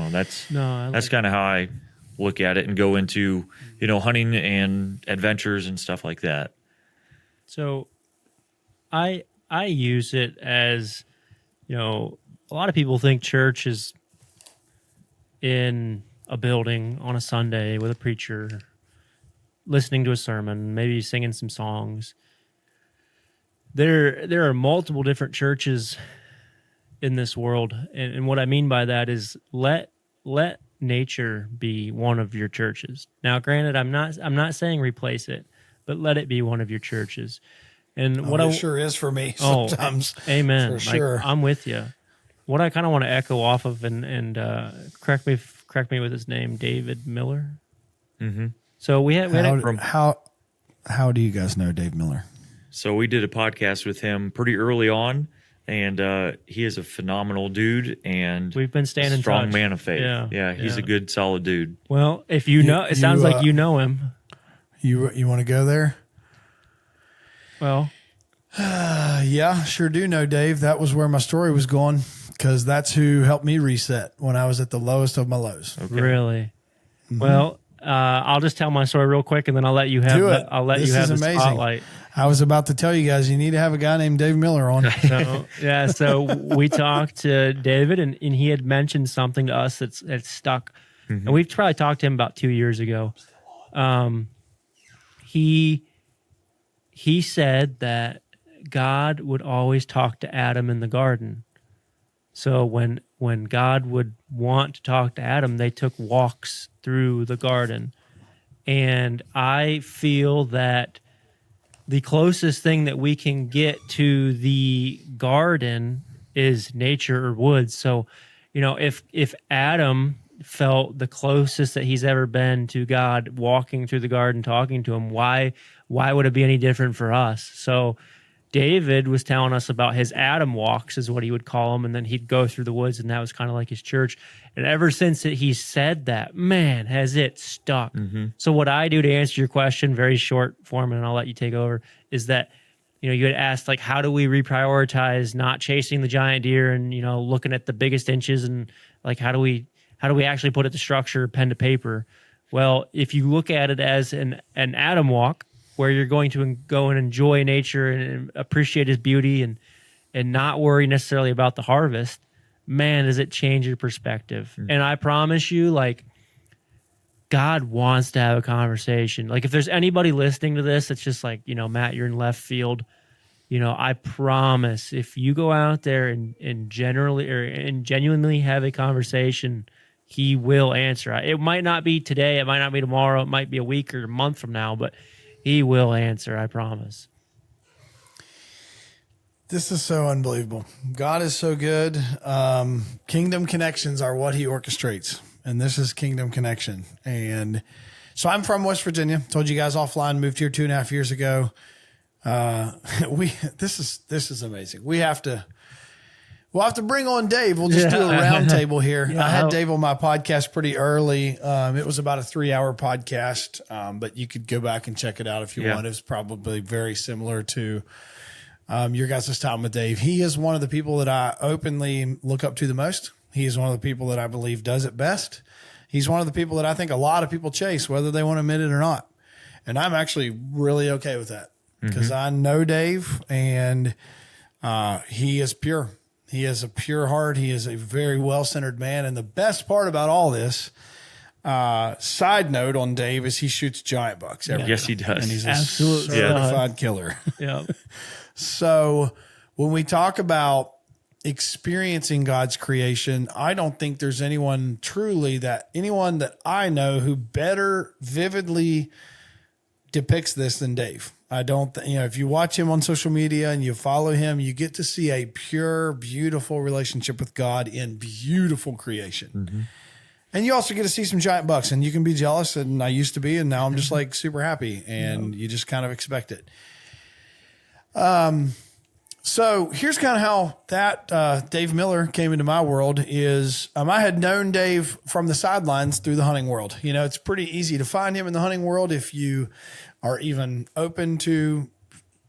know. That's kind of how I look at it and go into, you know, hunting and adventures and stuff like that. So I use it as, you know, a lot of people think church is in a building on a Sunday with a preacher listening to a sermon, maybe singing some songs. There are multiple different churches in this world, and what I mean by that is let nature be one of your churches. Now, granted, I'm not saying replace it, but let it be one of your churches. And It sure is for me sometimes. Amen. For sure. I'm with you. What I kind of want to echo off of, and correct me with his name, David Miller. Mm-hmm. So we had how do you guys know Dave Miller? So we did a podcast with him pretty early on, and he is a phenomenal dude, and we've been staying in strong touch. man of faith. Yeah, he's a good, solid dude. Well, if it sounds like you know him. You want to go there? Well, yeah, sure do know Dave. That was where my story was going, because that's who helped me reset when I was at the lowest of my lows. Okay. Really? Mm-hmm. Well, I'll just tell my story real quick, and then I'll let you have the spotlight. I was about to tell you guys, you need to have a guy named Dave Miller on. So we talked to David, and he had mentioned something to us that's stuck. Mm-hmm. And we've probably talked to him about 2 years ago. He said that God would always talk to Adam in the garden. So when God would want to talk to Adam, they took walks through the garden. And I feel that the closest thing that we can get to the garden is nature or woods. So, you know, if Adam felt the closest that he's ever been to God, walking through the garden, talking to him, why would it be any different for us? So David was telling us about his Adam walks, is what he would call them, and then he'd go through the woods, and that was kind of like his church. And ever since he said that, man, has it stuck. Mm-hmm. So what I do, to answer your question, very short form, and I'll let you take over, is that, you know, you had asked, like, how do we reprioritize not chasing the giant deer and, you know, looking at the biggest inches, and like, how do we actually put it to structure, pen to paper? Well, if you look at it as an Adam walk, where you're going to go and enjoy nature and appreciate his beauty and not worry necessarily about the harvest, man, does it change your perspective. Mm-hmm. And I promise you, like, God wants to have a conversation. Like, if there's anybody listening to this, it's just like, you know, Matt, you're in left field. You know, I promise, if you go out there and genuinely have a conversation, he will answer. It might not be today, it might not be tomorrow, it might be a week or a month from now, but he will answer, I promise. This is so unbelievable. God is so good. Kingdom connections are what he orchestrates. And this is Kingdom Connection. And so I'm from West Virginia. Told you guys offline, moved here 2.5 years ago. This is amazing. We'll have to bring on Dave. We'll just do a round table here. I had Dave on my podcast pretty early. It was about a 3-hour podcast, but you could go back and check it out if you want. It was probably very similar to your guys' time with Dave. He is one of the people that I openly look up to the most. He is one of the people that I believe does it best. He's one of the people that I think a lot of people chase, whether they want to admit it or not. And I'm actually really okay with that because I know Dave, and he is pure. He has a pure heart. He is a very well-centered man. And the best part about all this, side note on Dave, is he shoots giant bucks every Yes, year. he does. And he's Absolute a certified killer. Yeah. So when we talk about experiencing God's creation, I don't think there's anyone that I know who better vividly depicts this than Dave. I don't, if you watch him on social media and you follow him, you get to see a pure, beautiful relationship with God in beautiful creation. And you also get to see some giant bucks, and you can be jealous, and I used to be, and now I'm just like super happy, and you just kind of expect it. So here's kind of how that Dave Miller came into my world is I had known Dave from the sidelines through the hunting world. It's pretty easy to find him in the hunting world if you are even open to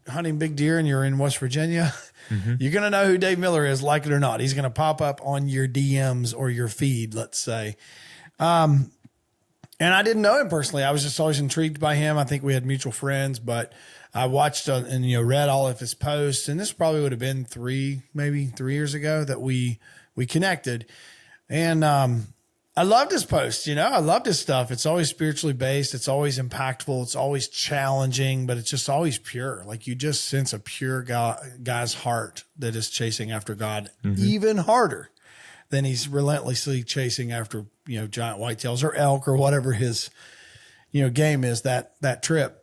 hunting big deer and you're in West Virginia. You're going to know who Dave Miller is, like it or not. He's going to pop up on your DMs or your feed, let's say. And I didn't know him personally. I was just always intrigued by him. I think we had mutual friends, but I watched and read all of his posts, and this probably would have been 3 years ago that we connected. And I loved his posts. I loved his stuff. It's always spiritually based. It's always impactful. It's always challenging, but it's just always pure. Like you just sense a pure guy's heart that is chasing after God even harder than he's relentlessly chasing after giant whitetails or elk or whatever his game is that trip.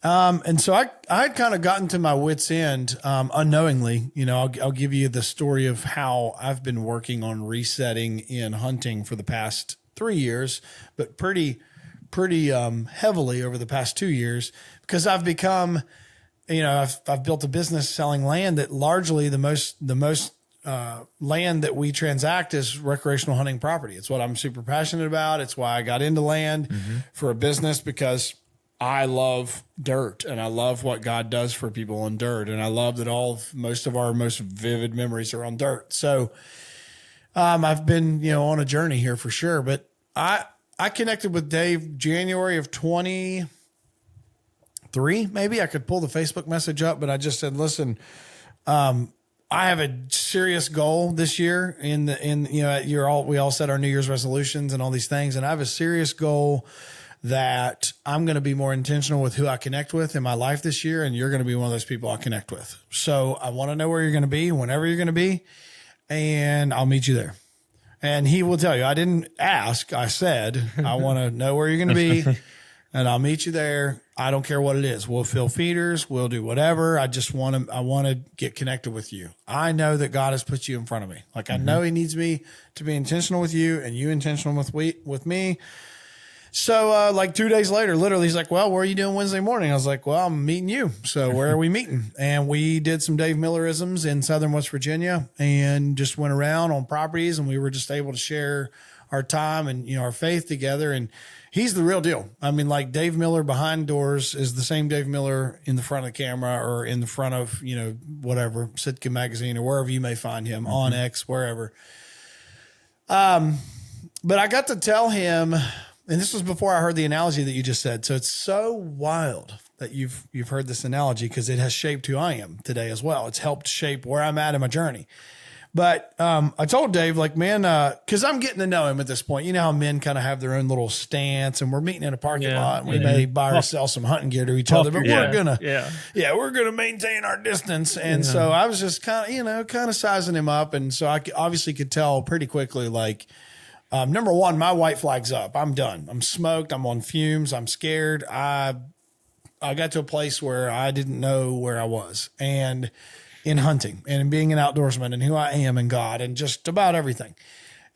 And so I had kind of gotten to my wit's end, unknowingly. I'll give you the story of how I've been working on resetting in hunting for the past 3 years, but pretty heavily over the past 2 years, because I've become, I've built a business selling land that largely the most land that we transact is recreational hunting property. It's what I'm super passionate about. It's why I got into land for a business, because I love dirt, and I love what God does for people on dirt. And I love that most of our most vivid memories are on dirt. So, I've been, on a journey here for sure, but I connected with Dave January of 23. Maybe I could pull the Facebook message up, but I just said, listen, I have a serious goal this year we all set our New Year's resolutions and all these things. And I have a serious goal that I'm going to be more intentional with who I connect with in my life this year. And you're going to be one of those people I connect with. So I want to know where you're going to be, whenever you're going to be, and I'll meet you there. And he will tell you, I didn't ask. I said, I want to know where you're going to be, and I'll meet you there. I don't care what it is. We'll fill feeders. We'll do whatever. I want to get connected with you. I know that God has put you in front of me. Like I know he needs me to be intentional with you, and you intentional with me. So, 2 days later, literally, he's like, well, what are you doing Wednesday morning? I was like, well, I'm meeting you. So where are we meeting? And we did some Dave Millerisms in Southern West Virginia and just went around on properties, and we were just able to share our time and, our faith together. And he's the real deal. I mean, like Dave Miller behind doors is the same Dave Miller in the front of the camera or in the front of, whatever, Sitka Magazine or wherever you may find him, on X, wherever. But I got to tell him, and this was before I heard the analogy that you just said. So it's so wild that you've heard this analogy, because it has shaped who I am today as well. It's helped shape where I'm at in my journey. But I told Dave, like, man, because I'm getting to know him at this point. You know how men kind of have their own little stance, and we're meeting in a parking lot, and we may buy or sell some hunting gear to each other, but we're gonna maintain our distance. And so I was just kind of sizing him up, and so I obviously could tell pretty quickly, like, number one, my white flag's up. I'm done. I'm smoked. I'm on fumes. I'm scared. I got to a place where I didn't know where I was, and in hunting and in being an outdoorsman and who I am in God and just about everything.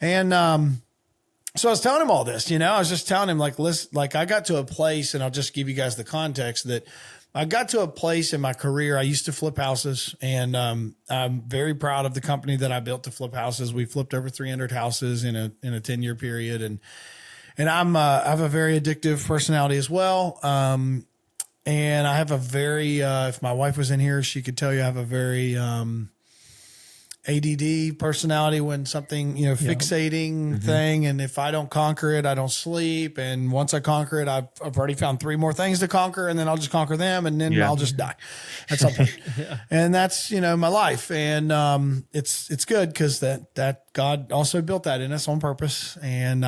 And so I was telling him all this, I was just telling him, like, listen, like I got to a place, and I'll just give you guys the context, that I got to a place in my career. I used to flip houses, and I'm very proud of the company that I built to flip houses. We flipped over 300 houses in a 10-year period. And I have a very addictive personality as well. And I have a very, if my wife was in here, she could tell you I have a very ADD personality when something, fixating thing. And if I don't conquer it, I don't sleep. And once I conquer it, I've already found 3 more things to conquer, and then I'll just conquer them, and then I'll just die at some point. And that's, my life. And it's good because that God also built that in us on purpose. And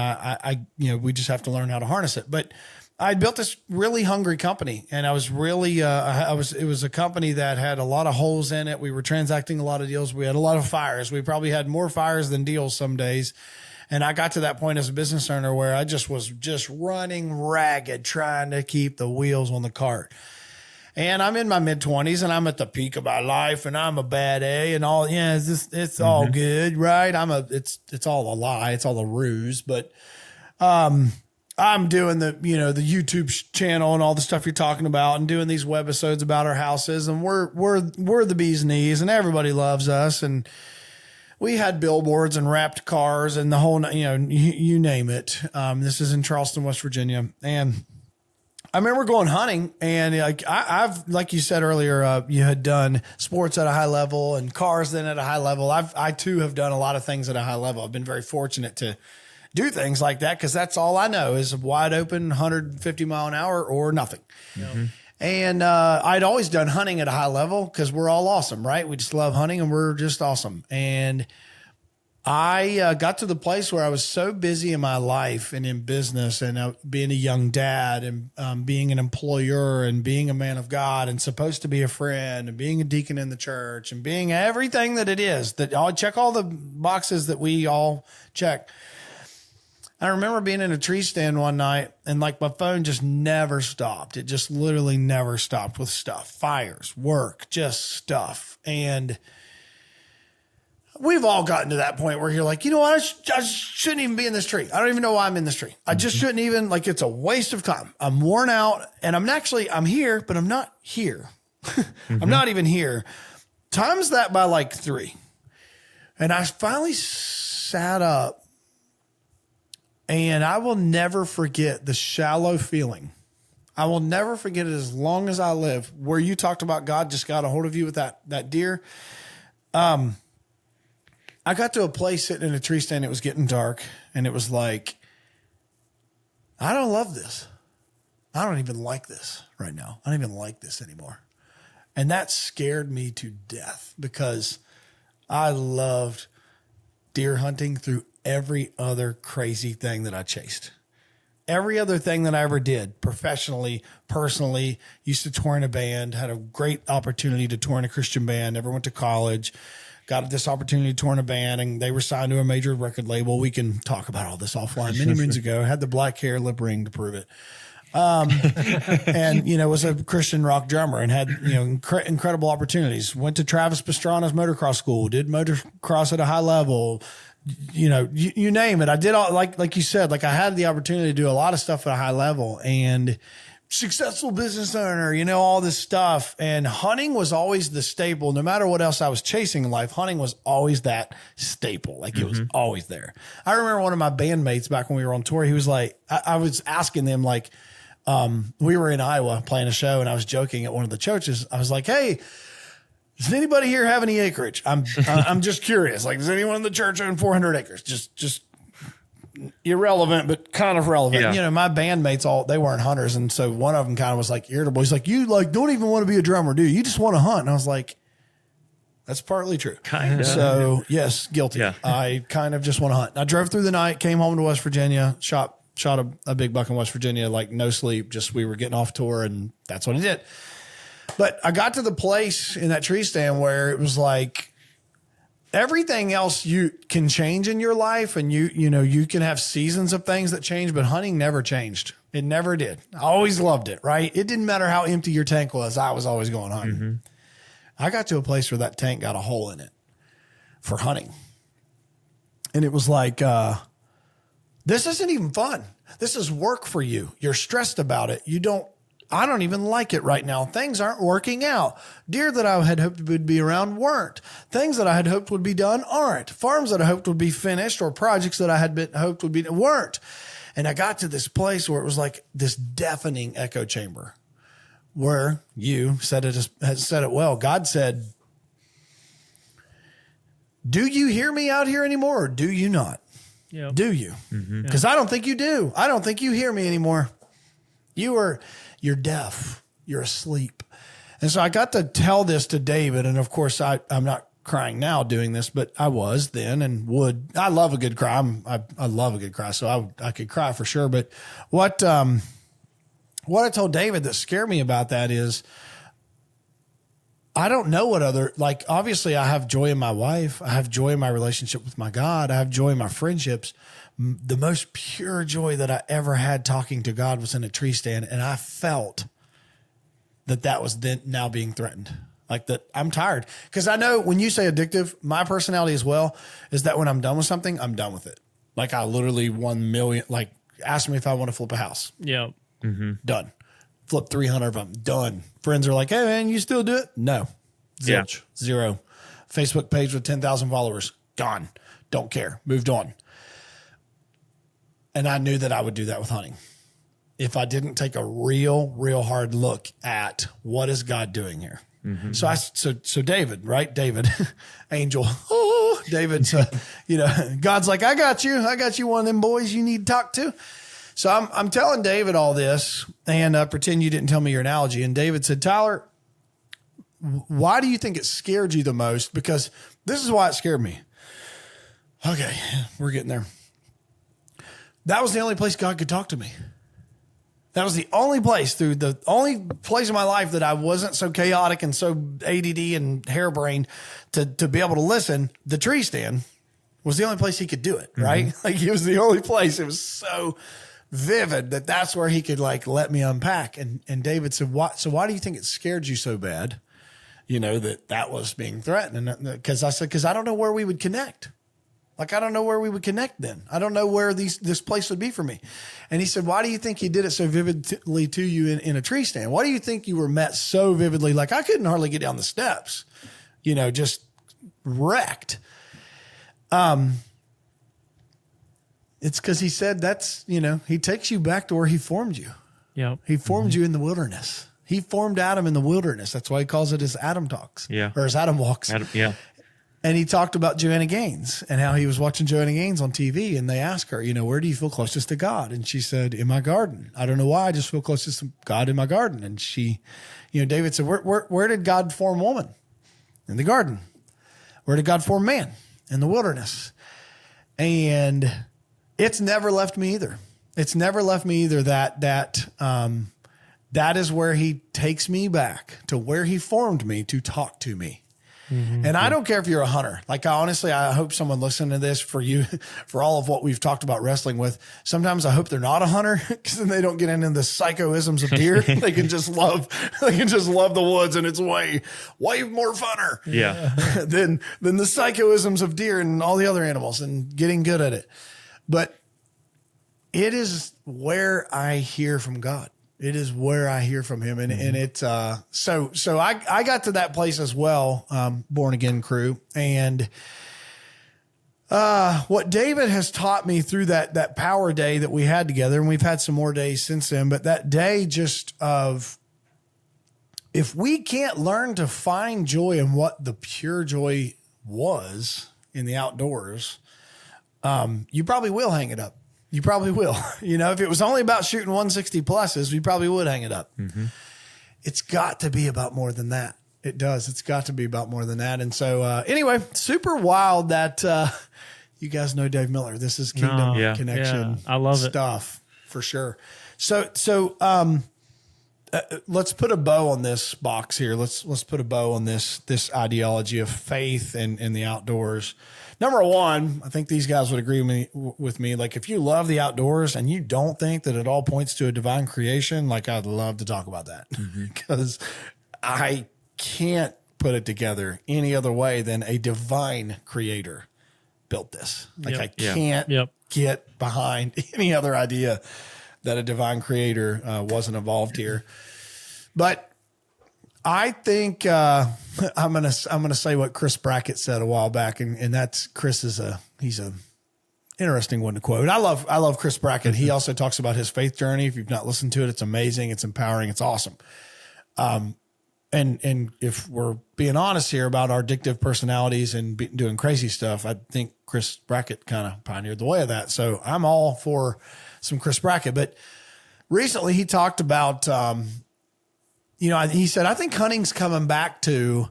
we just have to learn how to harness it. But I built this really hungry company, and I was really, it was a company that had a lot of holes in it. We were transacting a lot of deals. We had a lot of fires. We probably had more fires than deals some days. And I got to that point as a business owner where I was running ragged, trying to keep the wheels on the cart. And I'm in my mid-20s, and I'm at the peak of my life, and I'm a bad A and all. Yeah, it's all good, right? It's all a lie. It's all a ruse. But, I'm doing the YouTube channel and all the stuff you're talking about, and doing these webisodes about our houses, and we're the bee's knees, and everybody loves us. And we had billboards and wrapped cars and the whole, you name it. This is in Charleston, West Virginia. And I remember going hunting, and I've, like you said earlier, you had done sports at a high level and cars then at a high level. I too have done a lot of things at a high level. I've been very fortunate to do things like that, because that's all I know is wide open 150 mile an hour or nothing. Mm-hmm. And I'd always done hunting at a high level because we're all awesome, right? We just love hunting, and we're just awesome. And I got to the place where I was so busy in my life and in business, and being a young dad, and being an employer, and being a man of God, and supposed to be a friend, and being a deacon in the church, and being everything that it is, that I'll check all the boxes that we all check. I remember being in a tree stand one night, and my phone just never stopped. It just literally never stopped with stuff, fires, work, just stuff. And we've all gotten to that point where you're like, you know what? I shouldn't even be in this tree. I don't even know why I'm in this tree. I just shouldn't even, it's a waste of time. I'm worn out, and I'm here, but I'm not here. I'm not even here. Times that by 3. And I finally sat up. And I will never forget the shallow feeling. I will never forget it as long as I live, where you talked about God just got a hold of you with that deer. I got to a place sitting in a tree stand. It was getting dark, and it was like, I don't love this. I don't even like this right now. I don't even like this anymore. And that scared me to death, because I loved deer hunting through every other crazy thing that I chased. Every other thing that I ever did, professionally, personally, used to tour in a band, had a great opportunity to tour in a Christian band, never went to college, got this opportunity to tour in a band, and they were signed to a major record label. We can talk about all this offline. Many moons ago, had the black hair, lip ring to prove it. And, was a Christian rock drummer, and had, incredible opportunities. Went to Travis Pastrana's motocross school, did motocross at a high level. You name it. I did all, like you said, I had the opportunity to do a lot of stuff at a high level, and successful business owner, all this stuff. And hunting was always the staple. No matter what else I was chasing in life, hunting was always that staple. It was always there. I remember one of my bandmates back when we were on tour, he was like, I was asking them, we were in Iowa playing a show, and I was joking at one of the churches. I was like, hey, does anybody here have any acreage? I'm just curious. Does anyone in the church own 400 acres? Just irrelevant, but kind of relevant. Yeah. My bandmates, they weren't hunters. And so one of them kind of was irritable. He's like, you don't even want to be a drummer, do you? You just want to hunt. And I was like, that's partly true. Kind of. So yes, guilty. Yeah. I kind of just want to hunt. I drove through the night, came home to West Virginia, shot a big buck in West Virginia, no sleep, just we were getting off tour, and that's what I did. But I got to the place in that tree stand where it was everything else you can change in your life, and you can have seasons of things that change, but hunting never changed. It never did. I always loved it, right? It didn't matter how empty your tank was. I was always going hunting. Mm-hmm. I got to a place where that tank got a hole in it for hunting. And it was this isn't even fun. This is work for you. You're stressed about it. I don't even like it right now. Things aren't working out. Deer that I had hoped would be around weren't. Things that I had hoped would be done aren't. Farms that I hoped would be finished, or projects that I had hoped would be weren't. And I got to this place where it was this deafening echo chamber, where you said it well. God said, do you hear me out here anymore or do you not? Yep. Do you? Because I don't think you do. I don't think you hear me anymore. You're deaf. You're asleep. And so I got to tell this to David. And of course, I'm not crying now doing this, but I was then and would. I love a good cry. I love a good cry. So I could cry for sure. But what I told David that scared me about that is I don't know what other, like, obviously I have joy in my wife. I have joy in my relationship with my God. I have joy in my friendships. The most pure joy that I ever had talking to God was in a tree stand. And I felt that was then now being threatened. Like that I'm tired. Because I know when you say addictive, my personality as well is that when I'm done with something, I'm done with it. Like I literally 1 million, like ask me if I want to flip a house. Yeah. Done. Flip 300 of them. Done. Friends are like, hey man, you still do it? No. Zilch. Zero. Facebook page with 10,000 followers. Gone. Don't care. Moved on. And I knew that I would do that with hunting. If I didn't take a real hard look at what is God doing here. So David, right? David, angel. Oh, David, God's like, I got you one of them boys you need to talk to. So I'm telling David all this and pretend you didn't tell me your analogy. And David said, Tyler, why do you think it scared you the most? Because this is why it scared me. Okay, we're getting there. That was the only place God could talk to me. That was the only place the only place in my life that I wasn't so chaotic and so ADD and harebrained to be able to listen. The tree stand was the only place he could do it, right? Like it was the only place. It was so vivid that's where he could like let me unpack. And David said, why do you think it scared you so bad? That was being threatened. And because I said, because I don't know where we would connect. Like, I don't know where we would connect then. I don't know where this place would be for me. And he said, why do you think he did it so vividly to you in a tree stand? Why do you think you were met so vividly? Like I couldn't hardly get down the steps, just wrecked. It's because he said he takes you back to where he formed you. Yep. He formed you in the wilderness. He formed Adam in the wilderness. That's why he calls it his Adam talks. Yeah. Or his Adam walks. Yeah. And he talked about Joanna Gaines and how he was watching Joanna Gaines on TV. And they asked her, where do you feel closest to God? And she said, in my garden. I don't know why. I just feel closest to God in my garden. And she, David said, where did God form woman? In the garden. Where did God form man? In the wilderness. And it's never left me either. It's never left me either that is where he takes me back to where he formed me to talk to me. And I don't care if you're a hunter. Like I hope someone listening to this for you, for all of what we've talked about wrestling with. Sometimes I hope they're not a hunter because then they don't get into the psychoisms of deer. They can just love the woods and it's way more funner. Yeah. than the psychoisms of deer and all the other animals and getting good at it. But it is where I hear from God. It is where I hear from him. And it's, so I got to that place as well. Born Again crew. And, what David has taught me through that power day that we had together, and we've had some more days since then, but that day just of, if we can't learn to find joy in what the pure joy was in the outdoors, you probably will hang it up. You probably will. If it was only about shooting 160 pluses, we probably would hang it up. It's got to be about more than that. It does. It's got to be about more than that. And so, anyway, super wild that you guys know Dave Miller. This is Kingdom Connection. I love stuff for sure. So let's put a bow on this box here. Let's put a bow on this ideology of faith and the outdoors. Number one, I think these guys would agree with me. Like, if you love the outdoors and you don't think that it all points to a divine creation, like, I'd love to talk about that because I can't put it together any other way than a divine creator built this. Like, I can't get behind any other idea that a divine creator wasn't involved here. But I think I'm gonna say what Chris Brackett said a while back, and that's Chris he's a interesting one to quote. I love Chris Brackett. He also talks about his faith journey. If you've not listened to it, it's amazing. It's empowering. It's awesome. And and if we're being honest here about our addictive personalities and doing crazy stuff, I think Chris Brackett kind of pioneered the way of that. So I'm all for some Chris Brackett. But recently he talked about, he said, I think hunting's coming back to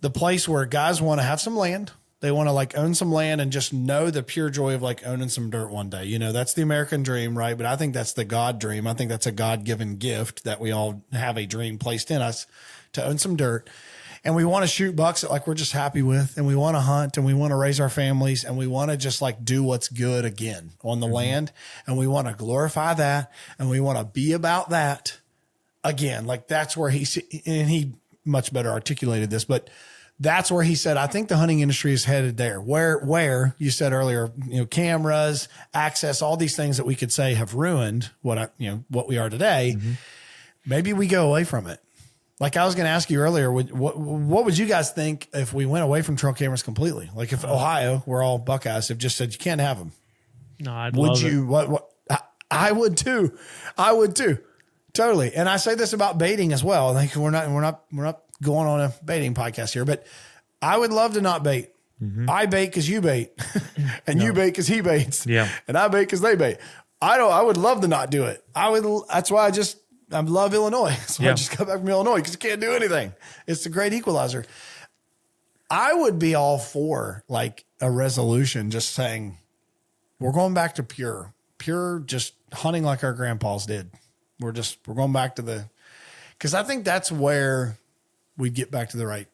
the place where guys want to have some land. They want to like own some land and just know the pure joy of like owning some dirt one day. That's the American dream, right? But I think that's the God dream. I think that's a God-given gift that we all have a dream placed in us to own some dirt. And we want to shoot bucks that like we're just happy with, and we want to hunt and we want to raise our families, and we want to just like do what's good again on the land. And we want to glorify that, and we want to be about that again. Like that's where he much better articulated this, but that's where he said, I think the hunting industry is headed there, where you said earlier, cameras, access, all these things that we could say have ruined what we are today. Mm-hmm. Maybe we go away from it. Like I was going to ask you earlier, what would you guys think if we went away from trail cameras completely? Like if Ohio, we're all Buckeyes, have just said you can't have them. No, I'd would love you? it. What? I would too. I would too. Totally. And I say this about baiting as well. Like we're not going on a baiting podcast here, but I would love to not bait. Mm-hmm. I bait because you bait, and you bait because he baits. Yeah, and I bait because they bait. I would love to not do it. That's why I love Illinois. So I just got back from Illinois because you can't do anything. It's the great equalizer. I would be all for like a resolution, just saying we're going back to pure, just hunting like our grandpas did. We're going back to because I think that's where we get back to the right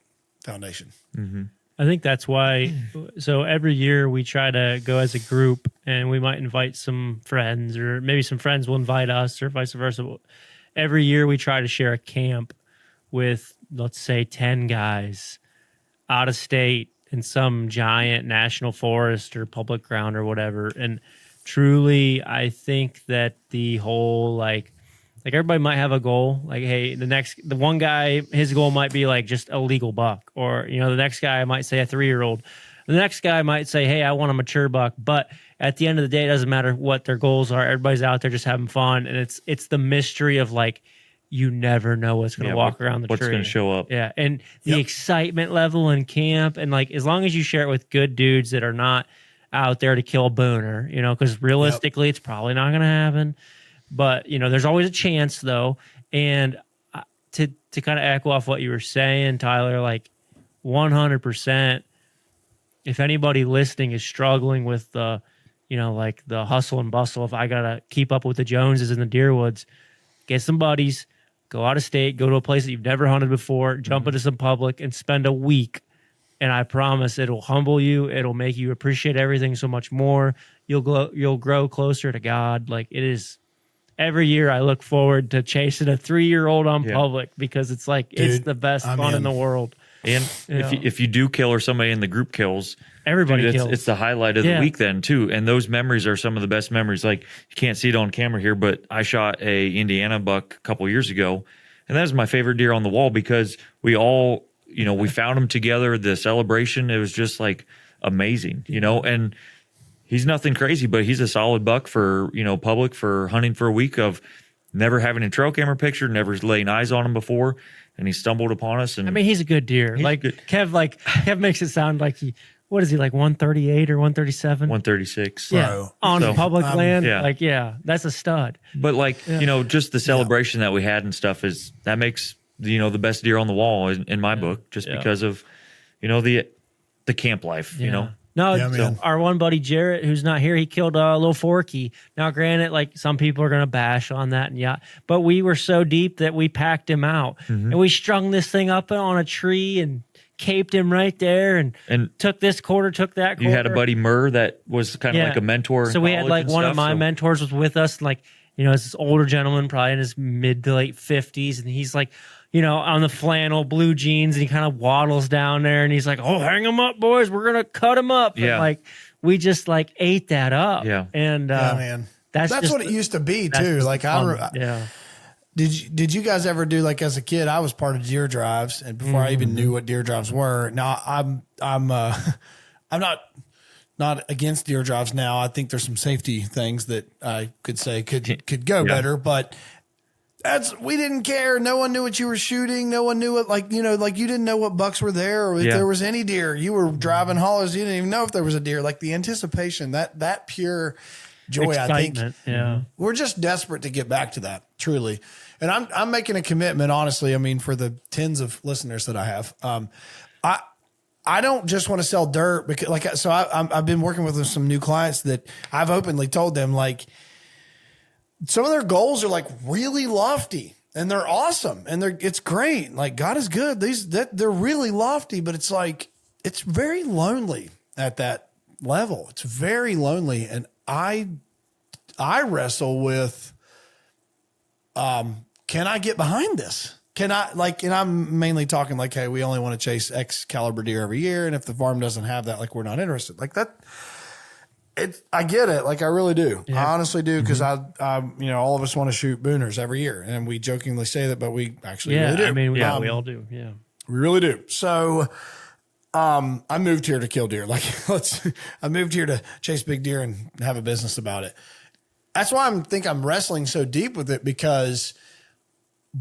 foundation. Mm-hmm. I think that's why. So every year we try to go as a group, and we might invite some friends, or maybe some friends will invite us, or vice versa. Every year we try to share a camp with, let's say, 10 guys out of state in some giant national forest or public ground or whatever. And truly, I think that the whole like everybody might have a goal. Like, hey, the one guy, his goal might be like just a legal buck, or the next guy might say a 3-year-old. The next guy might say, hey, I want a mature buck. But at the end of the day, it doesn't matter what their goals are. Everybody's out there just having fun, and it's the mystery of like you never know what's going to walk around the tree. What's going to show up? Yeah, and the excitement level in camp, and like as long as you share it with good dudes that are not out there to kill a booner, because realistically, it's probably not going to happen. But, there's always a chance, though. And to kind of echo off what you were saying, Tyler, like 100%, if anybody listening is struggling with the, like the hustle and bustle, if I got to keep up with the Joneses in the Deerwoods, get some buddies, go out of state, go to a place that you've never hunted before, jump into some public, and spend a week. And I promise it'll humble you. It'll make you appreciate everything so much more. You'll grow closer to God. Like it is. Every year I look forward to chasing a 3-year-old on public because it's like, it's the best fun in the world. And if you do kill or somebody in the group kills, everybody kills. It's the highlight of the week then too. And those memories are some of the best memories. Like you can't see it on camera here, but I shot a Indiana buck a couple years ago, and that was my favorite deer on the wall because we all, we found them together. The celebration, it was just like amazing, and he's nothing crazy, but he's a solid buck for, public, for hunting for a week of never having a trail camera picture, never laying eyes on him before. And he stumbled upon us. And I mean, he's a good deer. Good. Kev makes it sound like what is he, like 138 or 137? 136. Yeah. On public land. Yeah. That's a stud. But just the celebration that we had and stuff that makes, the best deer on the wall in my book, just because of, the camp life, No, our one buddy Jarrett, who's not here, he killed a little forky. Now, granted, like some people are going to bash on that, but we were so deep that we packed him out, and we strung this thing up on a tree and caped him right there, and took this quarter, took that quarter. You had a buddy Murr that was kind of like a mentor. So we had like one of my mentors was with us, like it's this older gentleman, probably in his mid to late 50s, and he's like, on the flannel, blue jeans, and he kind of waddles down there, and he's like, "Oh, hang them up, boys! We're gonna cut them up." Yeah, and we just ate that up. Yeah, and man, that's what it used to be too. Like Did you guys ever do, like as a kid? I was part of deer drives, and before I even knew what deer drives were. Now I'm not against deer drives now. I think there's some safety things that I could say could go better, but we didn't care. No one knew what you were shooting. No one knew what, like you didn't know what bucks were there or if there was any deer. You were driving hollows. You didn't even know if there was a deer. Like the anticipation, that pure joy. Excitement, I think we're just desperate to get back to that, truly. And I'm making a commitment, honestly. I mean, for the tens of listeners that I have, I don't just want to sell dirt because I've been working with some new clients that I've openly told them, like, some of their goals are like really lofty and they're awesome and it's great. Like, God is good. They're really lofty, but it's like, it's very lonely at that level. It's very lonely. And I wrestle with, can I get behind this? Can I, like, and I'm mainly talking like, hey, we only want to chase X caliber deer every year. And if the farm doesn't have that, like, we're not interested. Like that. I get it. Like, I really do. Yeah. I honestly do. Cause I, all of us want to shoot booners every year, and we jokingly say that, but we actually really do. I mean, we all do. Yeah. We really do. So, I moved here to kill deer. Like, I moved here to chase big deer and have a business about it. That's why I'm wrestling so deep with it, because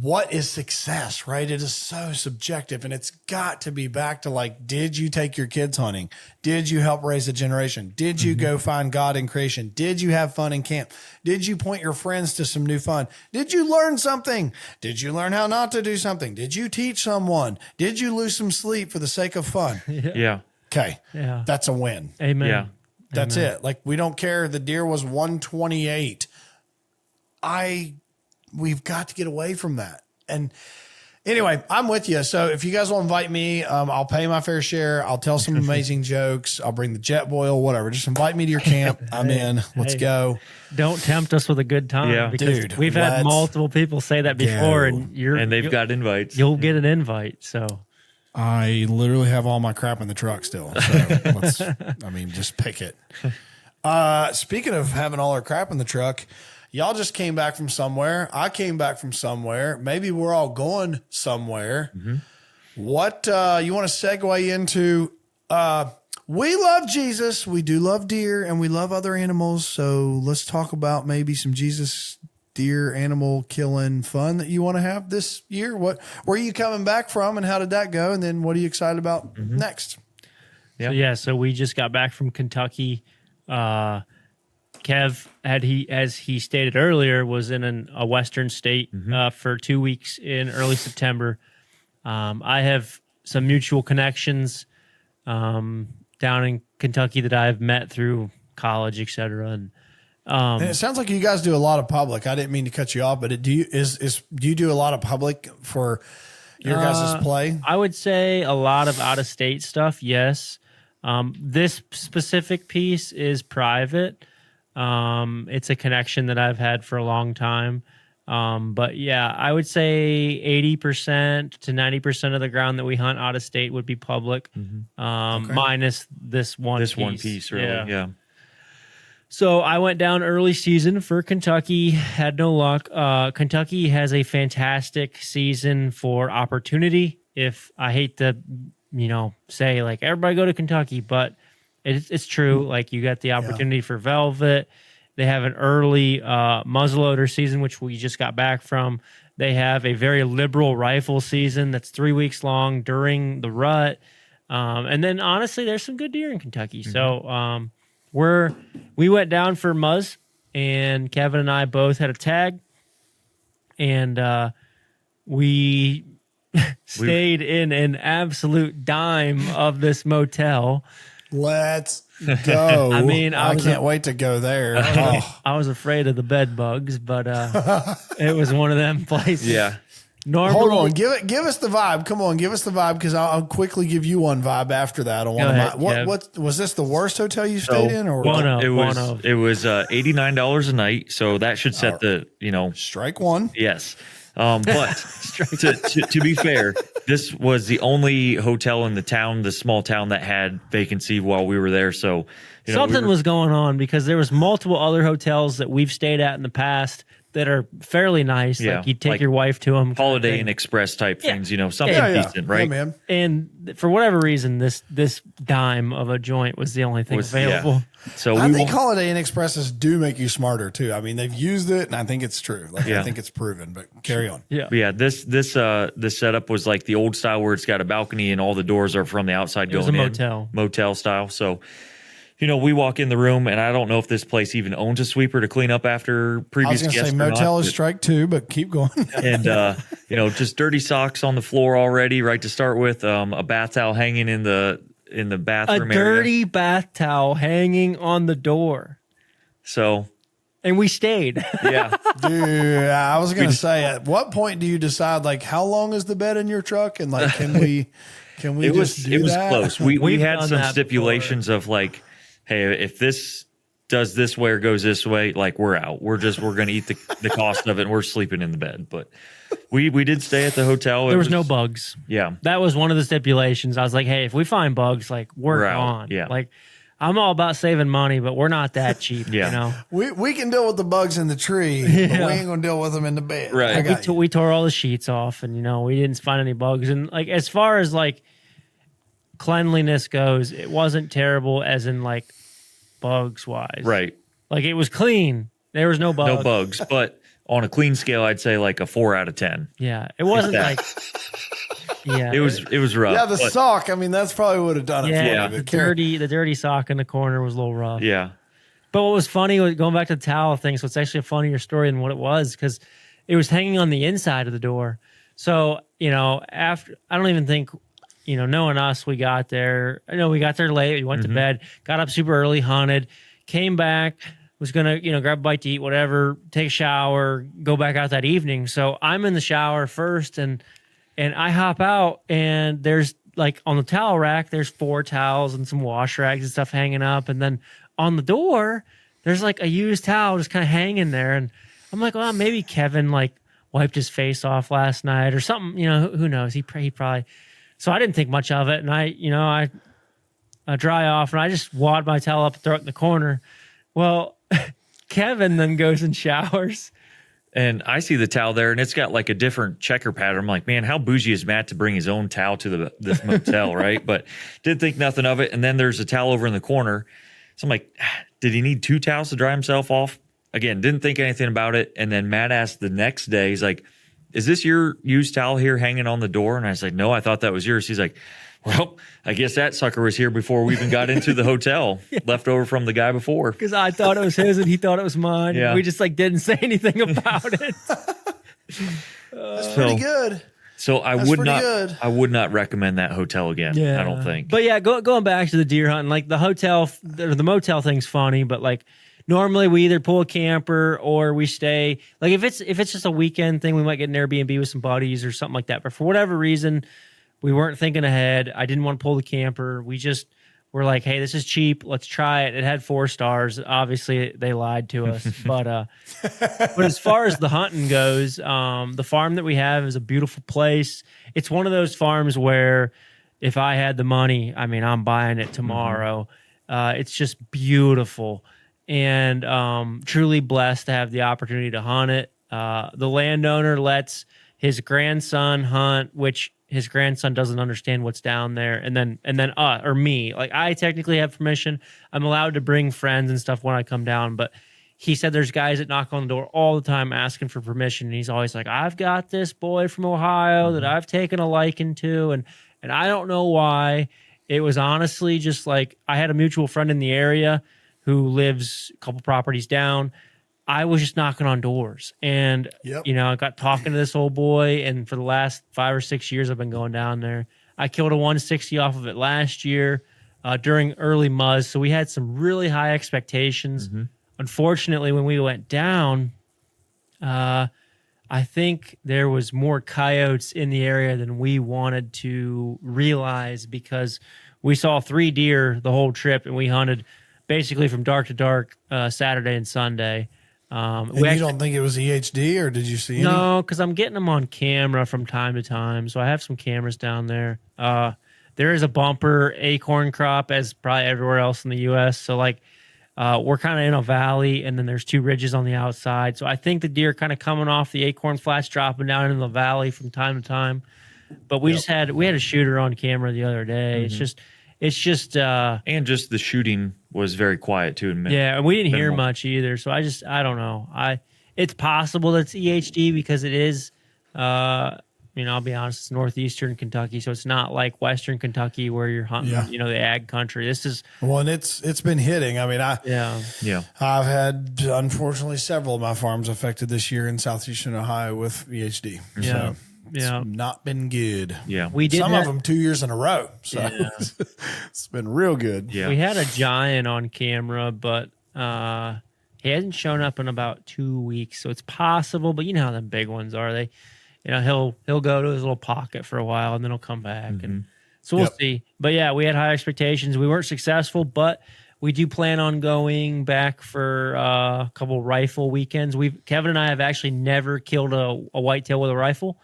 what is success, right? It is so subjective, and it's got to be back to, like, did you take your kids hunting? Did you help raise a generation? Did you go find God in creation? Did you have fun in camp? Did you point your friends to some new fun? Did you learn something? Did you learn how not to do something? Did you teach someone? Did you lose some sleep for the sake of fun? Yeah. Okay. Yeah. That's a win. Amen. Yeah. That's it. Like, we don't care. The deer was 128. We've got to get away from that. And anyway, I'm with you. So if you guys will invite me, I'll pay my fair share. I'll tell some amazing jokes. I'll bring the jet boil, whatever. Just invite me to your camp. I'm in. Let's go. Don't tempt us with a good time. Yeah. Because Dude, we've had multiple people say that before, and they've got invites. You'll get an invite. So I literally have all my crap in the truck still. So just pick it. Speaking of having all our crap in the truck, y'all just came back from somewhere. I came back from somewhere. Maybe we're all going somewhere. Mm-hmm. What you want to segue into? We love Jesus. We do love deer, and we love other animals. So let's talk about maybe some Jesus deer animal killing fun that you want to have this year. Where are you coming back from, and how did that go? And then what are you excited about next? Yeah. So we just got back from Kentucky. Kev, as he stated earlier, was in a western state for 2 weeks in early September. I have some mutual connections down in Kentucky that I've met through college, et cetera. And it sounds like you guys do a lot of public. I didn't mean to cut you off, but do you do a lot of public for your guys' play? I would say a lot of out of state stuff. Yes. This specific piece is private. It's a connection that I've had for a long time. But yeah, I would say 80% to 90% of the ground that we hunt out of state would be public. Minus this one piece, really. Yeah. So I went down early season for Kentucky, had no luck. Kentucky has a fantastic season for opportunity. If I hate to, say like everybody go to Kentucky, but it's true. Like, you got the opportunity for velvet. They have an early muzzleloader season, which we just got back from. They have a very liberal rifle season that's 3 weeks long during the rut. And then honestly, there's some good deer in Kentucky. So we went down for muzz, and Kevin and I both had a tag, and we stayed in an absolute dime of this motel. Let's go. I mean, I can't wait to go there. I was afraid of the bed bugs, but it was one of them places. Yeah. Normally, hold on, give us the vibe. Come on, give us the vibe, because I'll quickly give you one vibe after that. On one of my, what was this, the worst hotel you stayed in, or it was $89 a night, so that should set the strike one. Yes. But to be fair, this was the only hotel in the small town that had vacancy while we were there. So something was going on, because there was multiple other hotels that we've stayed at in the past that are fairly nice. Yeah, Like you take like your wife to them. Holiday Inn Express type things, something Yeah, decent, right? Yeah, man. And for whatever reason, this dime of a joint was the only thing available. Yeah. So I think Holiday Inn Expresses do make you smarter too. I mean, they've used it, and I think it's true. Like I think it's proven. But carry on. Yeah. But yeah, this setup was like the old style where it's got a balcony and all the doors are from the outside It was going a in. Motel style. So, we walk in the room, and I don't know if this place even owns a sweeper to clean up after previous guests. I was going to say motel is strike two, but keep going. And just dirty socks on the floor already, right to start with. A bath towel hanging in the bathroom A dirty bath towel hanging on the door. So. And we stayed. Yeah. Dude, I was going to say, at what point do you decide, like, how long is the bed in your truck? And, like, can we it was that? close. We had some stipulations of, like, hey, if this does this way or goes this way, like, we're out. We're going to eat the cost of it, and we're sleeping in the bed. But we did stay at the hotel. There was no bugs. Yeah. That was one of the stipulations. I was like, hey, if we find bugs, like, we're gone. Out. Yeah. Like, I'm all about saving money, but we're not that cheap, We can deal with the bugs in the tree, but we ain't going to deal with them in the bed. Right. We tore all the sheets off, and, we didn't find any bugs. And, like, as far as, like, cleanliness goes, it wasn't terrible as in, like, bugs wise. Right. Like, it was clean. There was no bugs. No bugs, but on a clean scale, I'd say like a 4 out of 10. Yeah. It wasn't like it was rough. Yeah, the sock, I mean, that's probably would have done it for me. The dirty sock in the corner was a little rough. Yeah. But what was funny was going back to the towel thing, so it's actually a funnier story than what it was, because it was hanging on the inside of the door. So, after I don't even think knowing us, we got there. I know we got there late. We went to bed, got up super early, hunted, came back, was going to, grab a bite to eat, whatever, take a shower, go back out that evening. So I'm in the shower first, and I hop out, and there's, like, on the towel rack, there's 4 towels and some wash rags and stuff hanging up. And then on the door, there's, like, a used towel just kind of hanging there. And I'm like, well, maybe Kevin, like, wiped his face off last night or something. Who knows? He probably... So I didn't think much of it, and I dry off, and I just wad my towel up and throw it in the corner. Well, Kevin then goes and showers. And I see the towel there, and it's got like a different checker pattern. I'm like, man, how bougie is Matt to bring his own towel to this motel, right? But didn't think nothing of it. And then there's a towel over in the corner. So I'm like, did he need 2 towels to dry himself off? Again, didn't think anything about it. And then Matt asked the next day, he's like, is this your used towel here hanging on the door? And I was like, no, I thought that was yours. He's like, well, I guess that sucker was here before we even got into the hotel, left over from the guy before. Because I thought it was his and he thought it was mine. Yeah. We just didn't say anything about it. That's pretty good. So I would not recommend that hotel again. Yeah. I don't think. But yeah, going back to the deer hunting, like the hotel or the motel thing's funny, but like normally we either pull a camper or we stay. Like if it's just a weekend thing, we might get an Airbnb with some buddies or something like that. But for whatever reason, we weren't thinking ahead. I didn't want to pull the camper. We just were like, hey, this is cheap. Let's try it. It had 4 stars. Obviously, they lied to us. but as far as the hunting goes, the farm that we have is a beautiful place. It's one of those farms where if I had the money, I mean, I'm buying it tomorrow. It's just beautiful. And truly blessed to have the opportunity to hunt it. The landowner lets his grandson hunt, which his grandson doesn't understand what's down there. And then or me, like I technically have permission. I'm allowed to bring friends and stuff when I come down, but he said there's guys that knock on the door all the time asking for permission. And he's always like, I've got this boy from Ohio that I've taken a liking to. And I don't know why. It was honestly just like I had a mutual friend in the area who lives a couple properties down. I was just knocking on doors and, I got talking to this old boy. And for the last 5 or 6 years, I've been going down there. I killed a 160 off of it last year during early muzz. So we had some really high expectations. Unfortunately, when we went down, I think there was more coyotes in the area than we wanted to realize because we saw 3 deer the whole trip and we hunted basically from dark to dark Saturday and Sunday. And you don't think it was EHD or did you see any? No, because I'm getting them on camera from time to time. So I have some cameras down there. There is a bumper acorn crop as probably everywhere else in the U.S. So like we're kind of in a valley, and then there's 2 ridges on the outside. So I think the deer kind of coming off the acorn flats, dropping down into the valley from time to time. But we had a shooter on camera the other day. It's just and just the shooting was very quiet too. Yeah, and we didn't hear much either. So I don't know. It's possible that it's EHD because it is. I'll be honest, it's northeastern Kentucky, so it's not like western Kentucky where you're hunting, the ag country. This is and it's been hitting. I mean, I've had unfortunately several of my farms affected this year in southeastern Ohio with EHD. Yeah. So it's not been good. Yeah, we did some of them 2 years in a row. So it's been real good. Yeah, we had a giant on camera, but he hasn't shown up in about 2 weeks, so it's possible. But you know how the big ones are. They. He'll go to his little pocket for a while and then he'll come back. And so we'll see. But yeah, we had high expectations. We weren't successful, but we do plan on going back for a couple rifle weekends. Kevin and I have actually never killed a whitetail with a rifle.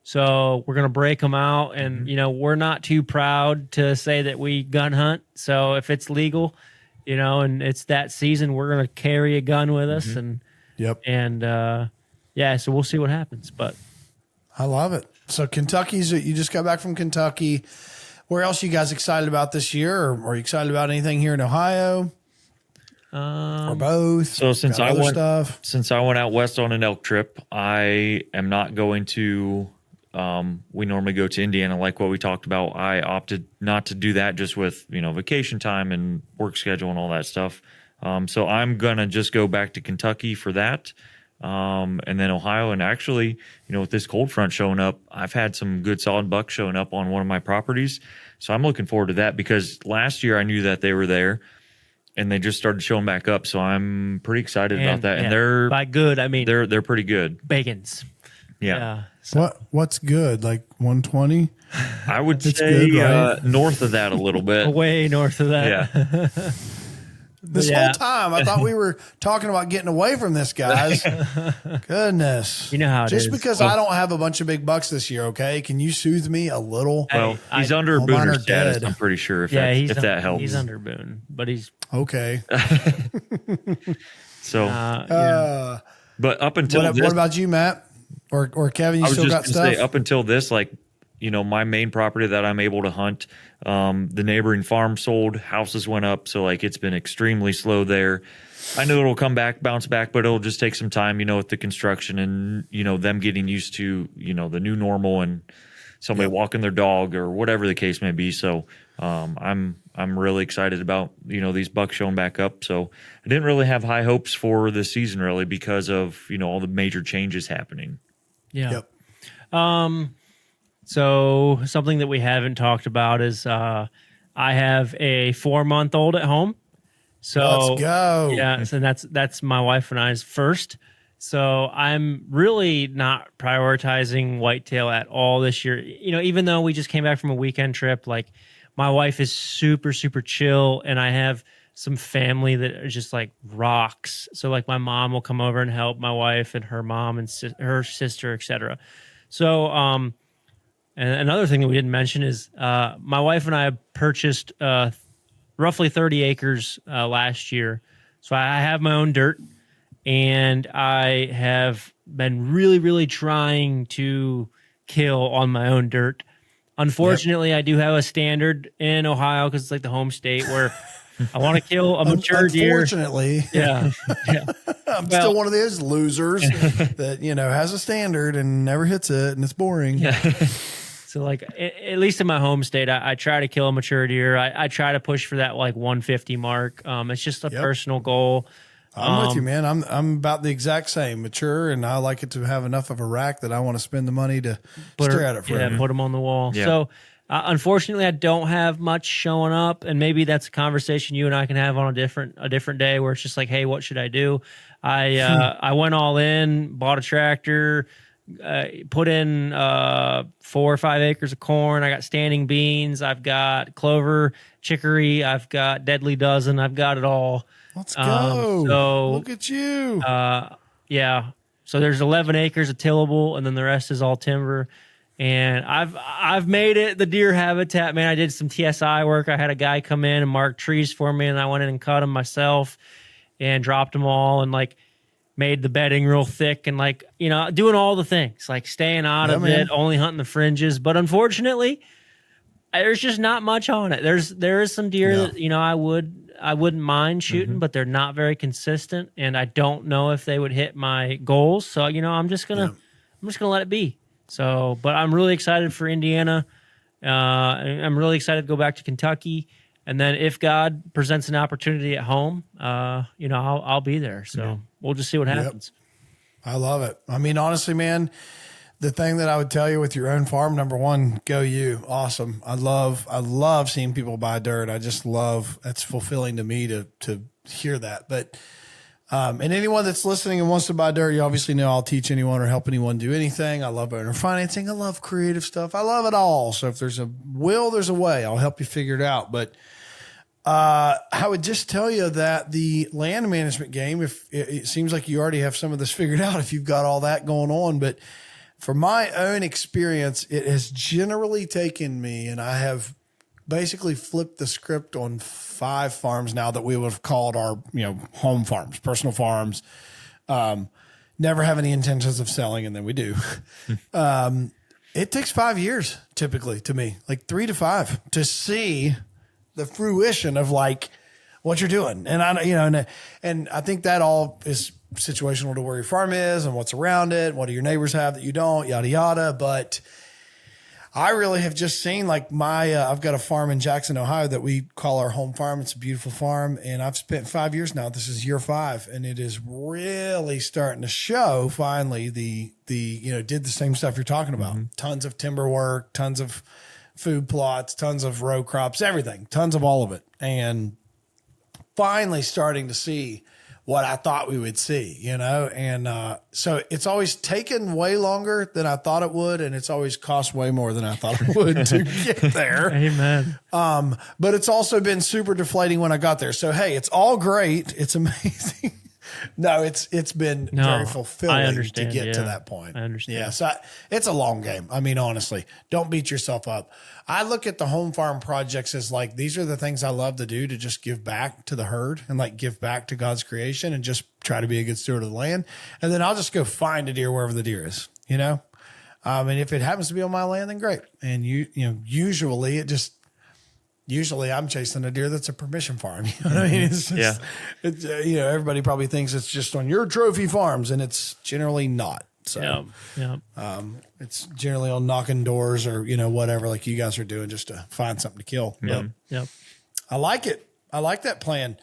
So we're going to break them out. And, we're not too proud to say that we gun hunt. So if it's legal, and it's that season, we're going to carry a gun with us. So we'll see what happens. But I love it. So you just got back from Kentucky. Where else are you guys excited about this year? Or are you excited about anything here in Ohio? Or both? So since I went out west on an elk trip, I am not going to, we normally go to Indiana like what we talked about. I opted not to do that just with, vacation time and work schedule and all that stuff. So I'm going to just go back to Kentucky for that. And then Ohio, and actually, with this cold front showing up, I've had some good solid bucks showing up on one of my properties. So I'm looking forward to that because last year I knew that they were there and they just started showing back up. So I'm pretty excited about that. And they're by good, I mean, they're pretty good. Bacons. Yeah. What's good? Like 120? I would say good, right? North of that a little bit. Way north of that. Yeah. This whole time, I thought we were talking about getting away from this, guys. Goodness. You know how it is. Just because I don't have a bunch of big bucks this year, okay? Can you soothe me a little? Well, he's under Booner status, I'm pretty sure, if that helps. He's under Boone, but he's... Okay. So, but up until what about you, Matt? Or Kevin, you still got stuff? Say, up until this, my main property that I'm able to hunt, the neighboring farm sold, houses went up. So it's been extremely slow there. I know it'll bounce back, but it'll just take some time, with the construction and, them getting used to, the new normal and somebody walking their dog or whatever the case may be. So, I'm really excited about, these bucks showing back up. So I didn't really have high hopes for this season really because of, all the major changes happening. Yeah. Yep. So something that we haven't talked about is I have a 4-month-old at home. So let's go. Yeah, so that's my wife and I's first. So I'm really not prioritizing whitetail at all this year. Even though we just came back from a weekend trip, my wife is super, super chill, and I have some family that are just rocks. So my mom will come over and help my wife and her mom and her sister, etc. So and another thing that we didn't mention is my wife and I purchased roughly 30 acres last year. So I have my own dirt, and I have been really, really trying to kill on my own dirt. Unfortunately, I do have a standard in Ohio because it's the home state where I want to kill a mature deer. Unfortunately. Yeah. I'm still one of those losers that, has a standard and never hits it, and it's boring. Yeah. So at least in my home state, I try to kill a mature deer. I try to push for that 150 mark. It's just a personal goal. I'm with you, man. I'm about the exact same, mature, and I like it to have enough of a rack that I want to spend the money to stare at it for. Yeah, put them on the wall. Yeah. So unfortunately, I don't have much showing up, and maybe that's a conversation you and I can have on a different day where it's just hey, what should I do? I went all in, bought a tractor. Put in 4 or 5 acres of corn. I got standing beans. I've got clover, chicory. I've got deadly dozen. I've got it all. Let's go. So look at you. Yeah. So there's 11 acres of tillable, and then the rest is all timber. And I've made it the deer habitat, man. I did some TSI work. I had a guy come in and mark trees for me, and I went in and cut them myself and dropped them all, and like made the bedding real thick, and like, you know, doing all the things, like staying out of it, only hunting the fringes. But unfortunately, there's just not much on it. There is some deer that, you know, I wouldn't mind shooting, but they're not very consistent, and I don't know if they would hit my goals. So, you know, I'm just gonna let it be. So, but I'm really excited for Indiana. I'm really excited to go back to Kentucky, and then if God presents an opportunity at home, you know, I'll be there. So we'll just see what happens. I love it. I mean, honestly, man, the thing that I would tell you with your own farm, number one, go you. Awesome. I love seeing people buy dirt. I just love, that's fulfilling to me to hear that. But, and anyone that's listening and wants to buy dirt, you obviously know I'll teach anyone or help anyone do anything. I love owner financing. I love creative stuff. I love it all. So if there's a will, there's a way. I'll help you figure it out. But I would just tell you that the land management game, if it seems like you already have some of this figured out, if you've got all that going on, but from my own experience, it has generally taken me, and I have basically flipped the script on 5 farms now that we would have called our, you know, home farms, personal farms. Never have any intentions of selling, and then we do. It takes 5 years typically to me, like 3 to 5, to see the fruition of like what you're doing. And I, you know, and I think that all is situational to where your farm is and what's around it. What do your neighbors have that you don't, yada, yada. But I really have just seen like I've got a farm in Jackson, Ohio that we call our home farm. It's a beautiful farm. And I've spent 5 years now. This is year 5. And it is really starting to show finally you know, did the same stuff you're talking about. Tons of timber work, tons of food plots, tons of row crops, everything, tons of all of it. And finally starting to see what I thought we would see, you know? And so it's always taken way longer than I thought it would. And it's always cost way more than I thought it would to get there. Amen. But it's also been super deflating when I got there. So, hey, it's all great. It's amazing. No, it's been very fulfilling to get to that point. I understand. Yeah, so it's a long game. I mean, honestly, don't beat yourself up. I look at the home farm projects as like, these are the things I love to do, to just give back to the herd and like give back to God's creation and just try to be a good steward of the land. And then I'll just go find a deer wherever the deer is, you know? And if it happens to be on my land, then great. And you know, usually I'm chasing a deer that's a permission farm. You know what I mean? It's just, it's, you know, everybody probably thinks it's just on your trophy farms, and it's generally not. So, it's generally on knocking doors or, you know, whatever, like you guys are doing just to find something to kill. Yep. I like it. I like that plan.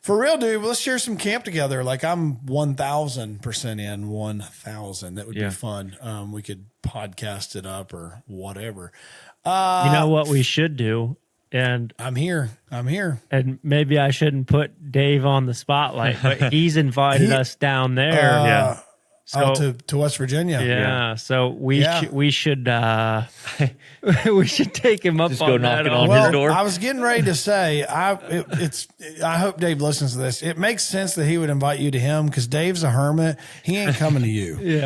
For real, dude, let's share some camp together. Like I'm 1,000% in 1,000. That would be fun. We could podcast it up or whatever. You know what we should do? And I'm here. And maybe I shouldn't put Dave on the spotlight, but he's invited us down there. So to West Virginia. Yeah. So we should we should take him up just on go that. knocking on his door. I was getting ready to say I hope Dave listens to this. It makes sense that he would invite you to him because Dave's a hermit. He ain't coming to you.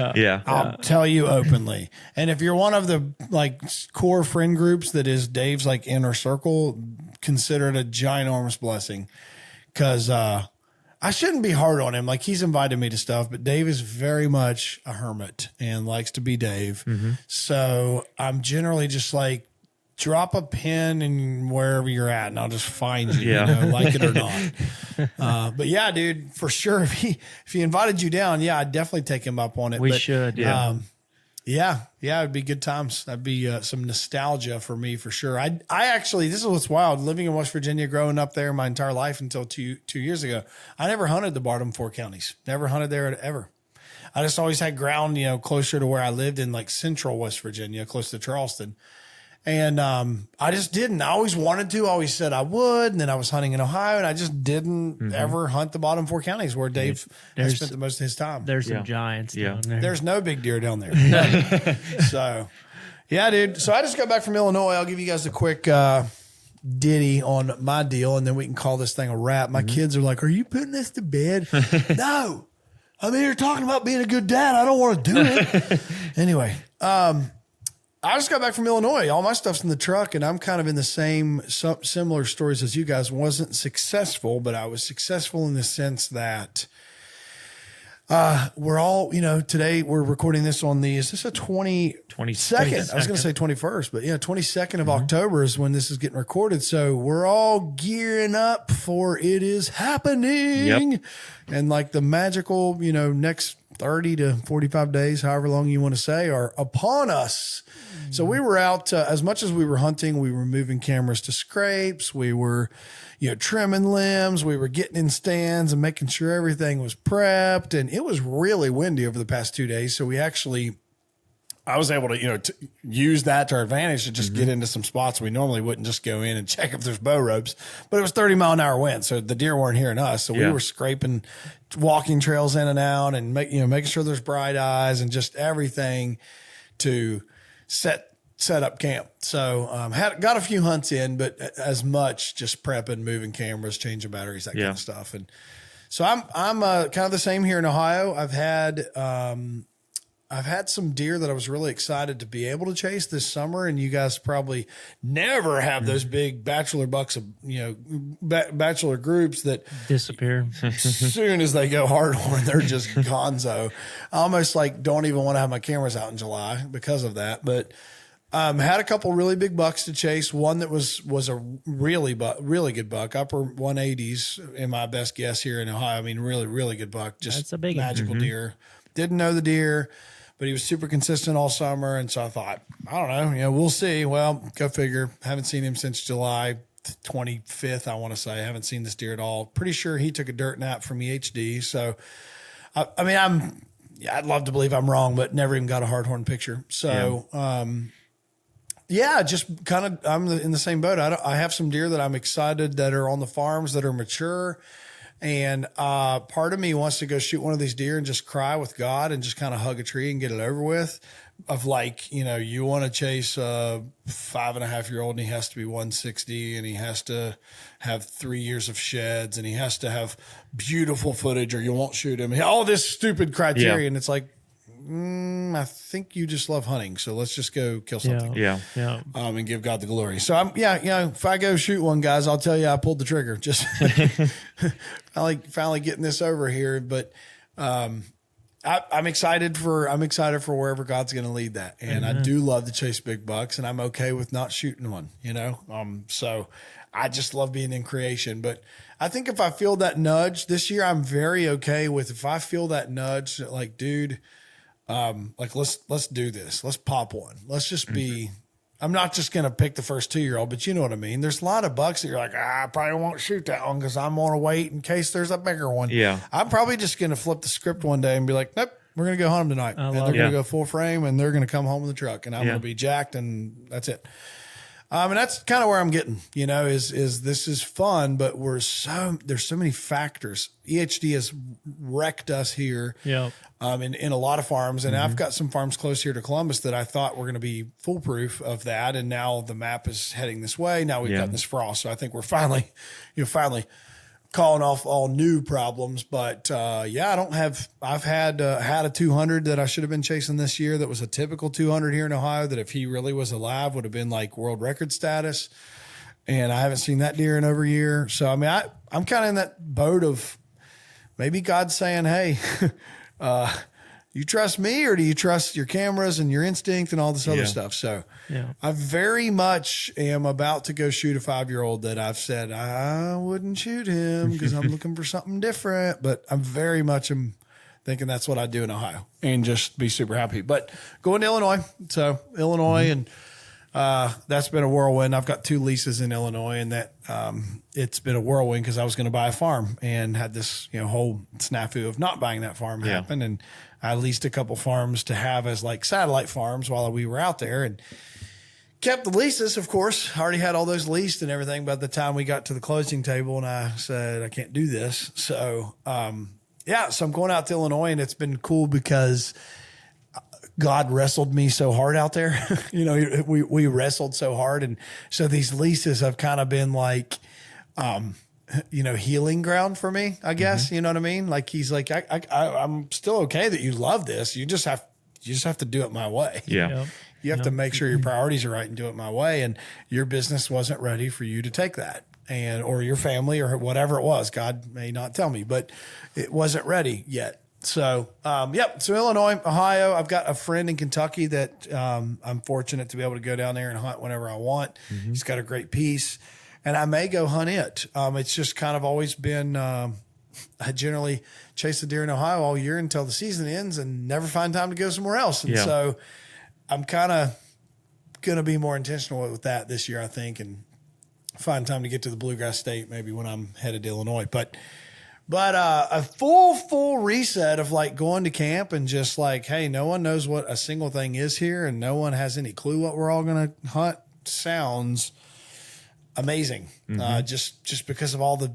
I'll tell you openly. And if you're one of the like core friend groups that is Dave's like inner circle, consider it a ginormous blessing. Because I shouldn't be hard on him. Like he's invited me to stuff, but Dave is very much a hermit and likes to be Dave. So I'm generally just like, drop a pin in wherever you're at and I'll just find you, you know, like it or not. But yeah, dude, for sure. If he invited you down, I'd definitely take him up on it. We should. It'd be good times. That'd be some nostalgia for me for sure. I actually, this is what's wild. Living in West Virginia, growing up there my entire life until two years ago, I never hunted the bottom 4 counties. Never hunted there ever. I just always had ground, you know, closer to where I lived in like central West Virginia, close to Charleston. And I just didn't. I always wanted to. I always said I would. And then I was hunting in Ohio, and I just didn't ever hunt the bottom 4 counties where Dave has spent the most of his time. There's some giants down there. There's no big deer down there. So, yeah, dude. So I just got back from Illinois. I'll give you guys a quick ditty on my deal, and then we can call this thing a wrap. My kids are like, "Are you putting this to bed?" No. I'm here talking about being a good dad. I don't want to do it. Anyway, I just got back from Illinois. All my stuff's in the truck, and I'm kind of in the similar stories as you guys. Wasn't successful, but I was successful in the sense that we're all, today we're recording this on is this a 22nd? I was going to say 21st, but 22nd of October is when this is getting recorded. So we're all gearing up for it is happening. Yep. And like the magical, next 30 to 45 days, however long you want to say, are upon us. So we were out, as much as we were hunting, we were moving cameras to scrapes. We were, trimming limbs. We were getting in stands and making sure everything was prepped. And it was really windy over the past 2 days. So I was able to, to use that to our advantage to just get into some spots we normally wouldn't just go in and check if there's bow ropes. But it was 30-mile-an-hour wind, so the deer weren't hearing us. So we were scraping walking trails in and out and making sure there's bright eyes and just everything to set up camp. So got a few hunts in, but as much just prepping, moving cameras, changing batteries, that kind of stuff. And so I'm kind of the same here in Ohio. I've had some deer that I was really excited to be able to chase this summer, and you guys probably never have those big bachelor bucks of bachelor groups that disappear as soon as they go hard horn, they're just gonzo. I almost don't even want to have my cameras out in July because of that. But had a couple really big bucks to chase. One that was a really good buck, upper 180s in my best guess here in Ohio. I mean, really, really good buck. Just That's a big magical deer. Didn't know the deer, but he was super consistent all summer. And so I thought, I don't know, we'll see. Well, go figure. Haven't seen him since July 25th, I want to say. I haven't seen this deer at all. Pretty sure he took a dirt nap from EHD. So, I'd love to believe I'm wrong, but never even got a hard horn picture. So, just kind of, I'm in the same boat. I have some deer that I'm excited that are on the farms that are mature. And part of me wants to go shoot one of these deer and just cry with God and just kind of hug a tree and get it over with. Of you want to chase a 5.5-year-old and he has to be 160 and he has to have 3 years of sheds and he has to have beautiful footage or you won't shoot him. All this stupid criteria. Yeah. And it's like, I think you just love hunting. So let's just go kill something. Yeah. And give God the glory. So if I go shoot one, guys, I'll tell you, I pulled the trigger. Just finally getting this over here. But, I'm excited for wherever God's going to lead that. And I do love to chase big bucks and I'm okay with not shooting one, so I just love being in creation. But I think if I feel that nudge this year, I'm very okay with, if I feel that nudge, like, dude, let's do this. Let's pop one. Let's just be, I'm not just going to pick the first 2-year-old, but you know what I mean? There's a lot of bucks that you're like, I probably won't shoot that one because I'm going to wait in case there's a bigger one. Yeah. I'm probably just going to flip the script one day and be like, nope, we're going to go hunt them tonight. And they're going to go full frame and they're going to come home in the truck and I'm going to be jacked and that's it. And that's kind of where I'm getting, is this is fun, but there's so many factors. EHD has wrecked us here in a lot of farms. And I've got some farms close here to Columbus that I thought were going to be foolproof of that. And now the map is heading this way. Now we've got this frost. So I think we're finally calling off all new problems. But I've had a 200 that I should have been chasing this year. That was a typical 200 here in Ohio that if he really was alive would have been like world record status. And I haven't seen that deer in over a year. So, I'm kind of in that boat of maybe God's saying, hey, you trust me or do you trust your cameras and your instinct and all this other stuff? So I very much am about to go shoot a 5-year-old that I've said I wouldn't shoot him because I'm looking for something different, but I'm very much thinking that's what I'd do in Ohio and just be super happy. But going to Illinois. So Illinois and that's been a whirlwind. I've got 2 leases in Illinois and that it's been a whirlwind because I was going to buy a farm and had this whole snafu of not buying that farm happen. And I leased a couple farms to have as like satellite farms while we were out there and kept the leases, of course. I already had all those leased and everything by the time we got to the closing table and I said, I can't do this. So, so I'm going out to Illinois and it's been cool because God wrestled me so hard out there. We wrestled so hard. And so these leases have kind of been like, healing ground for me, I guess. You know what I mean? Like he's like, I'm still okay that you love this. You just have to do it my way. Yeah. You have to make sure your priorities are right and do it my way. And your business wasn't ready for you to take that, and or your family or whatever it was. God may not tell me, but it wasn't ready yet. So, So Illinois, Ohio, I've got a friend in Kentucky that I'm fortunate to be able to go down there and hunt whenever I want. He's got a great piece, and I may go hunt it. It's just kind of always been, I generally chase the deer in Ohio all year until the season ends and never find time to go somewhere else. And so I'm kind of going to be more intentional with that this year, I think, and find time to get to the Bluegrass State maybe when I'm headed to Illinois. But a full reset of like going to camp and just like, hey, no one knows what a single thing is here and no one has any clue what we're all going to hunt sounds amazing. Just because of all the,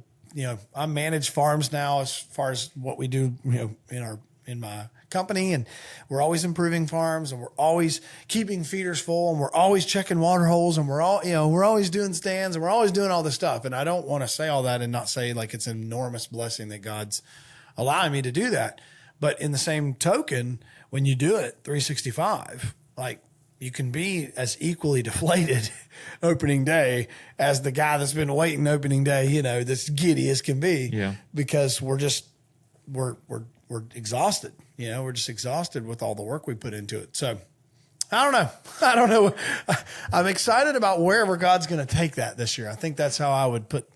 I manage farms now as far as what we do, in my company, and we're always improving farms, and we're always keeping feeders full, and we're always checking water holes, and we're always doing stands, and we're always doing all this stuff. And I don't want to say all that and not say like it's an enormous blessing that God's allowing me to do that. But in the same token, when you do it 365, like you can be as equally deflated opening day as the guy that's been waiting opening day, that's giddy as can be. Yeah. Because we're exhausted. We're just exhausted with all the work we put into it. So I don't know. I'm excited about wherever God's going to take that this year. I think that's how I would put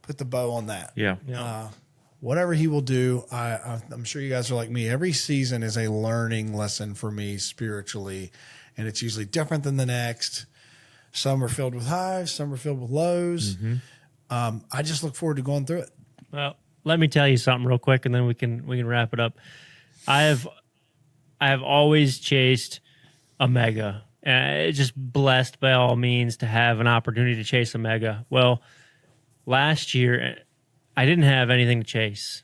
the bow on that. Yeah. Whatever he will do, I'm sure you guys are like me. Every season is a learning lesson for me spiritually, and it's usually different than the next. Some are filled with highs, some are filled with lows. I just look forward to going through it. Well, let me tell you something real quick, and then we can wrap it up. I have always chased a mega, and just blessed by all means to have an opportunity to chase a mega. Well, last year I didn't have anything to chase,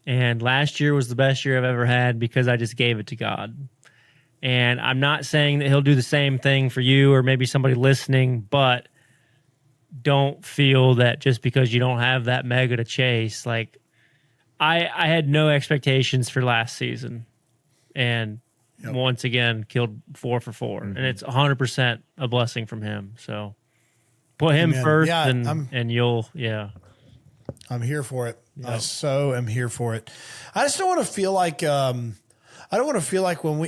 and last year was the best year I've ever had because I just gave it to God. And I'm not saying that He'll do the same thing for you or maybe somebody listening, but don't feel that just because you don't have that mega to chase, like I had no expectations for last season, and once again killed 4 for 4, and it's 100% a blessing from Him. So put Him first, and you'll I'm here for it. Yep. I so am here for it. I just don't want to feel like I don't want to feel like when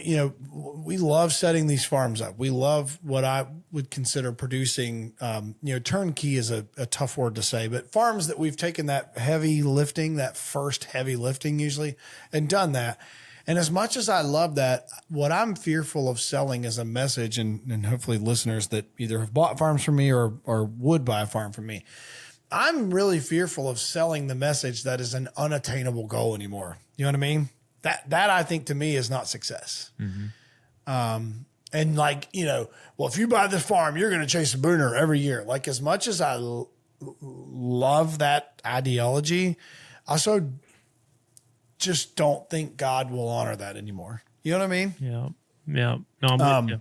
we love setting these farms up. We love what I would consider producing, turnkey is a tough word to say, but farms that we've taken that heavy lifting, that first heavy lifting usually, and done that. And as much as I love that, what I'm fearful of selling is a message, and hopefully listeners that either have bought farms from me or would buy a farm from me. I'm really fearful of selling the message that is an unattainable goal anymore. You know what I mean? That I think to me is not success. And like, well, if you buy this farm, you're going to chase a booner every year. Like as much as I love that ideology, I also just don't think God will honor that anymore. You know what I mean? Yeah. No, I'm with you.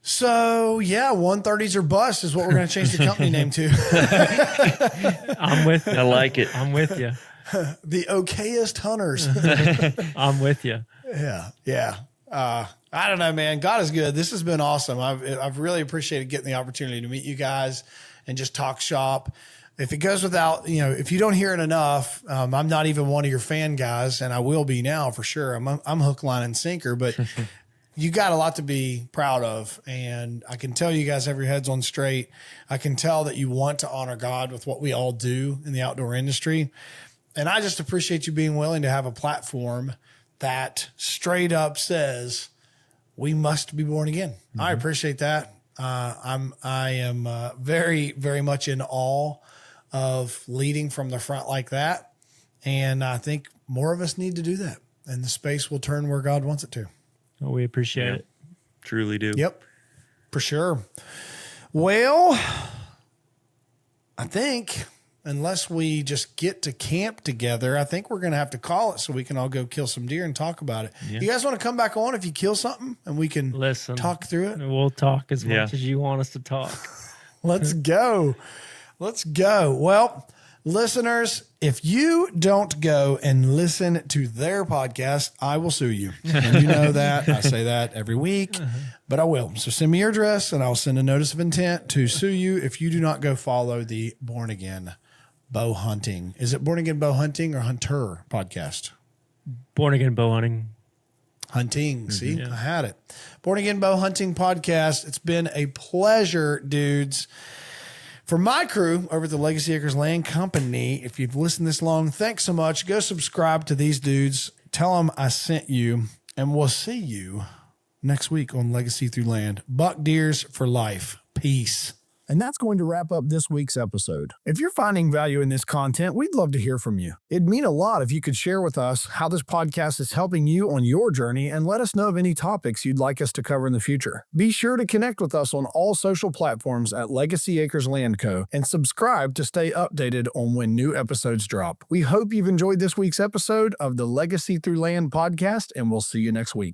So 130s or bust is what we're going to change the company name to. I'm with you. I like it. I'm with you. The okayest hunters. I'm with you. Yeah. I don't know, man. God is good. This has been awesome. I've really appreciated getting the opportunity to meet you guys and just talk shop. If it goes without, if you don't hear it enough, I'm not even one of your fan guys, and I will be now for sure. I'm hook, line, and sinker, but you got a lot to be proud of. And I can tell you guys have your heads on straight. I can tell that you want to honor God with what we all do in the outdoor industry. And I just appreciate you being willing to have a platform that straight up says we must be born again. I appreciate that. I am very, very much in awe of leading from the front like that. And I think more of us need to do that, and the space will turn where God wants it to. Well, we appreciate it. Truly do. Yep, for sure. Well, I think unless we just get to camp together, I think we're going to have to call it so we can all go kill some deer and talk about it. Yeah. You guys want to come back on if you kill something and we can talk through it? We'll talk as much as you want us to talk. Let's go. Well, Listeners, if you don't go and listen to their podcast, I will sue you. And you know that. I say that every week, but I will. So send me your address and I'll send a notice of intent to sue you if you do not go follow the Born Again Bowhunting. Is it Born Again Bowhunting or Hunter podcast? Born Again Bowhunting. Hunting. See, I had it. Born Again Bowhunting podcast. It's been a pleasure, dudes. For my crew over at the Legacy Acres Land Company, if you've listened this long, thanks so much. Go subscribe to these dudes. Tell them I sent you, and we'll see you next week on Legacy Through Land. Buck deers for life. Peace. And that's going to wrap up this week's episode. If you're finding value in this content, we'd love to hear from you. It'd mean a lot if you could share with us how this podcast is helping you on your journey and let us know of any topics you'd like us to cover in the future. Be sure to connect with us on all social platforms at Legacy Acres Land Co. and subscribe to stay updated on when new episodes drop. We hope you've enjoyed this week's episode of the Legacy Through Land podcast, and we'll see you next week.